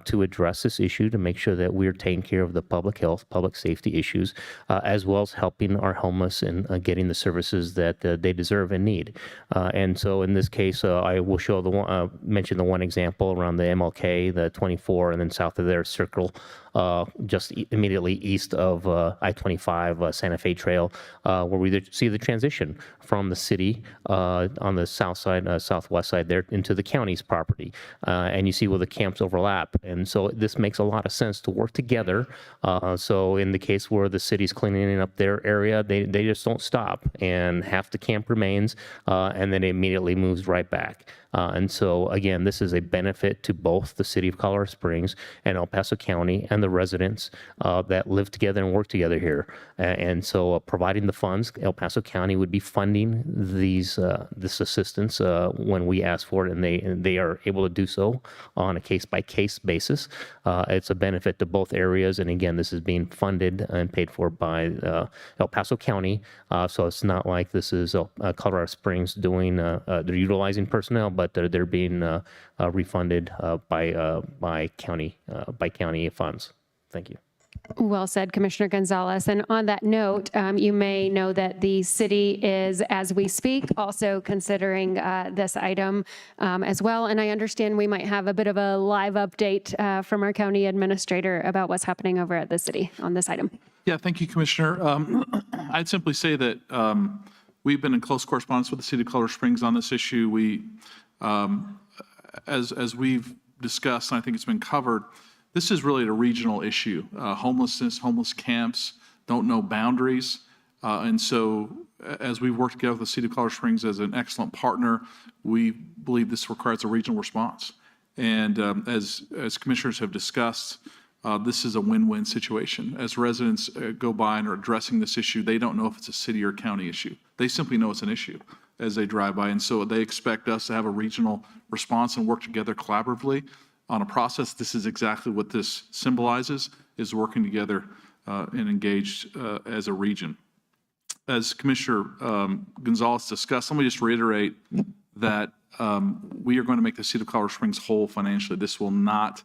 to address this issue, to make sure that we're taking care of the public health, public safety issues, as well as helping our homeless and getting the services that they deserve and need. And so in this case, I will show mention the one example around the MLK, the 24, and then south of there, Circle, just immediately east of I-25 Santa Fe Trail, where we see the transition from the city on the south side, southwest side there, into the county's property. And you see where the camps overlap. And so this makes a lot of sense to work together. So in the case where the city's cleaning up their area, they just don't stop. And half the camp remains, and then it immediately moves right back. And so, again, this is a benefit to both the city of Colorado Springs and El Paso County and the residents that live together and work together here. And so providing the funds, El Paso County would be funding this assistance when we ask for it, and they are able to do so on a case-by-case basis. It's a benefit to both areas, and again, this is being funded and paid for by El Paso County, so it's not like this is Colorado Springs doing, they're utilizing personnel, but they're being refunded by county funds. Thank you. Well said, Commissioner Gonzalez. And on that note, you may know that the city is, as we speak, also considering this item as well. And I understand we might have a bit of a live update from our county administrator about what's happening over at the city on this item. Yeah, thank you, Commissioner. I'd simply say that we've been in close correspondence with the city of Colorado Springs on this issue. We, as we've discussed, and I think it's been covered, this is really a regional issue. Homelessness, homeless camps don't know boundaries. And so as we work together with the city of Colorado Springs as an excellent partner, we believe this requires a regional response. And as commissioners have discussed, this is a win-win situation. As residents go by and are addressing this issue, they don't know if it's a city or county issue. They simply know it's an issue as they drive by. And so they expect us to have a regional response and work together collaboratively on a process. This is exactly what this symbolizes, is working together and engaged as a region. As Commissioner Gonzalez discussed, let me just reiterate that we are going to make the city of Colorado Springs whole financially. This will not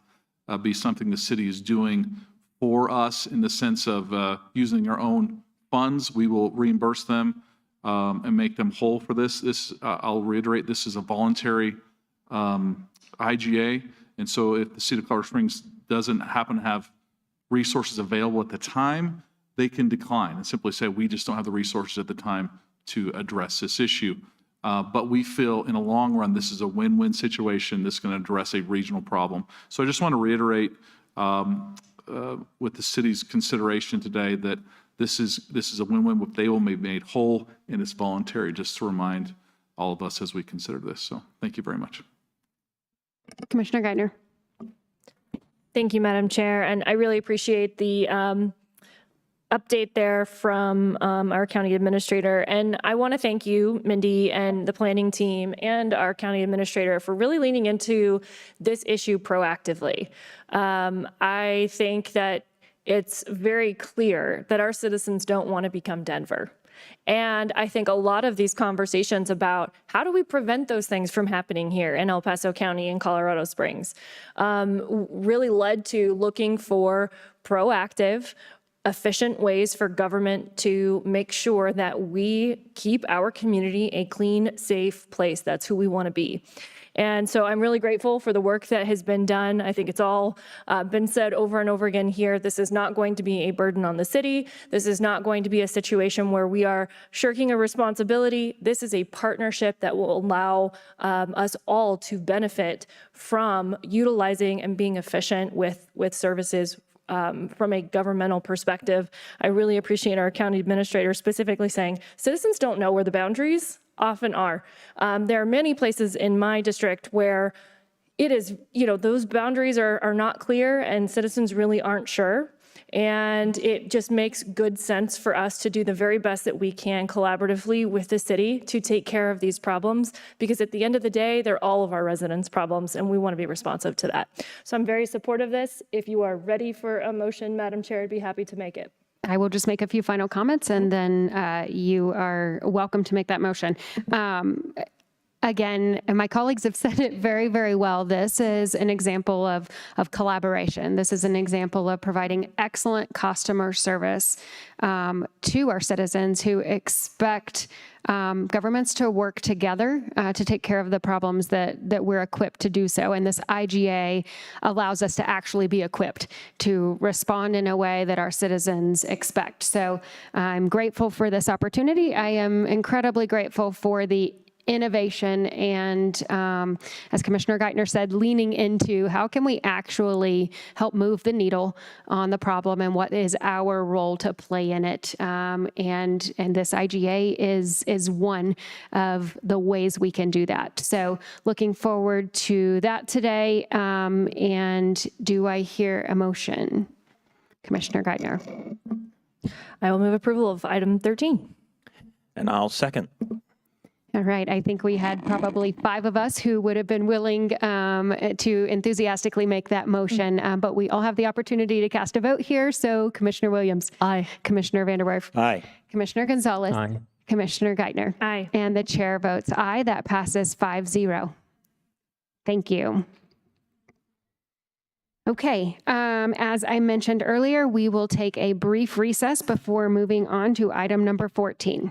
be something the city is doing for us in the sense of using our own funds. We will reimburse them and make them whole for this. I'll reiterate, this is a voluntary IGA. And so if the city of Colorado Springs doesn't happen to have resources available at the time, they can decline and simply say, we just don't have the resources at the time to address this issue. But we feel in the long run, this is a win-win situation that's going to address a regional problem. So I just want to reiterate with the city's consideration today that this is a win-win, but they will be made whole, and it's voluntary, just to remind all of us as we consider this. So thank you very much. Commissioner Geithner. Thank you, Madam Chair. And I really appreciate the update there from our county administrator. And I want to thank you, Mindy, and the planning team and our county administrator for really leaning into this issue proactively. I think that it's very clear that our citizens don't want to become Denver. And I think a lot of these conversations about how do we prevent those things from happening here in El Paso County and Colorado Springs really led to looking for proactive, efficient ways for government to make sure that we keep our community a clean, safe place. That's who we want to be. And so I'm really grateful for the work that has been done. I think it's all been said over and over again here. This is not going to be a burden on the city. This is not going to be a situation where we are shirking a responsibility. This is a partnership that will allow us all to benefit from utilizing and being efficient with services from a governmental perspective. I really appreciate our county administrator specifically saying citizens don't know where the boundaries often are. There are many places in my district where it is, those boundaries are not clear and citizens really aren't sure. And it just makes good sense for us to do the very best that we can collaboratively with the city to take care of these problems, because at the end of the day, they're all of our residents' problems, and we want to be responsive to that. So I'm very supportive of this. If you are ready for a motion, Madam Chair, I'd be happy to make it. I will just make a few final comments, and then you are welcome to make that motion. Again, and my colleagues have said it very, very well. This is an example of collaboration. This is an example of providing excellent customer service to our citizens who expect governments to work together to take care of the problems that we're equipped to do so. And this IGA allows us to actually be equipped to respond in a way that our citizens expect. So I'm grateful for this opportunity. I am incredibly grateful for the innovation and, as Commissioner Geithner said, leaning into how can we actually help move the needle on the problem and what is our role to play in it. And this IGA is one of the ways we can do that. So looking forward to that today. And do I hear a motion? Commissioner Geithner. I will move approval of item 13. And I'll second. All right, I think we had probably 5 of us who would have been willing to enthusiastically make that motion, but we all have the opportunity to cast a vote here. So Commissioner Williams. Aye. Commissioner Vanderwerf. Aye. Commissioner Gonzalez. Aye. Commissioner Geithner. Aye. And the chair votes aye. That passes 5-0. Thank you. Okay, as I mentioned earlier, we will take a brief recess before moving on to item number 14.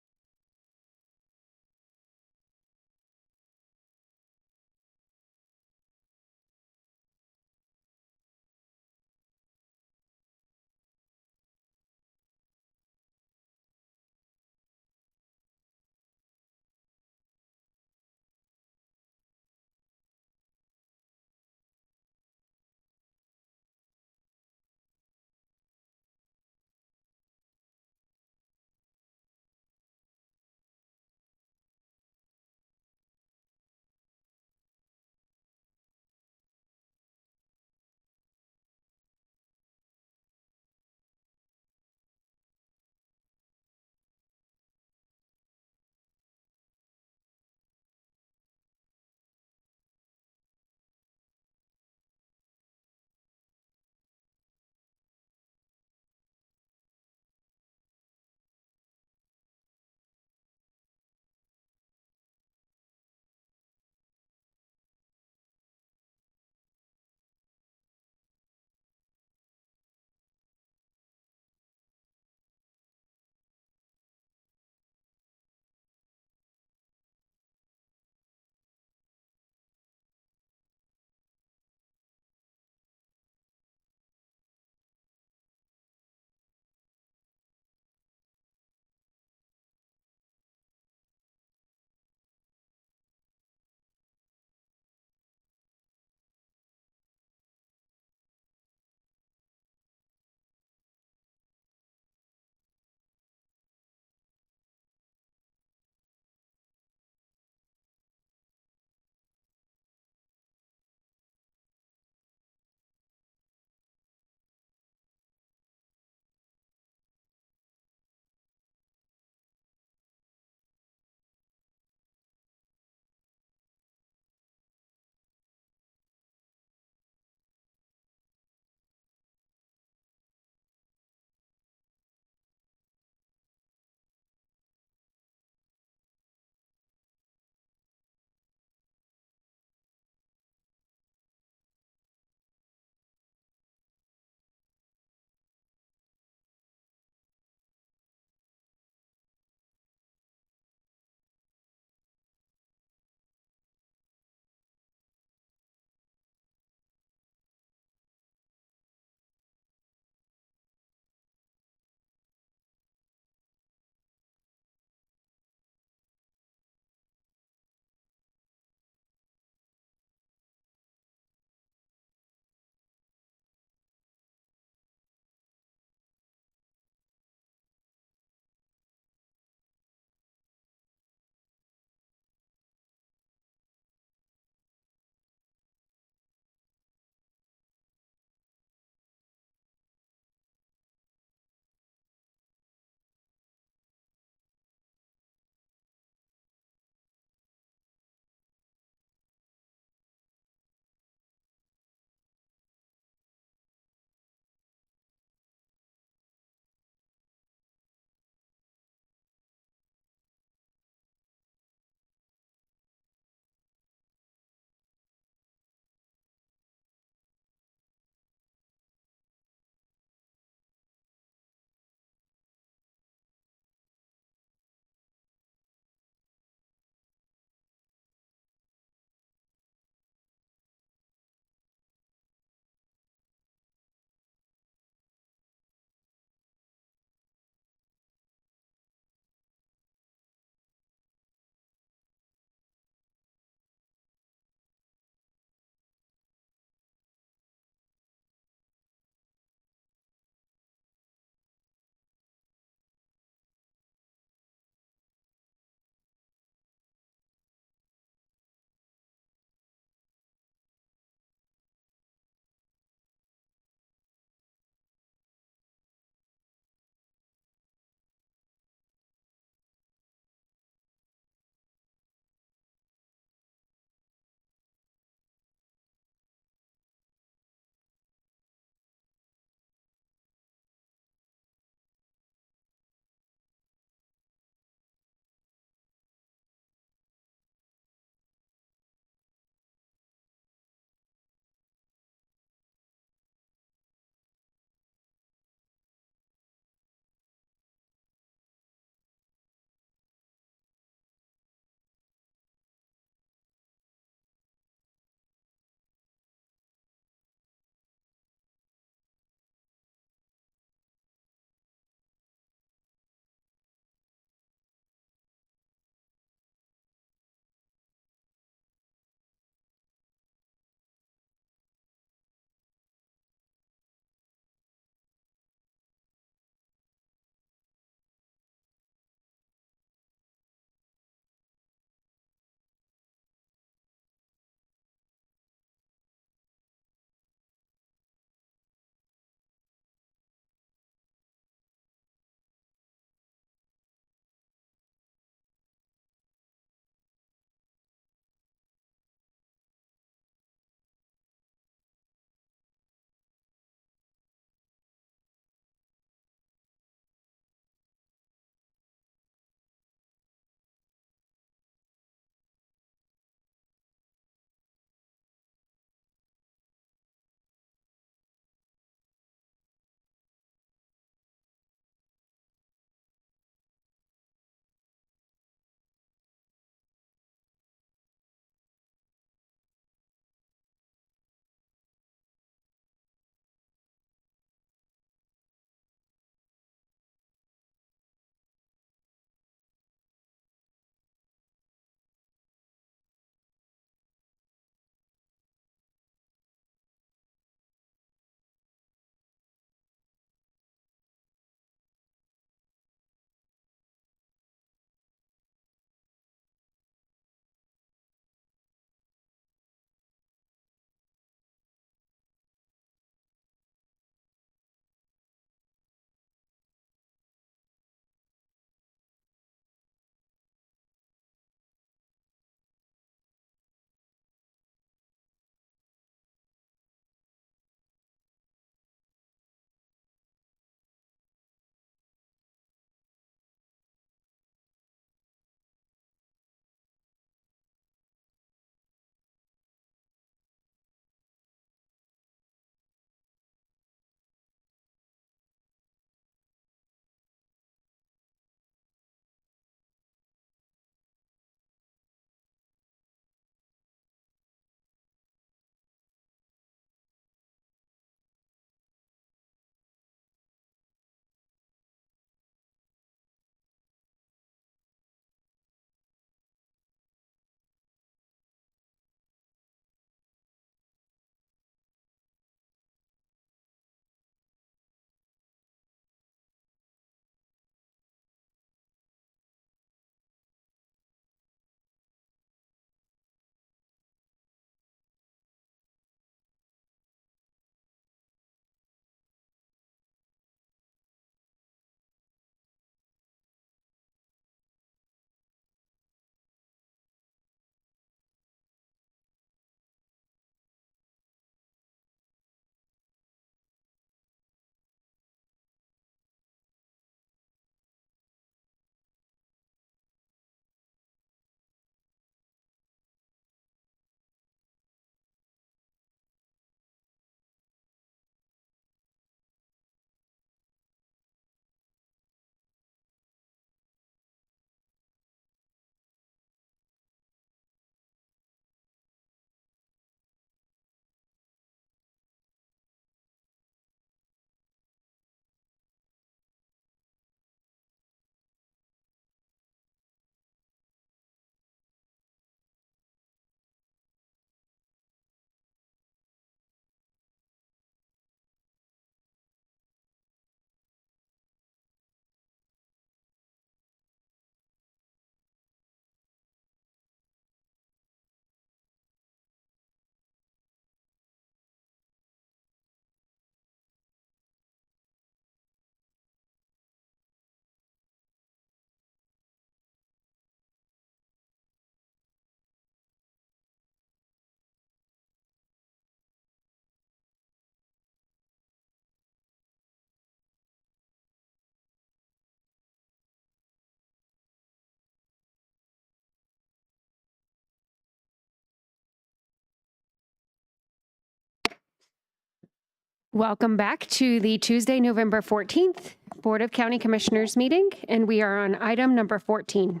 Welcome back to the Tuesday, November 14th Board of County Commissioners meeting, and we are on item number 14.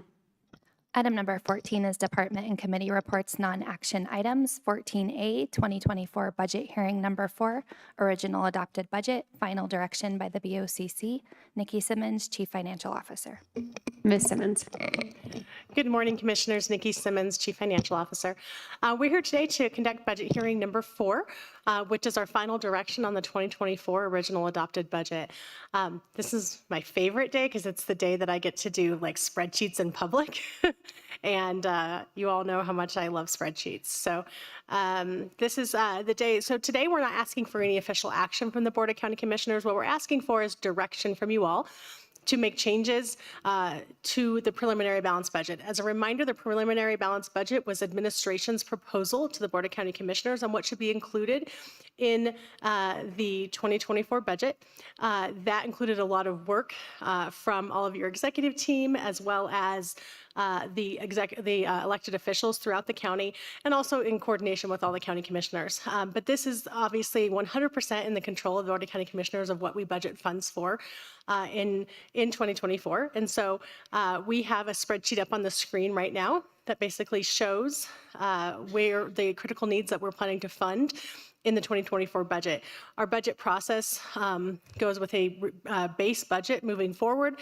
Item number 14 is department and committee reports, non-action items. 14A, 2024 budget hearing number 4, original adopted budget, final direction by the BOCC. Nikki Simmons, Chief Financial Officer. Ms. Simmons. Good morning, Commissioners. Nikki Simmons, Chief Financial Officer. We're here today to conduct budget hearing number 4, which is our final direction on the 2024 original adopted budget. This is my favorite day because it's the day that I get to do like spreadsheets in public. And you all know how much I love spreadsheets. So this is the day. So today we're not asking for any official action from the Board of County Commissioners. What we're asking for is direction from you all to make changes to the preliminary balanced budget. As a reminder, the preliminary balanced budget was administration's proposal to the Board of County Commissioners on what should be included in the 2024 budget. That included a lot of work from all of your executive team, as well as the elected officials throughout the county, and also in coordination with all the county commissioners. But this is obviously 100% in the control of the Board of County Commissioners of what we budget funds for in 2024. And so we have a spreadsheet up on the screen right now that basically shows where the critical needs that we're planning to fund in the 2024 budget. Our budget process goes with a base budget moving forward.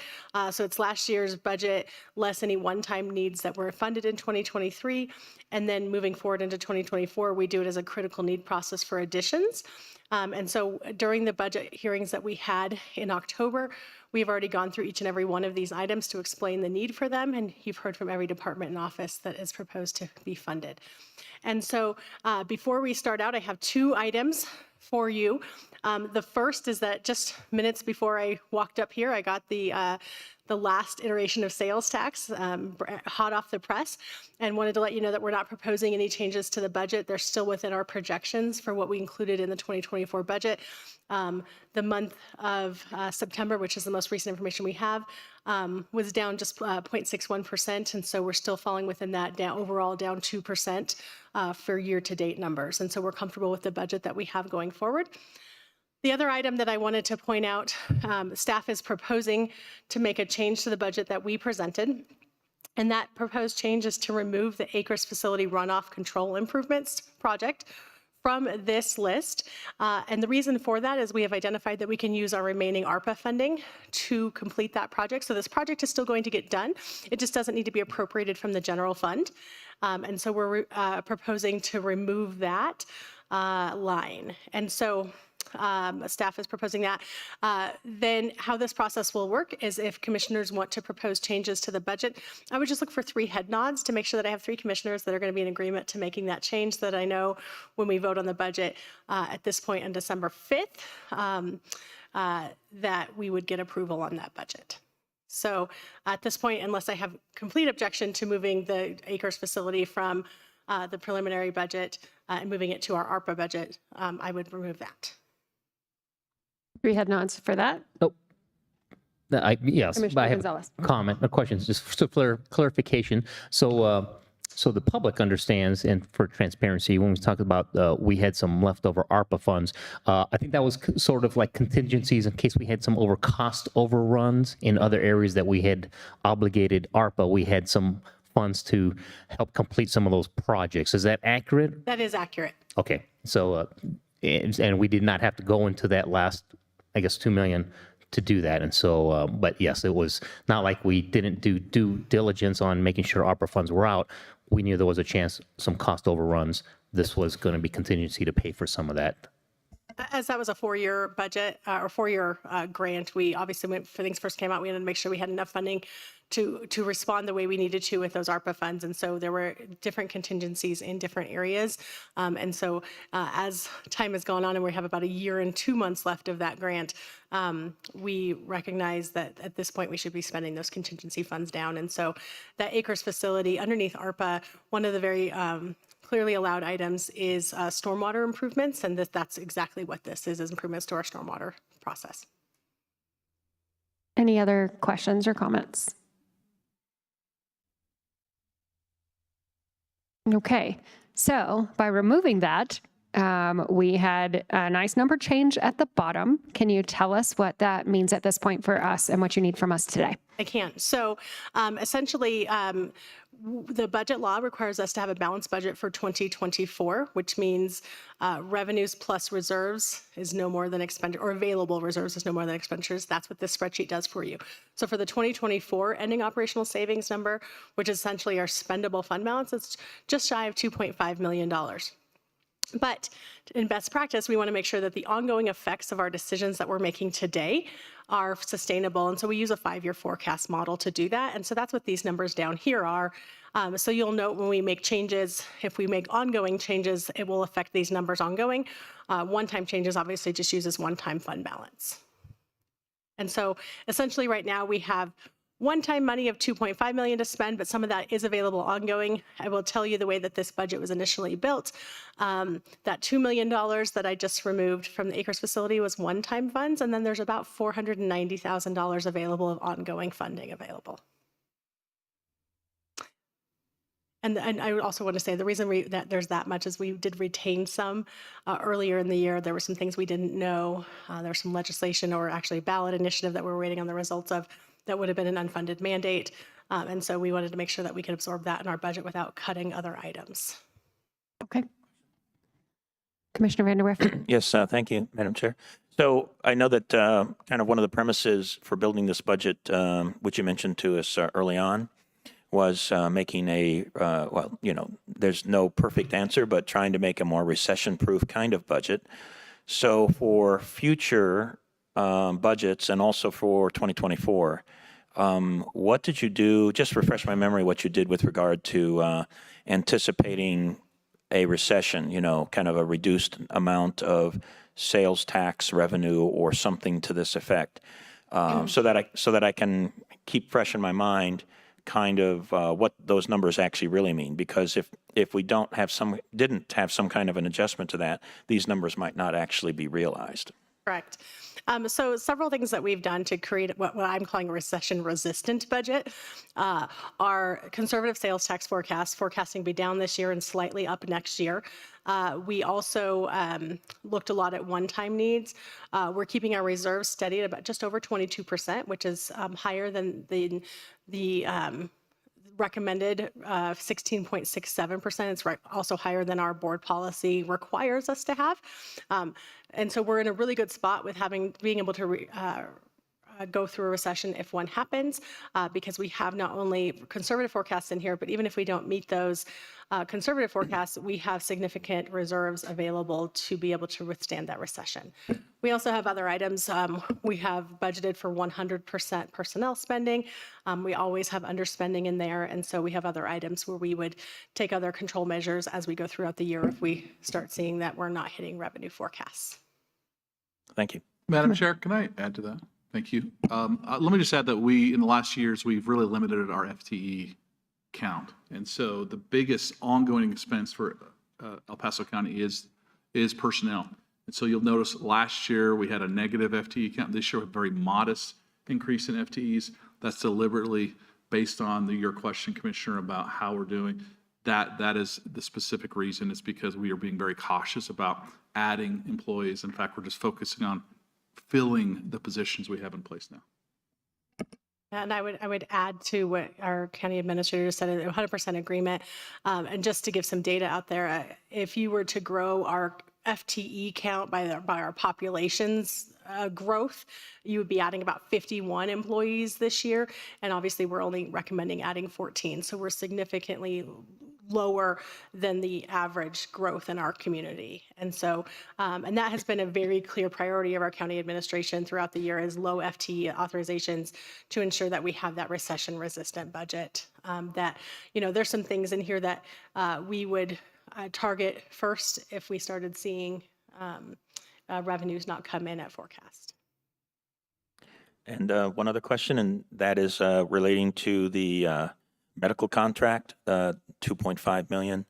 So it's last year's budget less any one-time needs that were funded in 2023. And then moving forward into 2024, we do it as a critical need process for additions. And so during the budget hearings that we had in October, we've already gone through each and every one of these items to explain the need for them. And you've heard from every department and office that is proposed to be funded. And so before we start out, I have 2 items for you. The first is that just minutes before I walked up here, I got the last iteration of sales tax hot off the press, and wanted to let you know that we're not proposing any changes to the budget. They're still within our projections for what we included in the 2024 budget. The month of September, which is the most recent information we have, was down just 0.61%, and so we're still falling within that overall down 2% for year-to-date numbers. And so we're comfortable with the budget that we have going forward. The other item that I wanted to point out, staff is proposing to make a change to the budget that we presented. And that proposed change is to remove the Acres Facility Runoff Control Improvements project from this list. And the reason for that is we have identified that we can use our remaining ARPA funding to complete that project. So this project is still going to get done. It just doesn't need to be appropriated from the general fund. And so we're proposing to remove that line. And so staff is proposing that. Then how this process will work is if commissioners want to propose changes to the budget, I would just look for 3 head nods to make sure that I have 3 commissioners that are going to be in agreement to making that change, so that I know when we vote on the budget at this point on December 5th, that we would get approval on that budget. So at this point, unless I have complete objection to moving the Acres facility from the preliminary budget and moving it to our ARPA budget, I would remove that. 3 head nods for that. Nope. Yes, Commissioner I have Gonzalez. a comment, a question, just for clarification. So, so the public understands, and for transparency, when we talk about we had some leftover ARPA funds, I think that was sort of like contingencies in case we had some cost overruns in other areas that we had obligated ARPA. We had some funds to help complete some of those projects. Is that accurate? That is accurate. Okay, so and we did not have to go into that last, I guess, $2 million to do that. And so, but yes, it was not like we didn't do due diligence on making sure ARPA funds were out. We knew there was a chance some cost overruns. This was going to be contingency to pay for some of that. As that was a 4-year budget or 4-year grant, we obviously, when things first came out, we had to make sure we had enough funding to respond the way we needed to with those ARPA funds. And so there were different contingencies in different areas. And so as time has gone on and we have about 1 year and 2 months left of that grant, we recognize that at this point we should be spending those contingency funds down. And so that Acres facility underneath ARPA, one of the very clearly allowed items is stormwater improvements. And that's exactly what this is improvements to our stormwater process. Any other questions or comments? Okay, so by removing that, We had a nice number change at the bottom. Can you tell us what that means at this point for us and what you need from us today? I can. So essentially, the budget law requires us to have a balanced budget for 2024, which means revenues plus reserves is no more than expenditure, or available reserves is no more than expenditures. That's what this spreadsheet does for you. So for the 2024 ending operational savings number, which is essentially our spendable fund balance, it's just shy of $2.5 million. But in best practice, we want to make sure that the ongoing effects of our decisions that we're making today are sustainable. And so we use a 5-year forecast model to do that. And so that's what these numbers down here are. So you'll note when we make changes, if we make ongoing changes, it will affect these numbers ongoing. One-time changes obviously just uses one-time fund balance. And so essentially right now we have one-time money of $2.5 million to spend, but some of that is available ongoing. I will tell you the way that this budget was initially built. That $2 million that I just removed from the ACRES facility was one-time funds, and then there's about $490,000 available of ongoing funding available. And I would also want to say the reason that there's that much is we did retain some earlier in the year. There were some things we didn't know. There was some legislation or actually a ballot initiative that we're waiting on the results of that would have been an unfunded mandate. And so we wanted to make sure that we could absorb that in our budget without cutting other items. Okay. Commissioner Vanderwerf. Yes, thank you, Madam Chair. So I know that kind of one of the premises for building this budget, which you mentioned to us early on, was making a, well, you know, there's no perfect answer, but trying to make a more recession-proof kind of budget. So for future budgets and also for 2024, what did you do, just refresh my memory, what you did with regard to anticipating a recession, you know, kind of a reduced amount of sales tax revenue or something to this effect, so that I can keep fresh in my mind kind of what those numbers actually really mean. Because if we didn't have some kind of an adjustment to that, these numbers might not actually be realized. Correct. So several things that we've done to create what I'm calling a recession-resistant budget are conservative sales tax forecasting be down this year and slightly up next year. We also looked a lot at one-time needs. We're keeping our reserves steady at about just over 22%, which is higher than the recommended 16.67%. It's also higher than our board policy requires us to have. And so we're in a really good spot with being able to go through a recession if one happens, because we have not only conservative forecasts in here, but even if we don't meet those conservative forecasts, we have significant reserves available to be able to withstand that recession. We also have other items. We have budgeted for 100% personnel spending. We always have underspending in there, and so we have other items where we would take other control measures as we go throughout the year if we start seeing that we're not hitting revenue forecasts. Thank you. Madam Chair, can I add to that? Thank you. Let me just add that in the last years, we've really limited our FTE count. And so the biggest ongoing expense for El Paso County is personnel. And so you'll notice last year we had a negative FTE count. This year, a very modest increase in FTEs. That's deliberately based on your question, Commissioner, about how we're doing. That is the specific reason. It's because we are being very cautious about adding employees. In fact, we're just focusing on filling the positions we have in place now. And I would add to what our county administrator said, a 100% agreement. And just to give some data out there, if you were to grow our FTE count by our population's growth, you would be adding about 51 employees this year. And obviously, we're only recommending adding 14. So we're significantly lower than the average growth in our community. And so, and that has been a very clear priority of our county administration throughout the year, is low FTE authorizations to ensure that we have that recession-resistant budget. That, you know, there's some things in here that we would target first if we started seeing revenues not come in at forecast. And one other question, and that is relating to the medical contract, $2.5 million.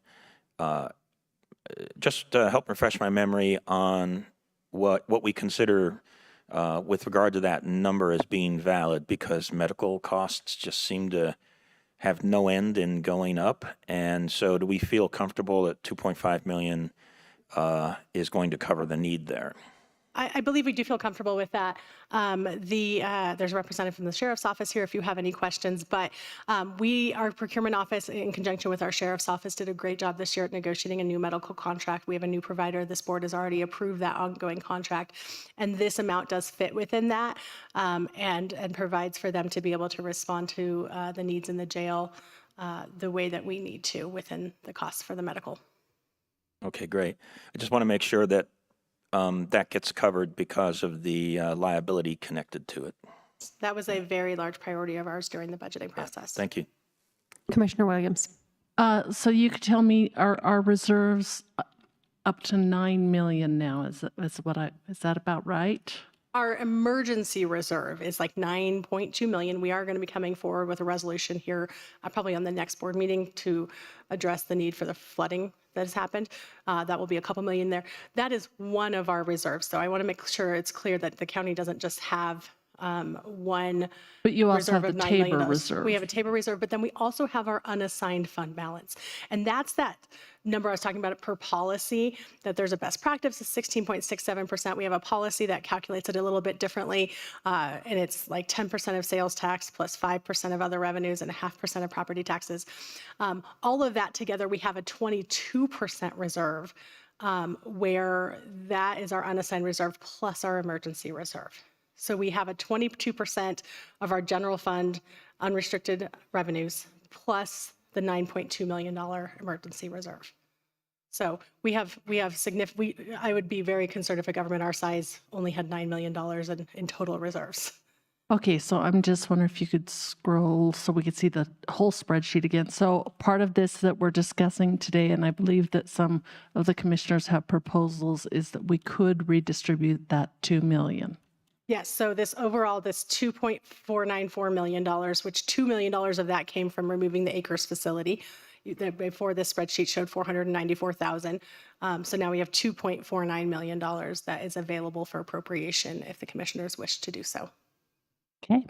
Just help refresh my memory on what we consider with regard to that number as being valid, because medical costs just seem to have no end in going up. And so do we feel comfortable that $2.5 million is going to cover the need there. I believe we do feel comfortable with that. There's a representative from the sheriff's office here if you have any questions, but our procurement office in conjunction with our sheriff's office did a great job this year at negotiating a new medical contract. We have a new provider. This board has already approved that ongoing contract, and this amount does fit within that and provides for them to be able to respond to the needs in the jail the way that we need to within the costs for the medical. Okay, great. I just want to make sure that that gets covered because of the liability connected to it. That was a very large priority of ours during the budgeting process. Thank you. Commissioner Williams. So you could tell me, our reserves up to 9 million now? Is that about right? Our emergency reserve is like 9.2 million. We are going to be coming forward with a resolution here, probably on the next board meeting, to address the need for the flooding that has happened. That will be a couple million there. That is one of our reserves. So I want to make sure it's clear that the county doesn't just have one. But you also reserve have of the $9 million. Tabor reserve. We have a Tabor reserve, but then we also have our unassigned fund balance. And that's that number I was talking about per policy, that there's a best practice of 16.67%. We have a policy that calculates it a little bit differently, and it's like 10% of sales tax plus 5% of other revenues and 0.5% of property taxes. All of that together, we have a 22% reserve, where that is our unassigned reserve plus our emergency reserve. So we have a 22% of our general fund unrestricted revenues plus the $9.2 million emergency reserve. So we have significant, I would be very concerned if a government our size only had $9 million in total reserves. Okay, so I'm just wondering if you could scroll so we could see the whole spreadsheet again. So part of this that we're discussing today, and I believe that some of the commissioners have proposals, is that we could redistribute that $2 million. Yes, so this overall, this $2.494 million, which $2 million of that came from removing the Acres facility. Before this spreadsheet showed $494,000. So now we have $2.49 million that is available for appropriation if the commissioners wish to do so. Okay.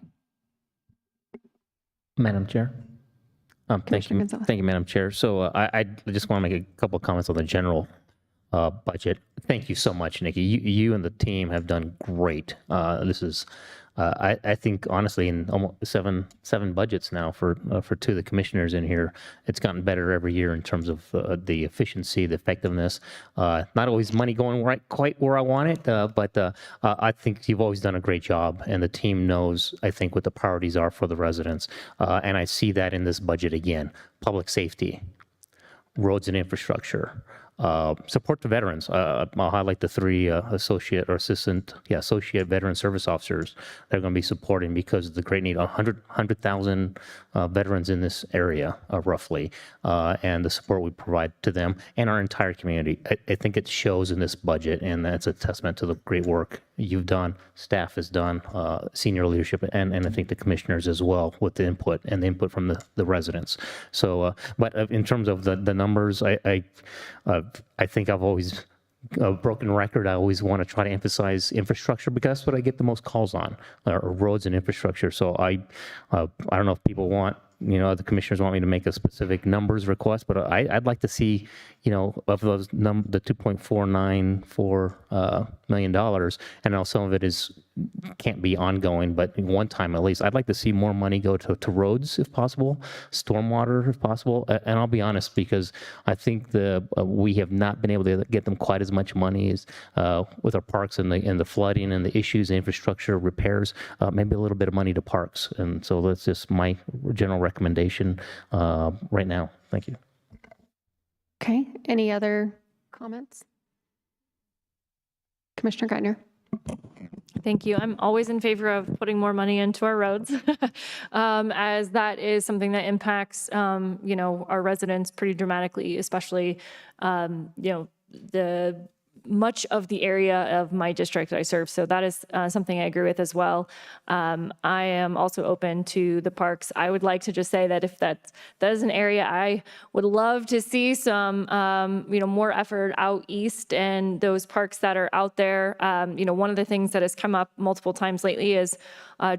Madam Chair. Thank you, Madam Chair. So I just want to make a couple of comments on the general budget. Thank you so much, Nikki. You and the team have done great. This is, I think, honestly, in almost seven budgets now for two of the commissioners in here, it's gotten better every year in terms of the efficiency, the effectiveness. Not always money going quite where I want it, but I think you've always done a great job, and the team knows, I think, what the priorities are for the residents. And I see that in this budget again: public safety, roads and infrastructure. Support the veterans. I'll highlight the three associate veteran service officers that are going to be supporting because of the great need. 100,000 veterans in this area, roughly, and the support we provide to them and our entire community. I think it shows in this budget, and that's a testament to the great work you've done, staff has done, senior leadership, and I think the commissioners as well, with the input from the residents. So, but in terms of the numbers, I think I've always a broken record. I always want to try to emphasize infrastructure because that's what I get the most calls on, or roads and infrastructure. So I don't know if people want, the commissioners want me to make a specific numbers request, but I'd like to see, of those the $2.494 million, and now some of it can't be ongoing, but one time at least. I'd like to see more money go to roads if possible, stormwater if possible, and I'll be honest, because I think we have not been able to get them quite as much money as with our parks and the flooding and the issues, the infrastructure repairs, maybe a little bit of money to parks, and so that's just my general recommendation right now. Thank you. Okay, any other comments? Commissioner Geithner. Thank you. I'm always in favor of putting more money into our roads, as that is something that impacts, our residents pretty dramatically, especially, the much of the area of my district I serve. So that is something I agree with as well. I am also open to the parks. I would like to just say that if that is an area I would love to see some, more effort out east and those parks that are out there. One of the things that has come up multiple times lately is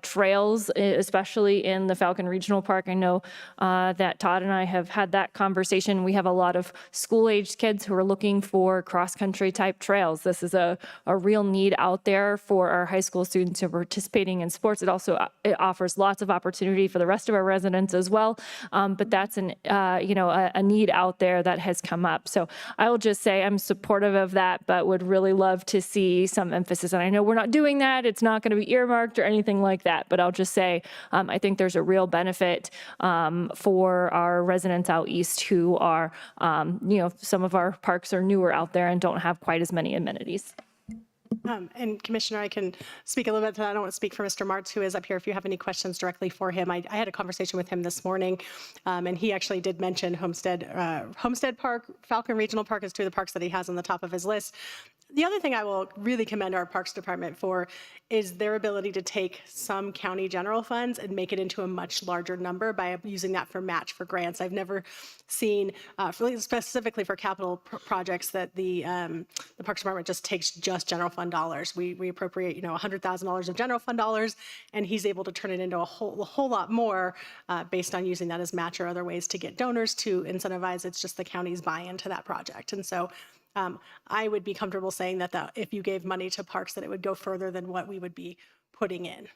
trails, especially in the Falcon Regional Park. I know that Todd and I have had that conversation. We have a lot of school-aged kids who are looking for cross-country type trails. This is a real need out there for our high school students who are participating in sports. It offers lots of opportunity for the rest of our residents as well. But that's a need out there that has come up. So I will just say I'm supportive of that, but would really love to see some emphasis. And I know we're not doing that. It's not going to be earmarked or anything like that. But I'll just say I think there's a real benefit for our residents out east who are, some of our parks are newer out there and don't have quite as many amenities. And Commissioner, I can speak a little bit to that. I don't want to speak for Mr. Martz, who is up here. If you have any questions directly for him, I had a conversation with him this morning, and he actually did mention Homestead Park. Falcon Regional Park is two of the parks that he has on the top of his list. The other thing I will really commend our Parks Department for is their ability to take some county general funds and make it into a much larger number by using that for match for grants. I've never seen, specifically for capital projects, that the Parks Department just takes just general fund dollars. We appropriate, $100,000 of general fund dollars, and he's able to turn it into a whole lot more based on using that as match or other ways to get donors to incentivize. It's just the county's buy-in to that project. And so I would be comfortable saying that if you gave money to parks, that it would go further than what we would be putting in.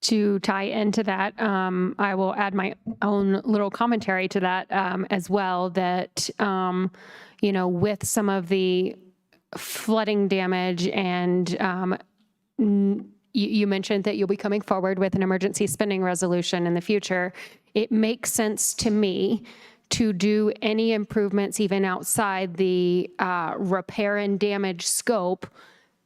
To tie into that, I will add my own little commentary to that as well, that, with some of the flooding damage and you mentioned that you'll be coming forward with an emergency spending resolution in the future. It makes sense to me to do any improvements even outside the repair and damage scope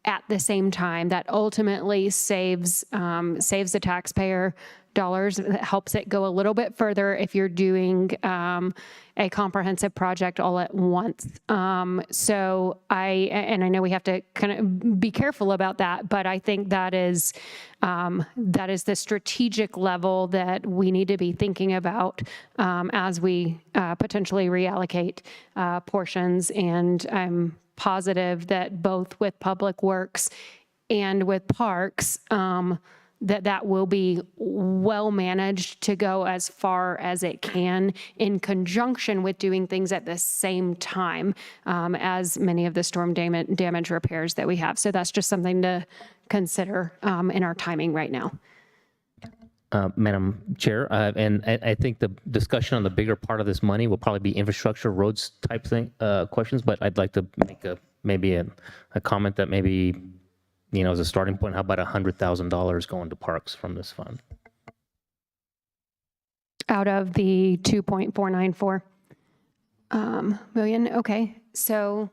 at the same time. That ultimately saves the taxpayer dollars. That helps it go a little bit further if you're doing a comprehensive project all at once. So I know we have to kind of be careful about that, but I think that is the strategic level that we need to be thinking about as we potentially reallocate portions. And I'm positive that both with Public Works and with Parks, that will be well managed to go as far as it can in conjunction with doing things at the same time as many of the storm damage repairs that we have. So that's just something to consider in our timing right now. Madam Chair, and I think the discussion on the bigger part of this money will probably be infrastructure, roads type questions, but I'd like to make maybe a comment that maybe, as a starting point, how about $100,000 going to parks from this fund? Out of the 2.494 million. Okay, so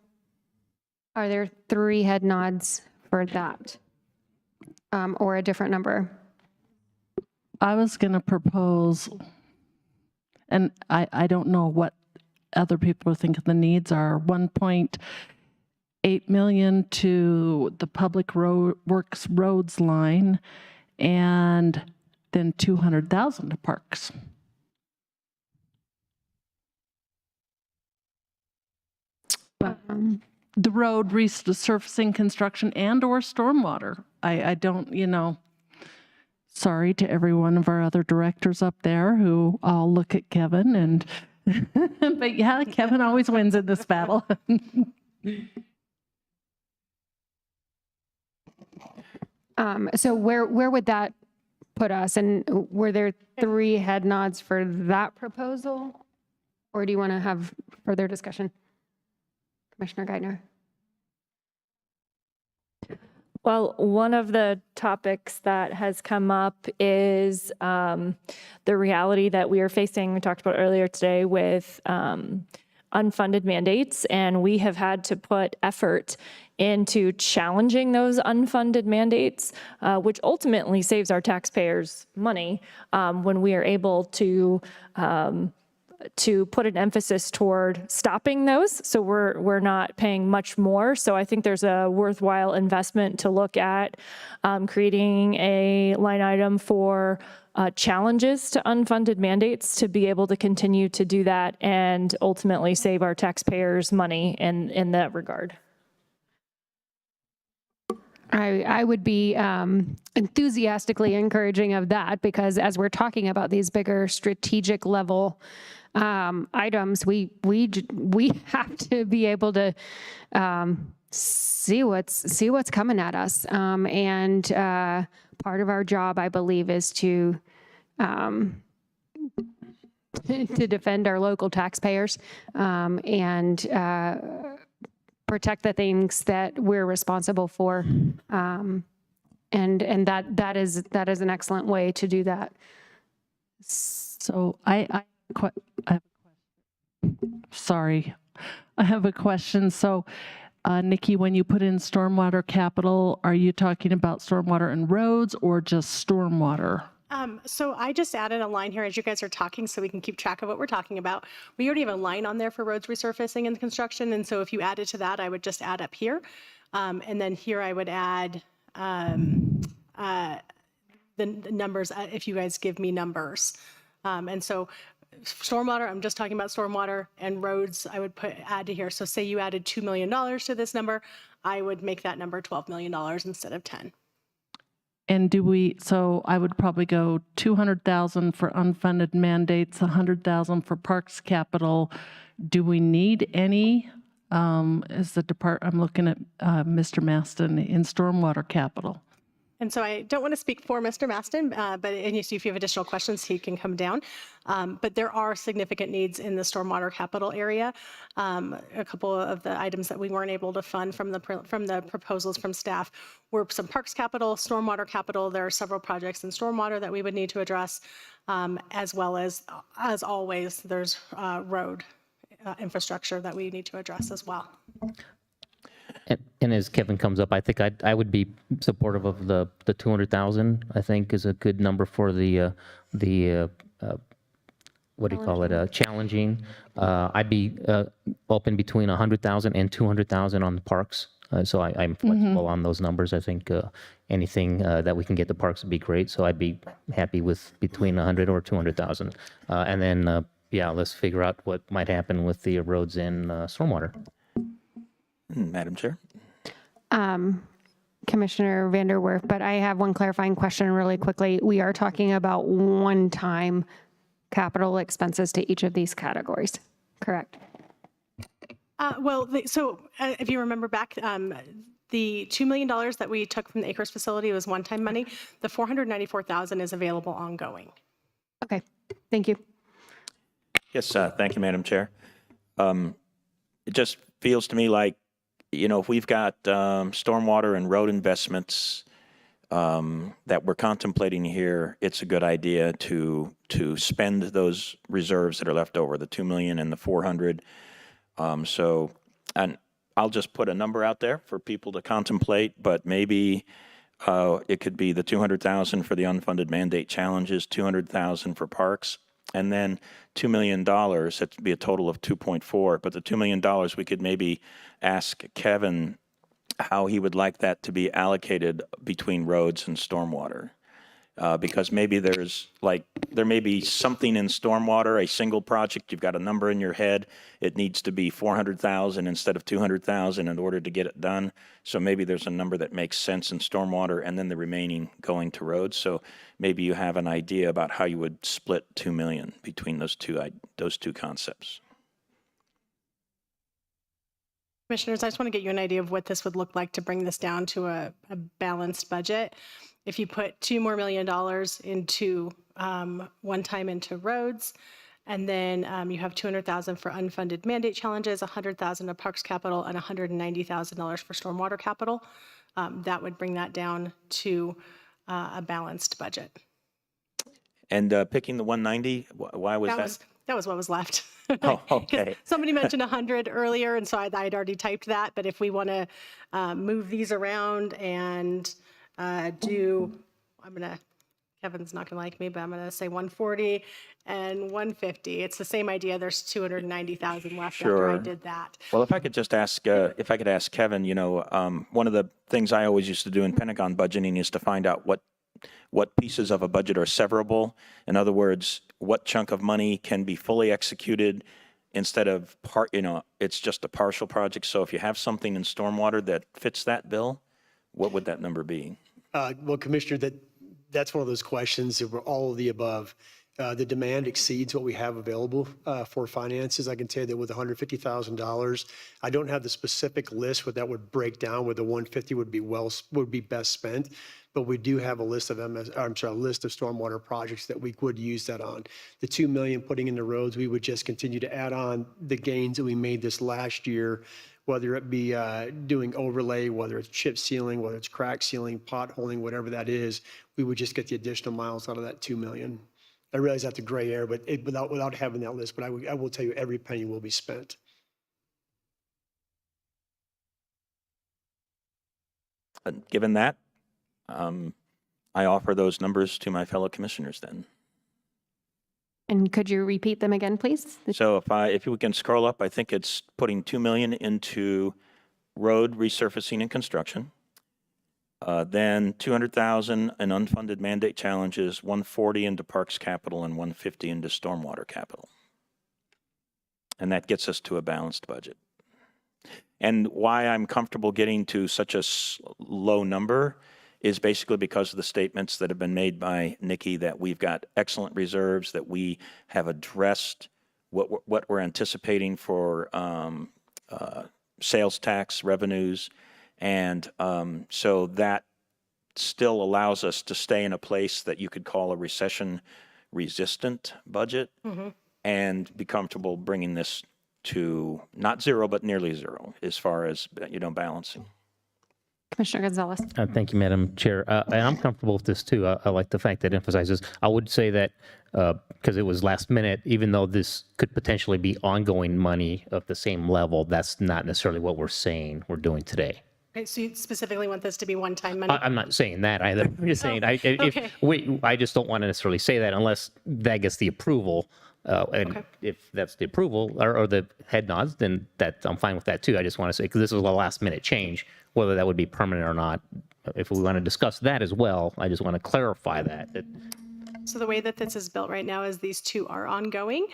are there 3 head nods for that or a different number? I was going to propose, and I don't know what other people think the needs are, 1.8 million to the Public Works roads line, and then 200,000 to parks. The road resurfacing, construction, and/or stormwater. I don't, sorry to every one of our other directors up there who all look at Kevin and, but yeah, Kevin always wins in this battle. So where would that put us? And were there 3 head nods for that proposal? Or do you want to have further discussion? Commissioner Geithner. Well, one of the topics that has come up is the reality that we are facing, we talked about earlier today, with unfunded mandates, and we have had to put effort into challenging those unfunded mandates, which ultimately saves our taxpayers money when we are able to to put an emphasis toward stopping those. So we're not paying much more. So I think there's a worthwhile investment to look at creating a line item for challenges to unfunded mandates to be able to continue to do that and ultimately save our taxpayers money in that regard. I would be enthusiastically encouraging of that, because as we're talking about these bigger strategic level items, we have to be able to see what's coming at us, and part of our job, I believe, is to defend our local taxpayers and protect the things that we're responsible for, and that is an excellent way to do that. So I have a question. Sorry, I have a question. So, Nikki, when you put in stormwater capital, are you talking about stormwater and roads or just stormwater? So I just added a line here as you guys are talking so we can keep track of what we're talking about. We already have a line on there for roads resurfacing and construction. And so if you added to that, I would just add up here. And then here I would add the numbers if you guys give me numbers. And so stormwater, I'm just talking about stormwater, and roads I would add to here. So say you added $2 million to this number, I would make that number $12 million instead of 10. And so I would probably go 200,000 for unfunded mandates, 100,000 for parks capital. Do we need any, I'm looking at Mr. Maston in stormwater capital. And so I don't want to speak for Mr. Maston, but if you have additional questions, he can come down. But there are significant needs in the stormwater capital area. A couple of the items that we weren't able to fund from the proposals from staff were some parks capital, stormwater capital. There are several projects in stormwater that we would need to address, as well as always, there's road infrastructure that we need to address as well. And as Kevin comes up, I think I would be supportive of the 200,000. I think is a good number for the what do you call it? Challenging. I'd be open between 100,000 and 200,000 on the parks. So I'm flexible on those numbers. I think anything that we can get the parks would be great. So I'd be happy with between 100 or 200,000. And then let's figure out what might happen with the roads and stormwater. Madam Chair. Commissioner Vanderwerf, but I have one clarifying question really quickly. We are talking about one-time capital expenses to each of these categories, correct? If you remember back, the $2 million that we took from the Acres facility was one-time money. The $494,000 is available ongoing. Okay, thank you. Yes, thank you, Madam Chair. It just feels to me like, if we've got stormwater and road investments that we're contemplating here, it's a good idea to spend those reserves that are left over, the $2 million and the $400. And I'll just put a number out there for people to contemplate, but maybe it could be the 200,000 for the unfunded mandate challenges, 200,000 for parks, and then $2 million, that'd be a total of 2.4, but the $2 million, we could maybe ask Kevin how he would like that to be allocated between roads and stormwater. Because maybe there may be something in stormwater, a single project, you've got a number in your head, it needs to be 400,000 instead of 200,000 in order to get it done. So maybe there's a number that makes sense in stormwater and then the remaining going to roads. So maybe you have an idea about how you would split 2 million between those two concepts. Commissioners, I just want to get you an idea of what this would look like to bring this down to a balanced budget. If you put $2 more million into one time into roads, and then you have 200,000 for unfunded mandate challenges, 100,000 of parks capital, and $190,000 for stormwater capital, that would bring that down to a balanced budget. And picking the 190, why was that? That was what was left. Oh, okay. Somebody mentioned 100 earlier, and so I'd already typed that. But if we want to move these around and I'm going to Kevin's not going to like me, but I'm going to say 140 and 150. It's the same idea. There's 290,000 left after I Sure. did that. Well, if I could just ask, if I could ask Kevin, one of the things I always used to do in Pentagon budgeting is to find out what pieces of a budget are severable. In other words, what chunk of money can be fully executed instead of it's just a partial project. So if you have something in stormwater that fits that bill, what would that number be? Well, Commissioner, that's one of those questions that were all of the above. The demand exceeds what we have available for finances. I can tell you that with $150,000, I don't have the specific list what that would break down, where the 150 would be best spent. But we do have a list of a list of stormwater projects that we would use that on. The $2 million putting in the roads, we would just continue to add on the gains that we made this last year, whether it be doing overlay, whether it's chip sealing, whether it's crack sealing, potholing, whatever that is, we would just get the additional miles out of that $2 million. I realize that's a gray area, but without having that list, but I will tell you every penny will be spent. Given that, I offer those numbers to my fellow commissioners then. And could you repeat them again, please? So if we can scroll up, I think it's putting 2 million into road resurfacing and construction. Then 200,000 in unfunded mandate challenges, 140 into parks capital, and 150 into stormwater capital. And that gets us to a balanced budget. And why I'm comfortable getting to such a low number is basically because of the statements that have been made by Nikki that we've got excellent reserves, that we have addressed what we're anticipating for sales tax revenues. And so that still allows us to stay in a place that you could call a recession-resistant budget and be comfortable bringing this to not zero, but nearly zero as far as, balancing. Commissioner Gonzalez. Thank you, Madam Chair. And I'm comfortable with this too. I like the fact that it emphasizes. I would say that because it was last minute, even though this could potentially be ongoing money of the same level, that's not necessarily what we're saying we're doing today. Okay, so you specifically want this to be one-time money? I'm not saying that either. I'm just saying I just don't want to necessarily say that unless that gets the approval. And if that's the approval or the head nods, then I'm fine with that too. I just want to say, because this was a last minute change, whether that would be permanent or not. If we want to discuss that as well, I just want to clarify that. So the way that this is built right now is these two are ongoing,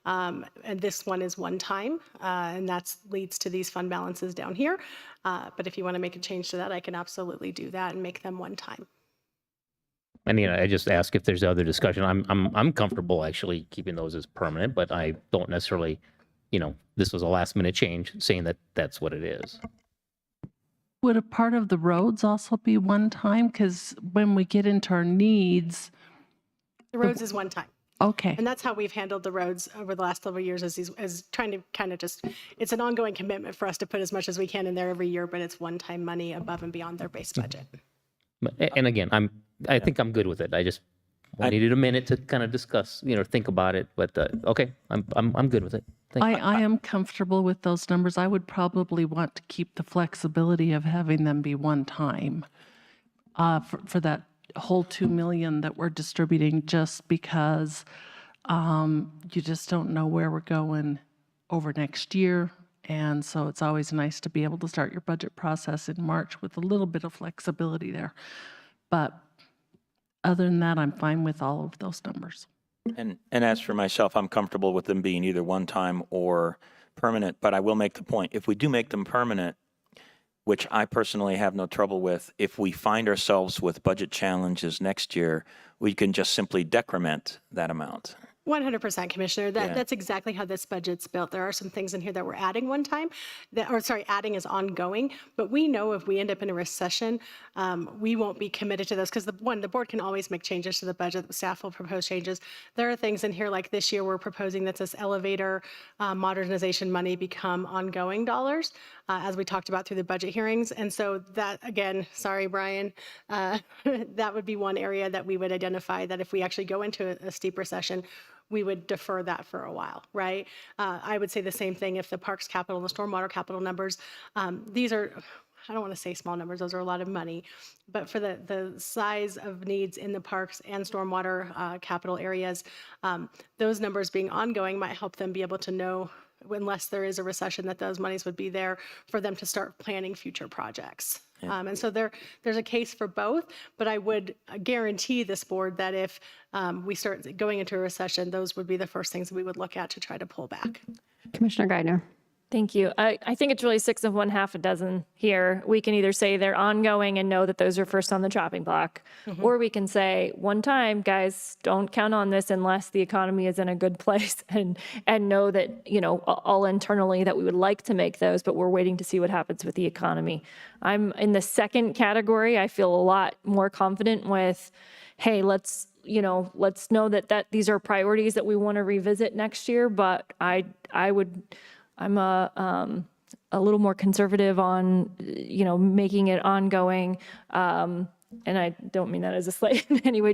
and this one is one time, and that leads to these fund balances down here. But if you want to make a change to that, I can absolutely do that and make them one time. And I just ask if there's other discussion. I'm comfortable actually keeping those as permanent, but I don't necessarily, this was a last minute change, saying that that's what it is. Would a part of the roads also be one time? Because when we get into our needs. The roads is one time. Okay. And that's how we've handled the roads over the last several years, as trying to kind of it's an ongoing commitment for us to put as much as we can in there every year, but it's one-time money above and beyond their base budget. And again, I think I'm good with it. I needed a minute to kind of discuss, think about it. But okay, I'm good with it. I am comfortable with those numbers. I would probably want to keep the flexibility of having them be one time for that whole 2 million that we're distributing, just because you just don't know where we're going over next year. And so it's always nice to be able to start your budget process in March with a little bit of flexibility there. But other than that, I'm fine with all of those numbers. And as for myself, I'm comfortable with them being either one time or permanent, but I will make the point, if we do make them permanent, which I personally have no trouble with, if we find ourselves with budget challenges next year, we can just simply decrement that amount. 100%, Commissioner. That's exactly how this budget's built. There are some things in here that we're adding one time, adding is ongoing. But we know if we end up in a recession, we won't be committed to those because the board can always make changes to the budget. The staff will propose changes. There are things in here like this year we're proposing that this elevator modernization money become ongoing dollars, as we talked about through the budget hearings. And so that, again, sorry, Brian, that would be one area that we would identify that if we actually go into a steep recession, we would defer that for a while, right? I would say the same thing if the parks capital and the stormwater capital numbers, these are I don't want to say small numbers, those are a lot of money, but for the size of needs in the parks and stormwater capital areas, those numbers being ongoing might help them be able to know, unless there is a recession, that those monies would be there for them to start planning future projects. And so there's a case for both, but I would guarantee this board that if we start going into a recession, those would be the first things we would look at to try to pull back. Commissioner Geithner. Thank you. I think it's really 6 of 1, half a dozen here. We can either say they're ongoing and know that those are first on the chopping block, or we can say, one time, guys, don't count on this unless the economy is in a good place, and know that, all internally that we would like to make those, but we're waiting to see what happens with the economy. I'm in the second category. I feel a lot more confident with, hey, let's know that these are priorities that we want to revisit next year, but I'm a little more conservative on, making it ongoing. And I don't mean that as a slight in any way,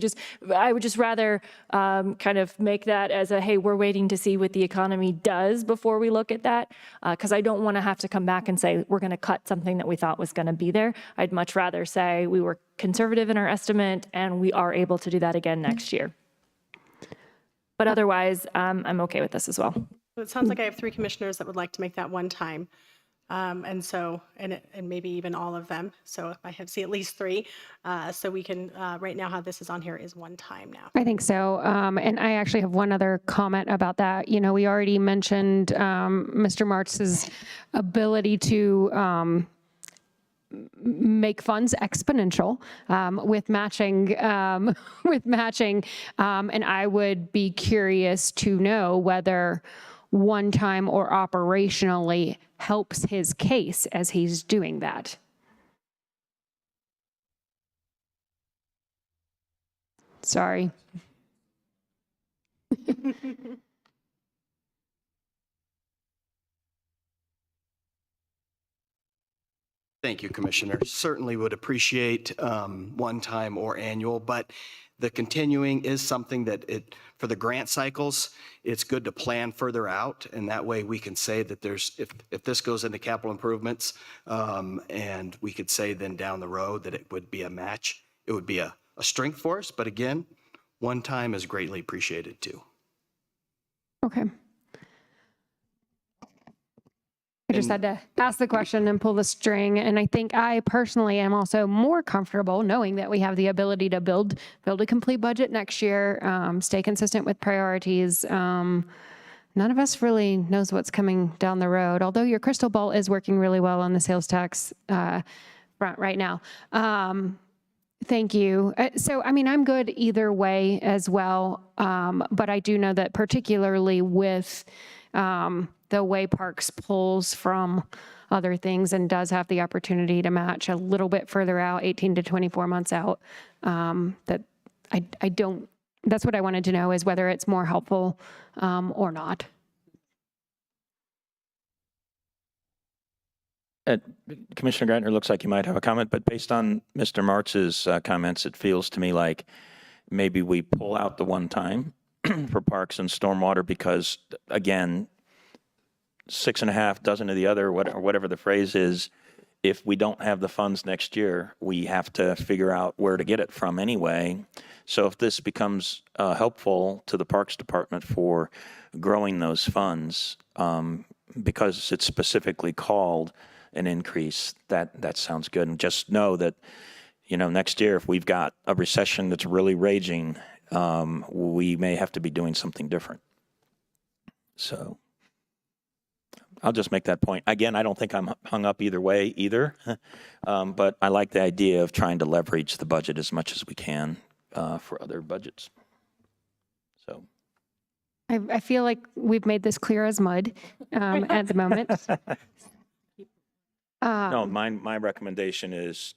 I would just rather kind of make that as a, hey, we're waiting to see what the economy does before we look at that. Because I don't want to have to come back and say, we're going to cut something that we thought was going to be there. I'd much rather say we were conservative in our estimate and we are able to do that again next year. But otherwise, I'm okay with this as well. It sounds like I have 3 commissioners that would like to make that one time. And maybe even all of them. So I see at least 3. So we can, right now how this is on here is one time now. I think so. And I actually have one other comment about that. We already mentioned Mr. Martz's ability to make funds exponential with matching, and I would be curious to know whether one time or operationally helps his case as he's doing that. Sorry. Thank you, Commissioner. Certainly would appreciate one time or annual, but the continuing is something that for the grant cycles, it's good to plan further out. And that way we can say that if this goes into capital improvements, and we could say then down the road that it would be a match, it would be a strength for us. But again, one time is greatly appreciated too. Okay. I just had to ask the question and pull the string. And I think I personally am also more comfortable knowing that we have the ability to build a complete budget next year, stay consistent with priorities. None of us really knows what's coming down the road, although your crystal ball is working really well on the sales tax front right now. Thank you. So, I'm good either way as well. But I do know that particularly with the way Parks pulls from other things and does have the opportunity to match a little bit further out, 18 to 24 months out, that I don't, that's what I wanted to know, is whether it's more helpful or not. Commissioner Geithner, looks like you might have a comment, but based on Mr. Martz's comments, it feels to me like maybe we pull out the one time for parks and stormwater because, again, 6.5 dozen of the other, whatever the phrase is, if we don't have the funds next year, we have to figure out where to get it from anyway. So if this becomes helpful to the Parks Department for growing those funds, because it's specifically called an increase, that sounds good. And just know that, next year, if we've got a recession that's really raging, we may have to be doing something different. So I'll just make that point. Again, I don't think I'm hung up either way either, but I like the idea of trying to leverage the budget as much as we can for other budgets. So I feel like we've made this clear as mud at the moment. No, my recommendation is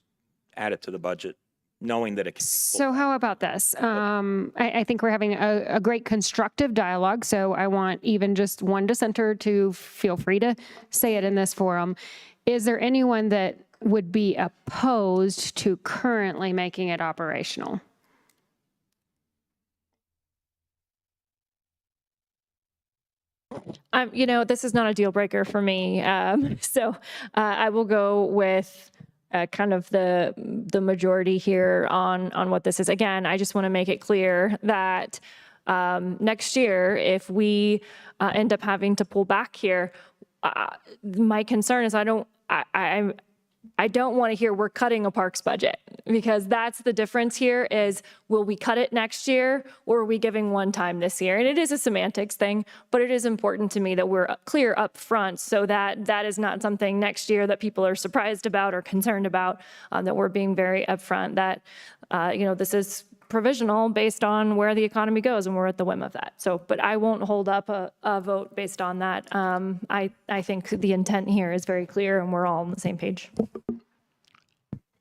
add it to the budget, knowing that it can be So how about this? I think we're having a great constructive dialogue, so I want even just one dissenter to feel free to say it in this forum. Is there anyone that would be opposed to currently making it operational? This is not a deal breaker for me. So I will go with kind of the majority here on what this is. Again, I just want to make it clear that next year, if we end up having to pull back here, my concern is I don't want to hear we're cutting a parks budget, because that's the difference here is, will we cut it next year or are we giving one time this year? And it is a semantics thing, but it is important to me that we're clear up front so that that is not something next year that people are surprised about or concerned about, that we're being very upfront that, this is provisional based on where the economy goes and we're at the whim of that. So, but I won't hold up a vote based on that. I think the intent here is very clear and we're all on the same page.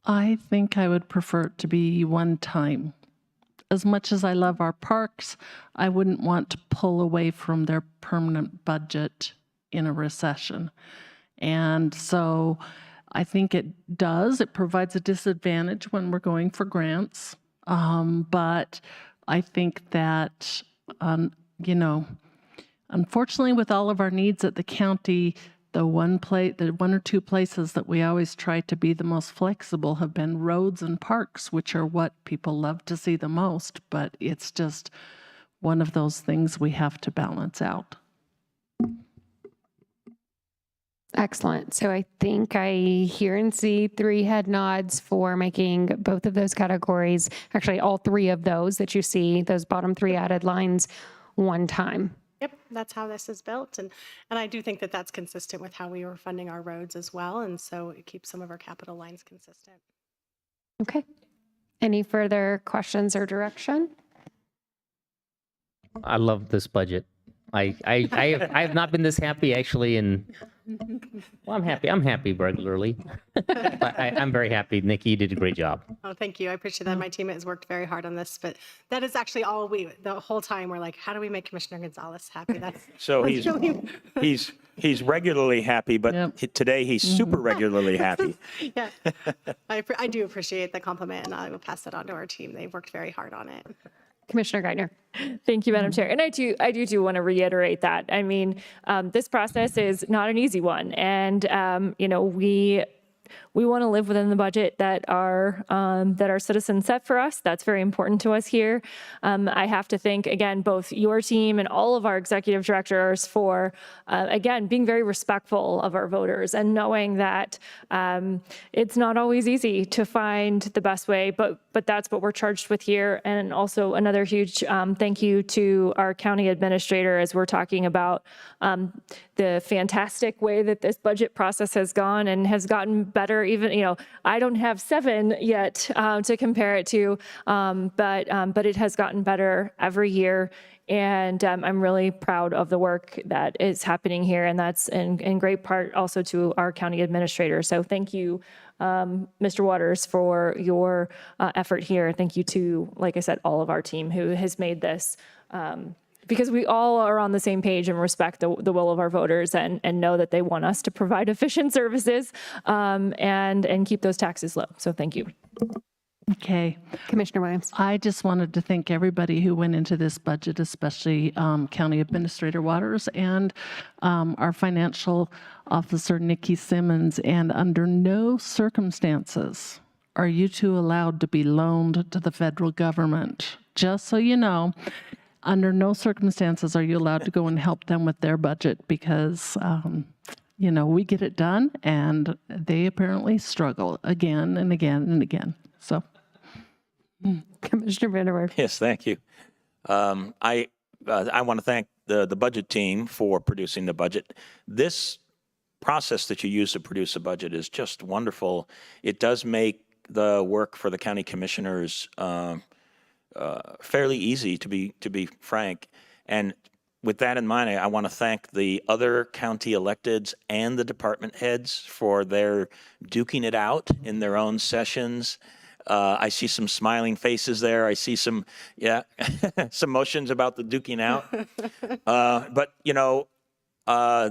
I think I would prefer it to be one time. As much as I love our parks, I wouldn't want to pull away from their permanent budget in a recession. And so I think it does. It provides a disadvantage when we're going for grants. But I think that, unfortunately, with all of our needs at the county, the one or two places that we always try to be the most flexible have been roads and parks, which are what people love to see the most. But it's just one of those things we have to balance out. Excellent. So I think I hear and see 3 head nods for making both of those categories, actually all 3 of those that you see, those bottom 3 added lines, one time. Yep, that's how this is built. And I do think that that's consistent with how we were funding our roads as well. And so it keeps some of our capital lines consistent. Okay. Any further questions or direction? I love this budget. I have not been this happy actually well, I'm happy regularly. But I'm very happy. Nikki, you did a great job. Oh, thank you. I appreciate that. My team has worked very hard on this, but that is actually all the whole time we're like, how do we make Commissioner Gonzalez happy? So he's regularly happy, but today he's super regularly happy. Yeah, I do appreciate the compliment, and I will pass it on to our team. They've worked very hard on it. Commissioner Geithner. Thank you, Madam Chair. And I do want to reiterate that. I mean, this process is not an easy one. And, we want to live within the budget that our citizens set for us. That's very important to us here. I have to thank, again, both your team and all of our executive directors for, again, being very respectful of our voters and knowing that it's not always easy to find the best way, but that's what we're charged with here. And also another huge thank you to our county administrator as we're talking about the fantastic way that this budget process has gone and has gotten better. Even, I don't have 7 yet to compare it to, but it has gotten better every year. And I'm really proud of the work that is happening here. And that's in great part also to our county administrator. So thank you, Mr. Waters, for your effort here. Thank you to, like I said, all of our team who has made this, because we all are on the same page and respect the will of our voters and know that they want us to provide efficient services and keep those taxes low. So thank you. Okay. Commissioner Williams. I just wanted to thank everybody who went into this budget, especially County Administrator Waters and our financial officer, Nikki Simmons. And under no circumstances are you two allowed to be loaned to the federal government. Just so you know, under no circumstances are you allowed to go and help them with their budget because, we get it done and they apparently struggle again and again and again. So. Commissioner Vanderwerf. Yes, thank you. I want to thank the budget team for producing the budget. This process that you use to produce a budget is just wonderful. It does make the work for the county commissioners fairly easy, to be frank. And with that in mind, I want to thank the other county electeds and the department heads for their duking it out in their own sessions. I see some smiling faces there. I see some motions about the duking out. But,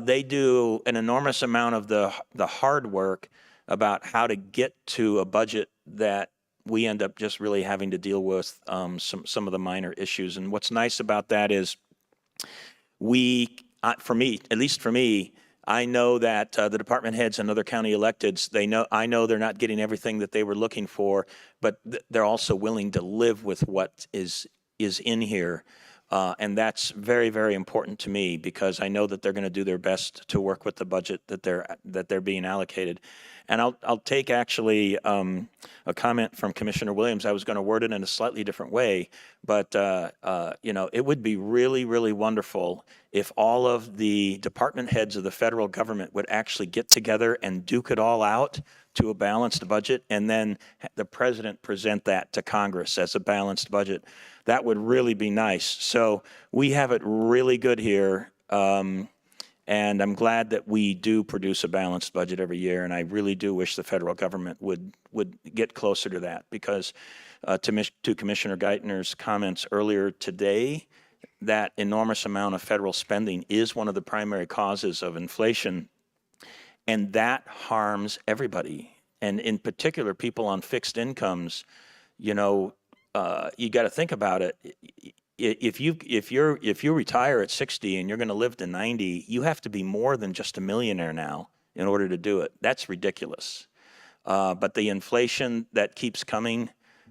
they do an enormous amount of the hard work about how to get to a budget that we end up just really having to deal with some of the minor issues. And what's nice about that is at least for me, I know that the department heads and other county electeds, I know they're not getting everything that they were looking for, but they're also willing to live with what is in here. And that's very, very important to me because I know that they're going to do their best to work with the budget that they're being allocated. And I'll take actually a comment from Commissioner Williams. I was going to word it in a slightly different way, but it would be really, really wonderful if all of the department heads of the federal government would actually get together and duke it all out to a balanced budget, and then the president present that to Congress as a balanced budget. That would really be nice. So we have it really good here. And I'm glad that we do produce a balanced budget every year, and I really do wish the federal government would get closer to that because to Commissioner Geithner's comments earlier today, that enormous amount of federal spending is one of the primary causes of inflation, and that harms everybody, and in particular people on fixed incomes. You got to think about it. If you retire at 60 and you're going to live to 90, you have to be more than just a millionaire now in order to do it. That's ridiculous. But the inflation that keeps coming,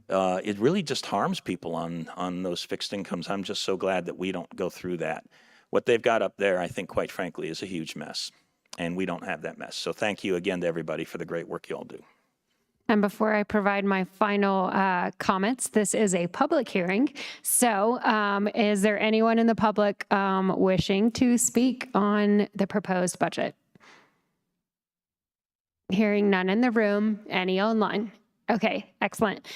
it really just harms people on those fixed incomes. I'm just so glad that we don't go through that. What they've got up there, I think, quite frankly, is a huge mess, and we don't have that mess. So thank you again to everybody for the great work you all do. And before I provide my final comments, this is a public hearing. So is there anyone in the public wishing to speak on the proposed budget? Hearing none in the room, any online? Okay, excellent.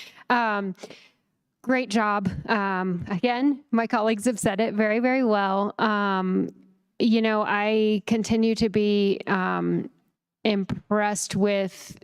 Great job. Again, my colleagues have said it very, very well. I continue to be impressed with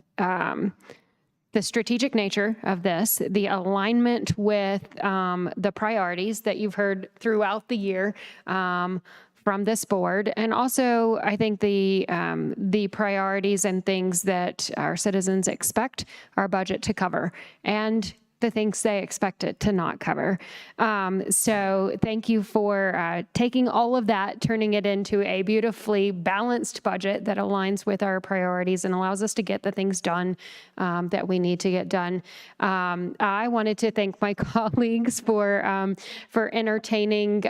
the strategic nature of this, the alignment with the priorities that you've heard throughout the year from this board, and also I think the priorities and things that our citizens expect our budget to cover, and the things they expect it to not cover. So thank you for taking all of that, turning it into a beautifully balanced budget that aligns with our priorities and allows us to get the things done that we need to get done. I wanted to thank my colleagues for entertaining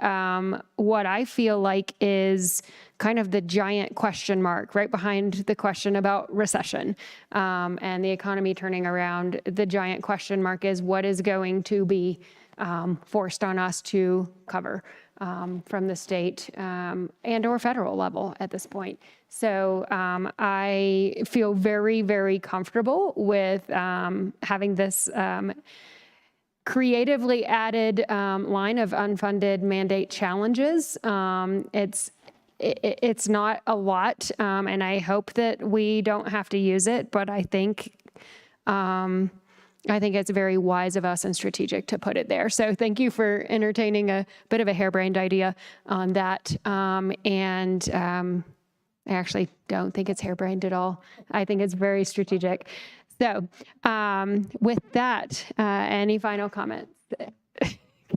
what I feel like is kind of the giant question mark right behind the question about recession and the economy turning around. The giant question mark is what is going to be forced on us to cover from the state and or federal level at this point. So I feel very, very comfortable with having this creatively added line of unfunded mandate challenges. It's not a lot, and I hope that we don't have to use it, but I think it's very wise of us and strategic to put it there. So thank you for entertaining a bit of a harebrained idea on that. I actually don't think it's harebrained at all. I think it's very strategic. So with that, any final comments?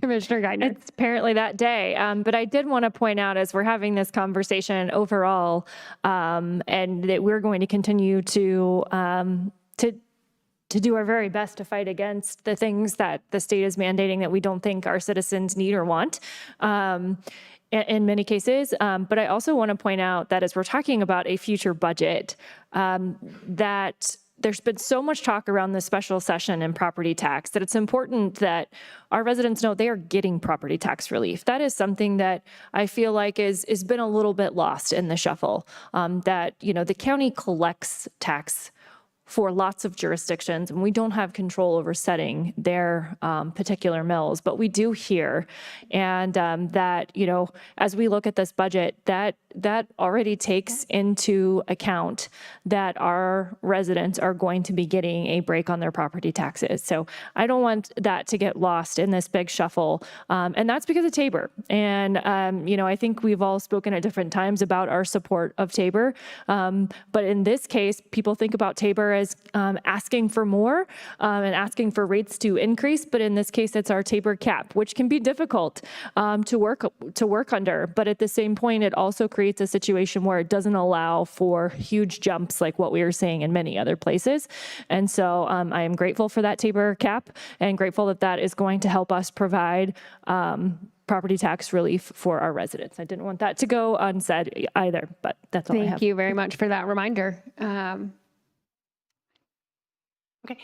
Commissioner Geithner. It's apparently that day. But I did want to point out as we're having this conversation overall, and that we're going to continue to do our very best to fight against the things that the state is mandating that we don't think our citizens need or want. In many cases. But I also want to point out that as we're talking about a future budget, that there's been so much talk around the special session and property tax that it's important that our residents know they are getting property tax relief. That is something that I feel like is been a little bit lost in the shuffle. That, the county collects tax for lots of jurisdictions, and we don't have control over setting their particular mills, but we do here. And that, as we look at this budget, that already takes into account that our residents are going to be getting a break on their property taxes. So I don't want that to get lost in this big shuffle. And that's because of Tabor. And, I think we've all spoken at different times about our support of Tabor. But in this case, people think about Tabor as asking for more and asking for rates to increase. But in this case, it's our Tabor cap, which can be difficult to work under. But at the same point, it also creates a situation where it doesn't allow for huge jumps like what we are seeing in many other places. And so I am grateful for that Tabor cap and grateful that that is going to help us provide property tax relief for our residents. I didn't want that to go unsaid either, but that's all I have. Thank you very much for that reminder. Okay.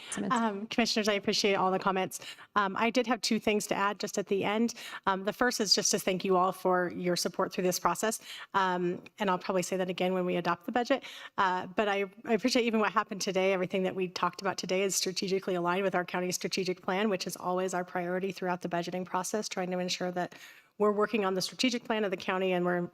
Commissioners, I appreciate all the comments. I did have two things to add just at the end. The first is just to thank you all for your support through this process. And I'll probably say that again when we adopt the budget. But I appreciate even what happened today. Everything that we talked about today is strategically aligned with our county strategic plan, which is always our priority throughout the budgeting process, trying to ensure that we're working on the strategic plan of the county and we're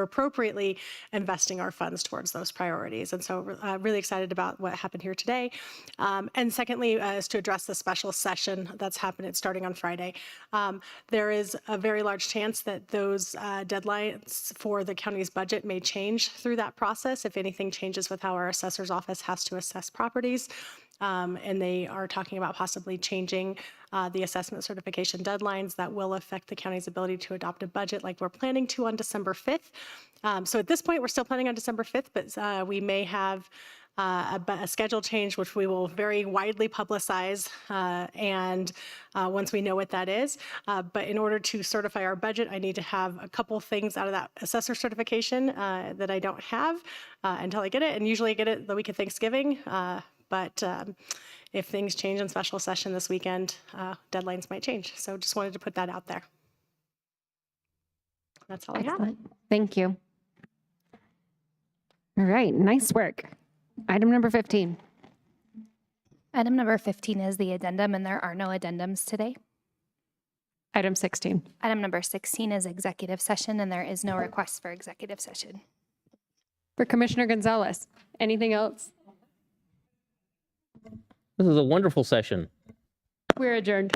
appropriately investing our funds towards those priorities. And so really excited about what happened here today. And secondly, is to address the special session that's happening starting on Friday. There is a very large chance that those deadlines for the county's budget may change through that process if anything changes with how our assessor's office has to assess properties. And they are talking about possibly changing the assessment certification deadlines that will affect the county's ability to adopt a budget like we're planning to on December 5th. So at this point, we're still planning on December 5th, but we may have a schedule change, which we will very widely publicize and once we know what that is. But in order to certify our budget, I need to have a couple things out of that assessor certification that I don't have until I get it. And usually I get it the week of Thanksgiving. But if things change in special session this weekend, deadlines might change. So just wanted to put that out there. That's all I have. Thank you. All right, nice work. Item number 15. Item number 15 is the addendum, and there are no addendums today. Item 16. Item number 16 is executive session, and there is no request for executive session. For Commissioner Gonzalez, anything else? This is a wonderful session. We're adjourned.